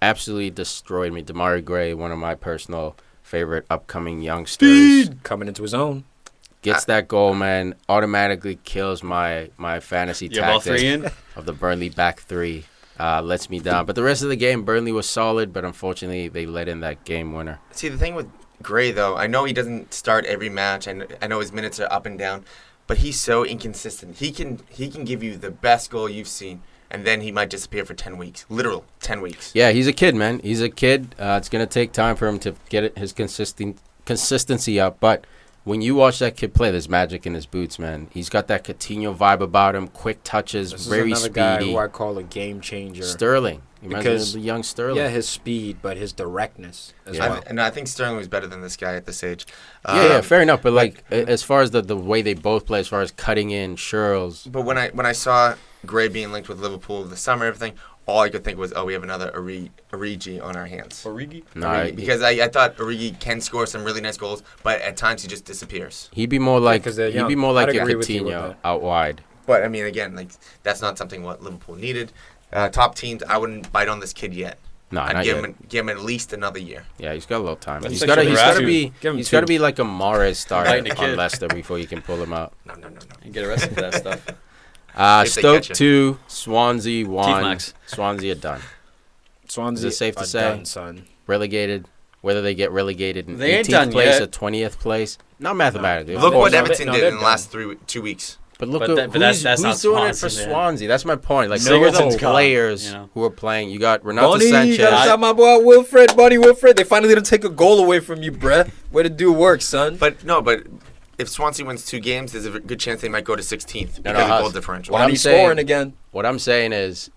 Absolutely destroyed me. Damari Gray, one of my personal favorite upcoming youngsters. Coming into his own. Gets that goal, man. Automatically kills my fantasy You have all three tactic in? of the Burnley back three. Lets me down. But the rest of the game, Burnley was solid, but unfortunately they let in that game winner. See, the thing with Gray, though, I know he doesn't start every match, and I know his minutes are up and down, but he's so inconsistent. He can give you the best goal you've seen, and then he might disappear for 10 weeks. Literal 10 weeks. Yeah, he's a kid, man. He's a kid. It's going to take time for him to get his consistency up. But when you watch that kid play, there's magic in his boots, man. He's got that Coutinho vibe about him, quick touches, This very is another guy speedy. who I call a game changer. Sterling. He reminds me Because- of the young Sterling. Yeah, his speed, but his directness as Yeah. well. And I think Sterling was better than this guy at this age. Yeah, fair enough. But as far as the way they both play, as far as cutting in, Shirls. But when I saw Gray being linked with Liverpool this summer, everything, all I could think was, oh, we have another Origi on our hands. Origi? Nah, Because I thought Origi can score some really nice goals, but at times he just disappears. he'd be more like 'cause they're he'd young. be more like I'd a agree with you with Coutinho that. out wide. But I mean, again, like that's not something what Liverpool needed. Top teams, I wouldn't bite on this kid yet. No, I'd not give yet. him at least another year. Yeah, he's got a little time. That's He's sexual got to harassment. be Give him he's two. got to be like a Mahrez starter Biting a on kid. Leicester before you can pull him out. No. You get arrested for that stuff. If they Stoke catch it. 2, Swansea 1. Max. Swansea are done. Swansea Is it safe to are say? done, son. Relegated. Whether they get relegated in They ain't 18th done place yet. or 20th place, not mathematically. of Look course what no, Everton no, did they're in the done. last 2 weeks. But look But at that- but that's who's not doing it for Swansea, man. Swansea. That's my point. Like, Sigurdsson's look at the gone, players you know. who are playing. You got Renato Bonnie, you Sanchez. gotta shout my boy Wilfred, Bonnie Wilfred. They finally didn't take a goal away from you, bruh. Way to do work, son. But if Swansea wins 2 games, there's a good chance they might go to 16th No, because of Huss. goal differential. What I'm Bonnie's saying- scoring again. What I'm saying is,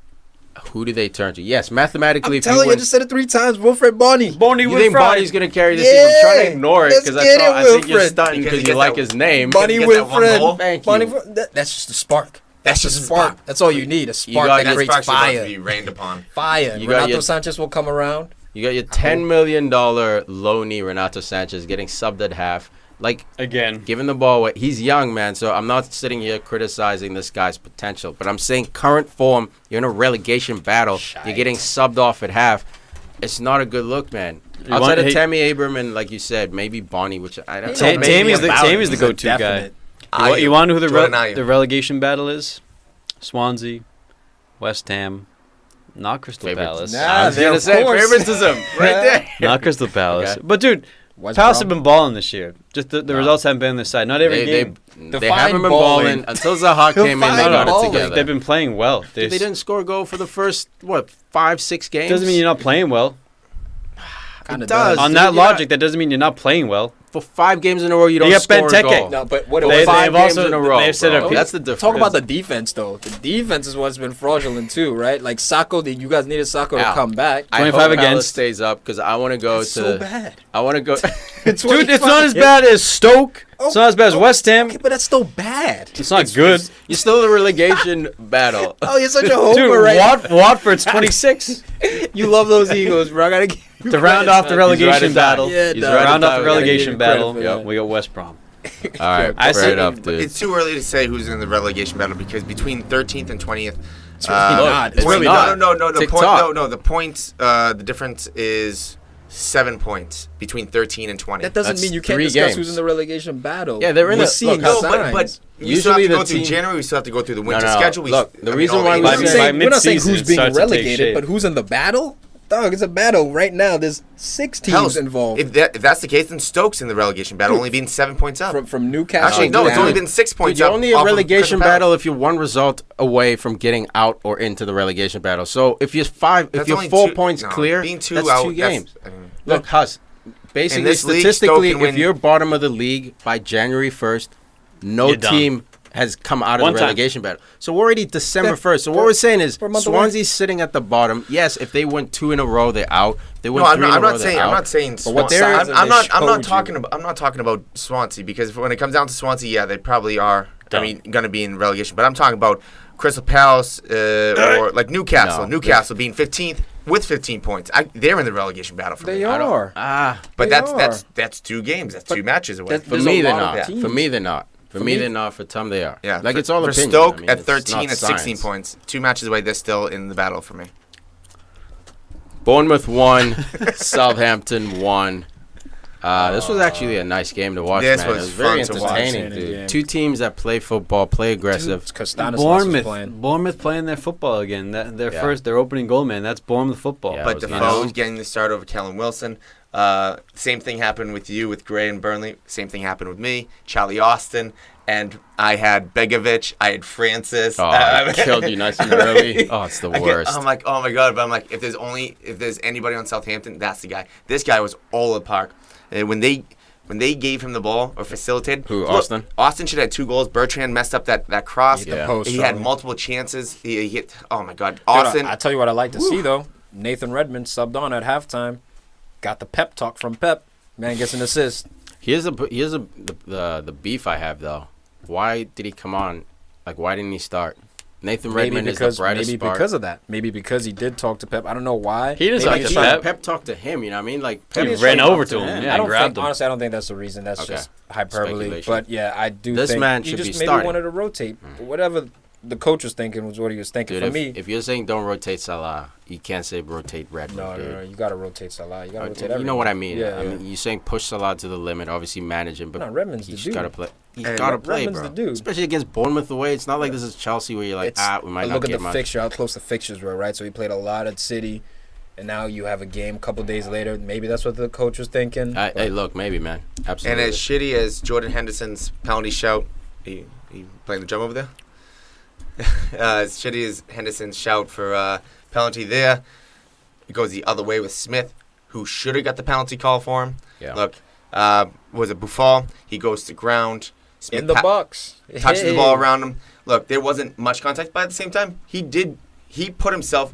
who do they turn to? Yes, mathematically, I'm if telling you, I win, just said it 3 times. Wilfred Bonnie. Bonnie you think Bonnie's going to carry this season? I'm trying to ignore it let's because get it, I think you're Wilfred. stunting Because he because you gets like that- his name. Bonnie get that one Wilfred. goal? Thank Bonnie, you. that's just a spark. That's just a spark. spark. That's all you need. A spark got that your That creates spark's about to fire. be rained upon. Fire. You got Renato your- Sanchez will come around. You got your $10 million loanee Renato Sanchez getting subbed at half. Like, Again. giving the ball away. He's young, man, so I'm not sitting here criticizing this guy's potential. But I'm saying current form, you're in a relegation battle. You're getting subbed off at half. It's not a good look, man. You Outside want- of hey- Tammy Abraham and, like you said, maybe Bonnie, which I don't Ta- know. Tammy's the about it. Tammy's the He's a go-to guy. definite. You want to know who Jordan Ayew. the relegation battle is? Swansea, West Ham, not Crystal Favorites. Palace. Nah, I was they- going to of say, course. favoritism right there. Not Crystal Palace. Okay. But dude, West Palace Brom. have been balling this year. Just the No. results haven't been on their side. Not every game. They Define haven't been balling. balling until Zaha came in. They Define got it balling. together. They've been playing well. Dude, they didn't score a goal for the first 5-6 games. Doesn't mean you're not playing well. Kinda It does. On Dude, that you're logic, not- that doesn't mean you're not playing well. For 5 games in a row, you don't got score a Benteke. goal. No, but what For They- 5 they've games also- in a row, they've said bro. it- That's the difference. Talk about the defense, though. The defense is what's been fraudulent, too, right? Like, Sacco, you guys needed Sacco to Al, come back. I 25 hope Palace against. stays up because I want to go That's to. so bad. I want to go. Dude, it's not as bad as Stoke. It's not as bad as West Ham. Okay, but that's still bad. It's not good. You're still in the relegation battle. Oh, you're such a homer, Dude, right? Watford's 26. You love those Eagles, bro. I gotta give you To round credit, off the son. relegation right at battle. time. Yeah, He's dog. right at Round off time. the Gotta give relegation you credit battle. for that. We got West Brom. All right, I straight said- up, dude. It's too early to say who's in the relegation battle because between 13th and 20th. It's really not. It's really really not. not. No. The TikTok. point. No. The points. The difference is 7 points between 13 and 20. That doesn't That's mean you can't 3 discuss games. who's in the relegation battle. Yeah, they're in We're the- seeing look, No, signs. but we Usually still have to the go through team- January. We still have to go through the winter no. schedule. Look, the reason why We're we not say- saying, we're not saying mid-season, who's it being starts to take relegated, shape. but who's in the battle. Dog, it's a battle right now. There's 6 teams Hell, involved. If that's the case, then Stokes in the relegation battle, only being 7 points up. From Newcastle. Actually, no, it's down. only been 6 Dude, points you're up. only in off of relegation Crystal Palace. battle if you're 1 result away from getting out or into the relegation battle. So if you're That's you're only 4 two- points no, clear, being 2 that's out, 2 games. I mean, Look, Huss, basically, this league, statistically, Stoke can if win- you're bottom of the league by January 1st, no You're done. team has come out of One the time. relegation battle. So we're already December Yeah, 1st. So what we're saying is we're a month away. Swansea's sitting at the bottom. Yes, if they win 2 in a row, they're out. If they win No, 3 in a I'm row, not they're saying. out. I'm not saying. But what Swansea. sides I'm have not. they I'm showed not you? talking about. I'm not talking about Swansea because when it comes down to Swansea, yeah, they probably are. Done. I mean, going to be in relegation. But I'm talking about Crystal Palace or like Newcastle. No. Newcastle being 15th with 15 points. They're in the relegation battle for They me. I don't- are. But They that's 2 games. That's 2 But matches away. that- For There's me, a they're lot of not. teams. For me, they're not. For For me, me- they're not. For Tom, they are. Yeah, Like for, it's all for opinion. Stoke I mean, at it's 13 not and 16 science. points. 2 matches away. They're still in the battle for me. Bournemouth won. Southampton won. This was actually a nice game to watch, This man. It was was very fun to watch. entertaining, Entertaining dude. game. 2 teams that play football, play aggressive. It's 'cause Stanislas was playing. Bournemouth playing their football again. Their Yeah. their opening goal, man. That's Bournemouth football. Yeah, But it was Defoe's nice. getting the start over Kellen Wilson. Same thing happened with you with Gray and Burnley. Same thing happened with me, Charlie Austin, and I had Begovic. I had Francis. Oh, I killed you nice and early. Oh, it's the worst. I'm like, oh my god! But I'm like, if there's anybody on Southampton, that's the guy. This guy was all in park. And when they gave him the ball or facilitated, Who, look, Austin? Austin should have had 2 goals. Bertrand messed up that cross. Yeah. Post, He had Charlie. multiple chances. He hit. Oh my god, Dude, Austin. I tell you what I like to see though. Nathan Redmond subbed on at halftime. Got the pep talk from Pep. Man gets an assist. Here's the beef I have though. Why did he come on? Like, why didn't he start? Nathan Redmond is the brightest maybe spark. because of that. Maybe because he did talk to Pep. I don't know why. He doesn't Maybe talk it's to trying- Pep. Pep talked to him. You know what I mean? Like He Pep ran talked over to to him. Yeah, I don't grabbed think, him. honestly, I don't think that's the reason. That's Okay. just hyperbole. Speculation. But yeah, I do This think man he should just be maybe starting. wanted to rotate. Whatever the coach was thinking was what he was thinking. Dude, For me, if you're saying don't rotate Salah, you can't say rotate Redmond, no, dude. no, no, you got to rotate Salah. You got to rotate You everyone. know what I mean? Yeah, I mean, you're saying push Salah to the limit, obviously manage him, but No, Redmond's he's the just dude. gotta play. He's Hey, gotta play, Redmond's bro. the dude. Especially against Bournemouth away. It's not like this is Chelsea where you're like, we might not look at get the much. fixture, how close the fixtures were, right? So he played a lot at City, and now you have a game a couple days later. Maybe that's what the coach was thinking. Hey, look, maybe, man. And Absolutely. as shitty as Jordan Henderson's penalty shout, he playing the drum over there? As shitty as Henderson's shout for penalty there, it goes the other way with Smith, who should have got the penalty call for him. Yeah. Look, was it Buffon? He goes to ground. Smith in the box. touches the Hey. ball around him. Look, there wasn't much contact, but at the same time, Buffon put himself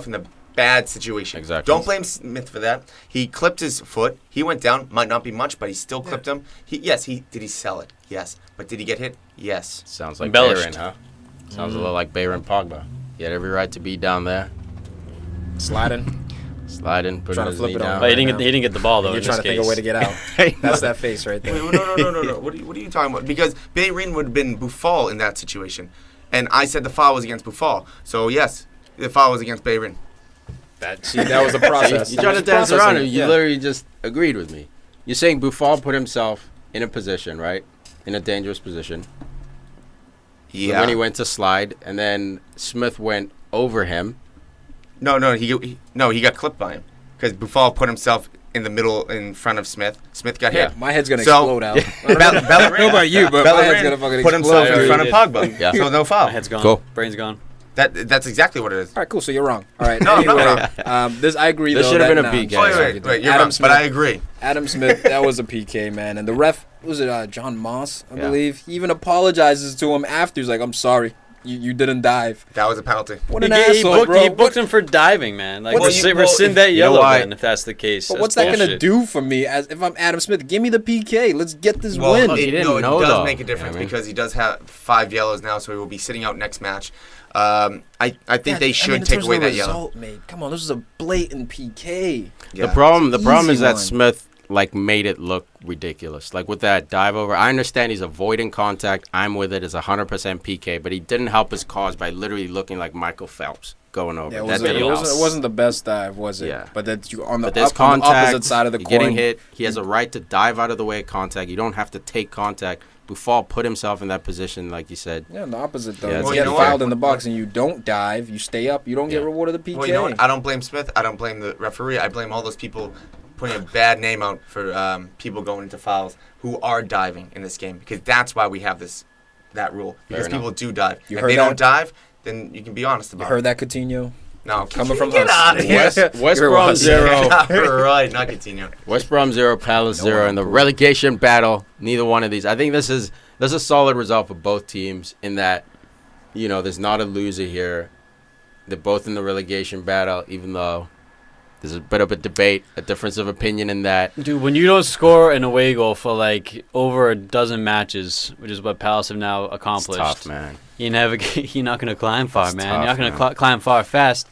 in a bad situation. Exactly. Don't blame Smith for that. He clipped his foot. He went down. Might not be much, but he still clipped him. Did he sell it? Yes. But did he get hit? Yes. Sounds like Embellished. Bayern, huh? Sounds a little like Bayern Pogba. He had every right to be down there, Sliding. sliding, putting Trying to his flip knee it on. down. But he didn't get the ball though. You're in trying this to think of a way to case. get out. That's that face right there. Wait, no. What are you talking about? Because Bayern would have been Buffon in that situation. And I said the foul was against Buffon. So, yes, the foul was against Bayern. That was the process. You tried to He was dance around it. processing You yeah. literally just agreed with me. You're saying Buffon put himself in a position, right? In a dangerous position. Yeah. When he went to slide, and then Smith went over him. No, he got clipped by him. Because Buffon put himself in the middle in front of Smith. Smith got hit. My head's gonna So- explode out. I don't know about you, but my head's gonna fucking put himself explode. in front of Already Pogba. Yeah. So no My foul. head's gone. Cool. Brain's gone. That's exactly what it is. All right, cool. So you're wrong. All right. No, anyway, no. This I agree. This though, should have that- been a nah, PK. I'm sorry. Wait, you're Adam wrong, Smith, but I agree. Adam Smith, that was a PK, man. And the ref, was it John Moss, I Yeah. believe? He even apologizes to him after. He's like, I'm sorry. You didn't dive. That was a penalty. What an asshole, bro. He booked him for diving, man. Like, What's- rescind that you know yellow why? then, if that's the case. But That's what's that going to bullshit. do for me as if I'm Adam Smith? Give me the PK. Let's get this Well, win. He it didn't know, does though. make a difference Yeah, I mean- because he does have 5 yellows now, so he will be sitting out next match. I think they should take away that yellow. result, mate. Come on, this is a blatant PK. Yeah. The problem Easy is that one. Smith made it look ridiculous. Like with that dive over, I understand he's avoiding contact. I'm with it. It's 100% PK, but he didn't help his cause by literally looking like Michael Phelps going over. Yeah, That didn't help. it wasn't the best dive, was it? Yeah. But that you on the, But there's up, on the contact. opposite side of the you're coin. getting hit. He has a right to dive out of the way of contact. You don't have to take contact. Buffon put himself in that position, like you said. Yeah, the opposite though. Yeah, you well, get you know fouled what? in the box and you don't dive, you stay up, you don't get Yeah. rewarded the PK. Well, you know what? I don't blame Smith. I don't blame the referee. I blame all those people putting a bad name out for people going into fouls who are diving in this game, because that's why we have that rule. Because enough. people do dive. You If heard they that? don't dive, then you can be honest You about heard it. that, Coutinho? No, Coming from get us. out of here. West You're Brom right. 0. Right, not Coutinho. West Brom 0, Palace No 0 one in the improved. relegation battle. Neither one of these. I think this is a solid result for both teams in that, there's not a loser here. They're both in the relegation battle, even though there's a bit of a debate, a difference of opinion in that. Dude, when you don't score an away goal for like over a dozen matches, which is what Palace have now It's accomplished, tough, man. you're not going to climb far, It's man. tough, You're not going man. to climb far fast.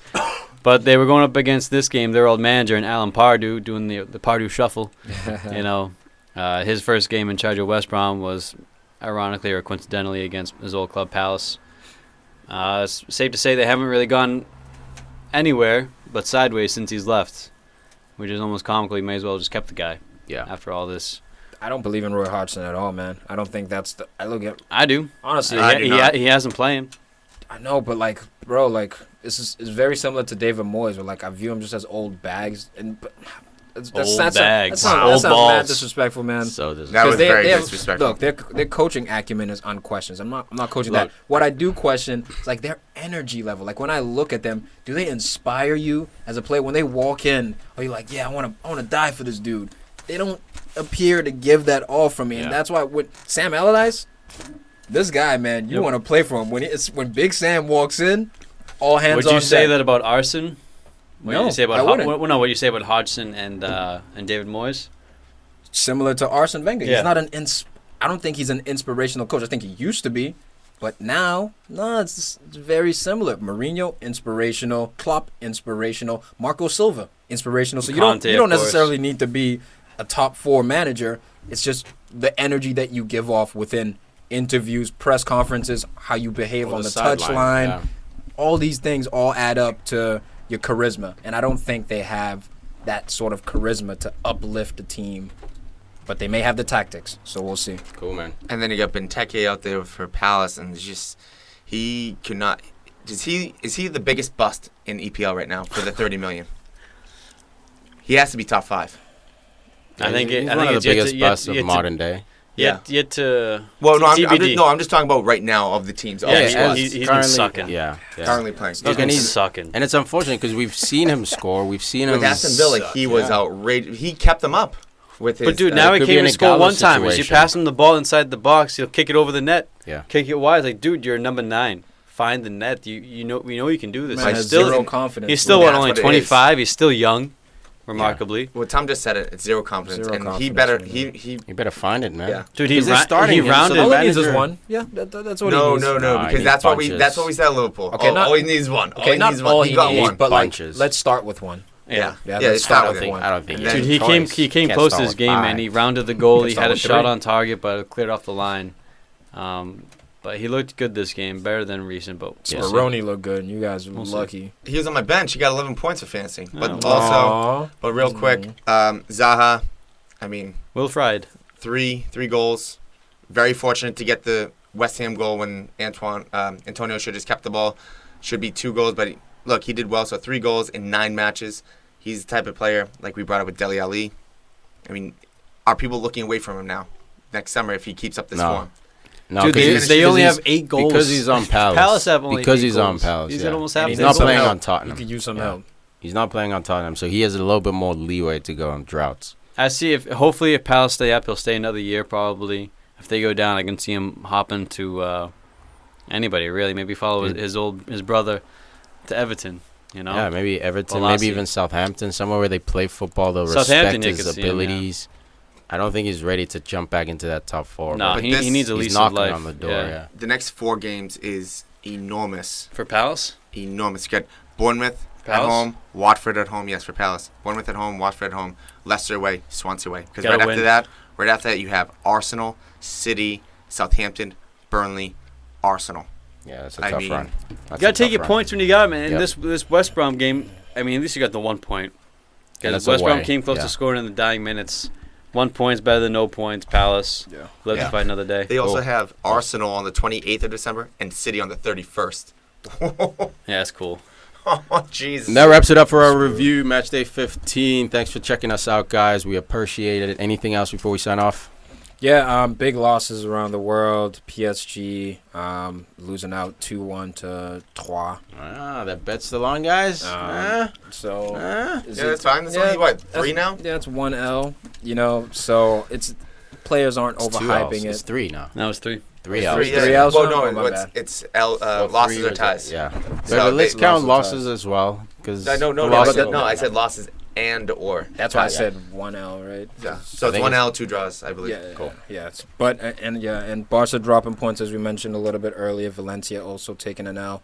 But they were going up against this game, their old manager, and Alan Pardew, doing the Pardew shuffle. His first game in charge of West Brom was, ironically or coincidentally, against his old club, Palace. It's safe to say they haven't really gone anywhere but sideways since he's left, which is almost comical. He may as well just kept the guy Yeah. after all this. I don't believe in Roy Hodgson at all, man. I don't think that's the. I look at I do. honestly. I do not. He hasn't playing. I know, but like, bro, like it's very similar to David Moyes, where like I view him just as old bags and. But, Old bags. That Old sounds mad balls. disrespectful, man. So this That was very have- disrespectful. Look, their coaching acumen is unquestioned. I'm not coaching Look. that. What I do question is like their energy level. Like when I look at them, do they inspire you as a player? When they walk in, are you like, yeah, I want to die for this dude? They don't appear to give that all from me, Yeah. and that's why with Sam Allardyce, this guy, man, you Yep. want to play for him. When Big Sam walks in, all hands Would on you say deck. that about Arson? What No, you say about I wouldn't. what you say about Hodgson and David Moyes? Similar to Arsene Wenger. Yeah. He's not I don't think he's an inspirational coach. I think he used to be, but now, no, it's very similar. Mourinho, inspirational. Klopp, inspirational. Marco Silva, inspirational. So Conte, you don't of course. necessarily need to be a top 4 manager. It's just the energy that you give off within interviews, press conferences, how you behave Or on the sideline, touchline. yeah. All these things all add up to your charisma, and I don't think they have that sort of charisma to uplift the team. But they may have the tactics, so we'll see. Cool, man. And then you got Benteke out there for Palace, and it's just he could not. Is he the biggest bust in EPL right now for the 30 million? He has to be top 5. I think he's I one think of the biggest busts of modern day. Yet to Well, no, I'm TBD. just talking about right now of the teams. Of Yeah, the he's- squad. he's been currently- sucking. Yeah, yeah. currently playing. He's Look, been and he's- sucking. And it's unfortunate because we've seen him score. We've seen him. With Aston Villa, he was yeah. outrageous. He kept them up with his. But dude, it now he could be can't an even score Igalo one time. As you situation. pass him the ball inside the box, he'll kick it over the net. Yeah. Kick it wide. It's like, dude, you're number 9. Find the net. We know you can do this. Man He's has still zero confidence. he's still Yeah, what, that's only what it 25. He's still young, remarkably. Well, Tom just said it. It's zero confidence, Zero and confidence, he better. man. He. You better find it, man. Yeah. Dude, Because they're starting he him, so rounded. the All he needs is manager- one. Yeah, that's what No, he needs. no, Nah, because he that's what we. bunches. That's what we said at Liverpool. Okay, all he needs one. Okay, all not he needs one. all he he got needs, one. but like, Bunches. let's start with one. Yeah. Yeah, Yeah, let's it's start not with with one. I don't think. Dude, you Dude, can he came Can't close start this with game, five. and he rounded the goal. Can't He start had a with shot 3. on target, but it cleared off the line. But he looked good this game, better than recent. But Yes. Speroni looked good, and you guys were We'll see. lucky. He was on my bench. He got 11 points for fantasy. But Oh. also, Aw. but real quick, Zaha. I mean, Will Fried. three goals. Very fortunate to get the West Ham goal when Antonio should have just kept the ball. Should be 2 goals, but look, he did well. So 3 goals in 9 matches. He's the type of player like we brought up with Dele Alli. I mean, are people looking away from him now? Next summer, if he keeps up this No. form, No, Dude, 'cause they he's- only because have 8 goals. because he's on Palace. Palace have only because 8 he's on goals. Palace. He's yeah. at almost And half. He's he not needs some playing help. on Tottenham. You could use some Yeah. help. He's not playing on Tottenham, so he has a little bit more leeway to go on droughts. I see. Hopefully if Palace stay up, he'll stay another year probably. If they go down, I can see him hopping to anybody really. Maybe follow his brother to Everton. You know. Yeah, maybe Everton, Balassi. maybe even Southampton, somewhere where they play football. They'll Southampton, respect you his could see him, yeah. abilities. I don't think he's ready to jump back into that top 4. No, But he this- needs a he's lease of knocking life. on the door. Yeah. The next 4 games is enormous. For Palace. Enormous. You got Bournemouth at Palace? home, Watford at home. Yes, for Palace. Bournemouth at home, Watford at home, Leicester away, Swansea away. Because Gotta right win. after that, you have Arsenal, City, Southampton, Burnley, Arsenal. Yeah, that's a I tough mean, run. You That's gotta a take tough your run. points when you got them. And Yep. this West Brom game, I mean, at least you got the 1 point. And Because that's West Brom away, came close yeah. to scoring in the dying minutes. 1 point's better than no points. Palace. Yeah. Live Yeah. to fight another day. They also Cool. have Arsenal on the 28th of December and City on the 31st. Yeah, that's cool. Oh, Jesus. And that wraps it up for our review, Matchday 15. Thanks for checking us out, guys. We appreciate it. Anything else before we sign off? Yeah, big losses around the world. PSG losing out 2-1 to Troyes. That bet's still on, guys. So is Yeah, it- that's fine. That's yeah, only, what, that's- 3 now? Yeah, it's 1-L. You know, so it's players aren't It's 2 overhyping L's. It's it. 3 now. Now it's 3. 3 Three, L's. yeah. 3 L's Well, now? no, Oh, my it's, bad. it's Well, losses 3 or was- ties. Yeah. So but let's they- count losses or losses ties. as well. Because No, I said losses and or. That's why I ties. said 1-L, right? Yeah. I So it's think 1 L, 2 draws, I believe. Yeah, Cool. yeah. But and Barca dropping points as we mentioned a little bit earlier. Valencia also taking an L.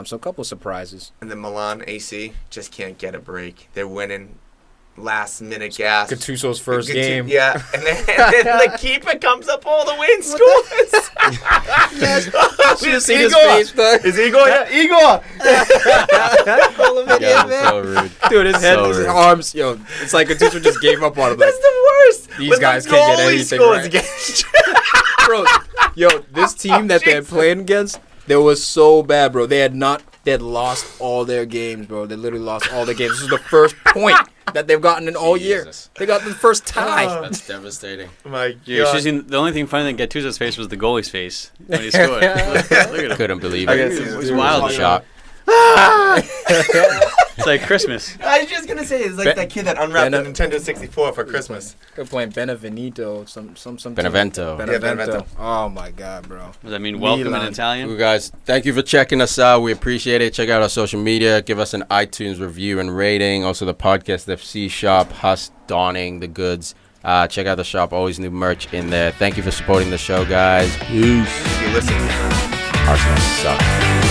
So a couple surprises. And then Milan AC just can't get a break. They're winning last minute gas. Gattuso's first game. Yeah. And then the keeper comes up all the way and scores. Should have seen his Igor. face, though. Is Igor? Yeah, Igor. Yeah, that's so rude. Dude, his head, So his rude. arms, yo, it's like Gattuso just gave up on him. Like, That's the worst. These When guys the can't get goalie anything scores right. against bro, yo, this team that they're Jesus. playing against, they was so bad, bro. They had lost all their games, bro. They literally lost all their games. This is the first point that they've gotten in all year. Jesus. They got the first tie. That's devastating. My Yeah, God. the only thing funny than Gattuso's face was the goalie's face when he scored. Look at him. Couldn't believe I it. guess It was It wild. was a shock. It's like Christmas. I was just gonna say it's like that kid that unwrapped the Ben- Nintendo 64 for Christmas. They're playing Benevento, some Benevento. team. Yeah, Benevento. Oh my God, bro. Does that mean welcome in Milan. Italian? You guys, thank you for checking us out. We appreciate it. Check out our social media. Give us an iTunes review and rating. Also, the Podcast FC shop, Huss Donning the Goods. Check out the shop. Always new merch in there. Thank you for supporting the show, guys. Peace. If you listen. Arsenal sucks.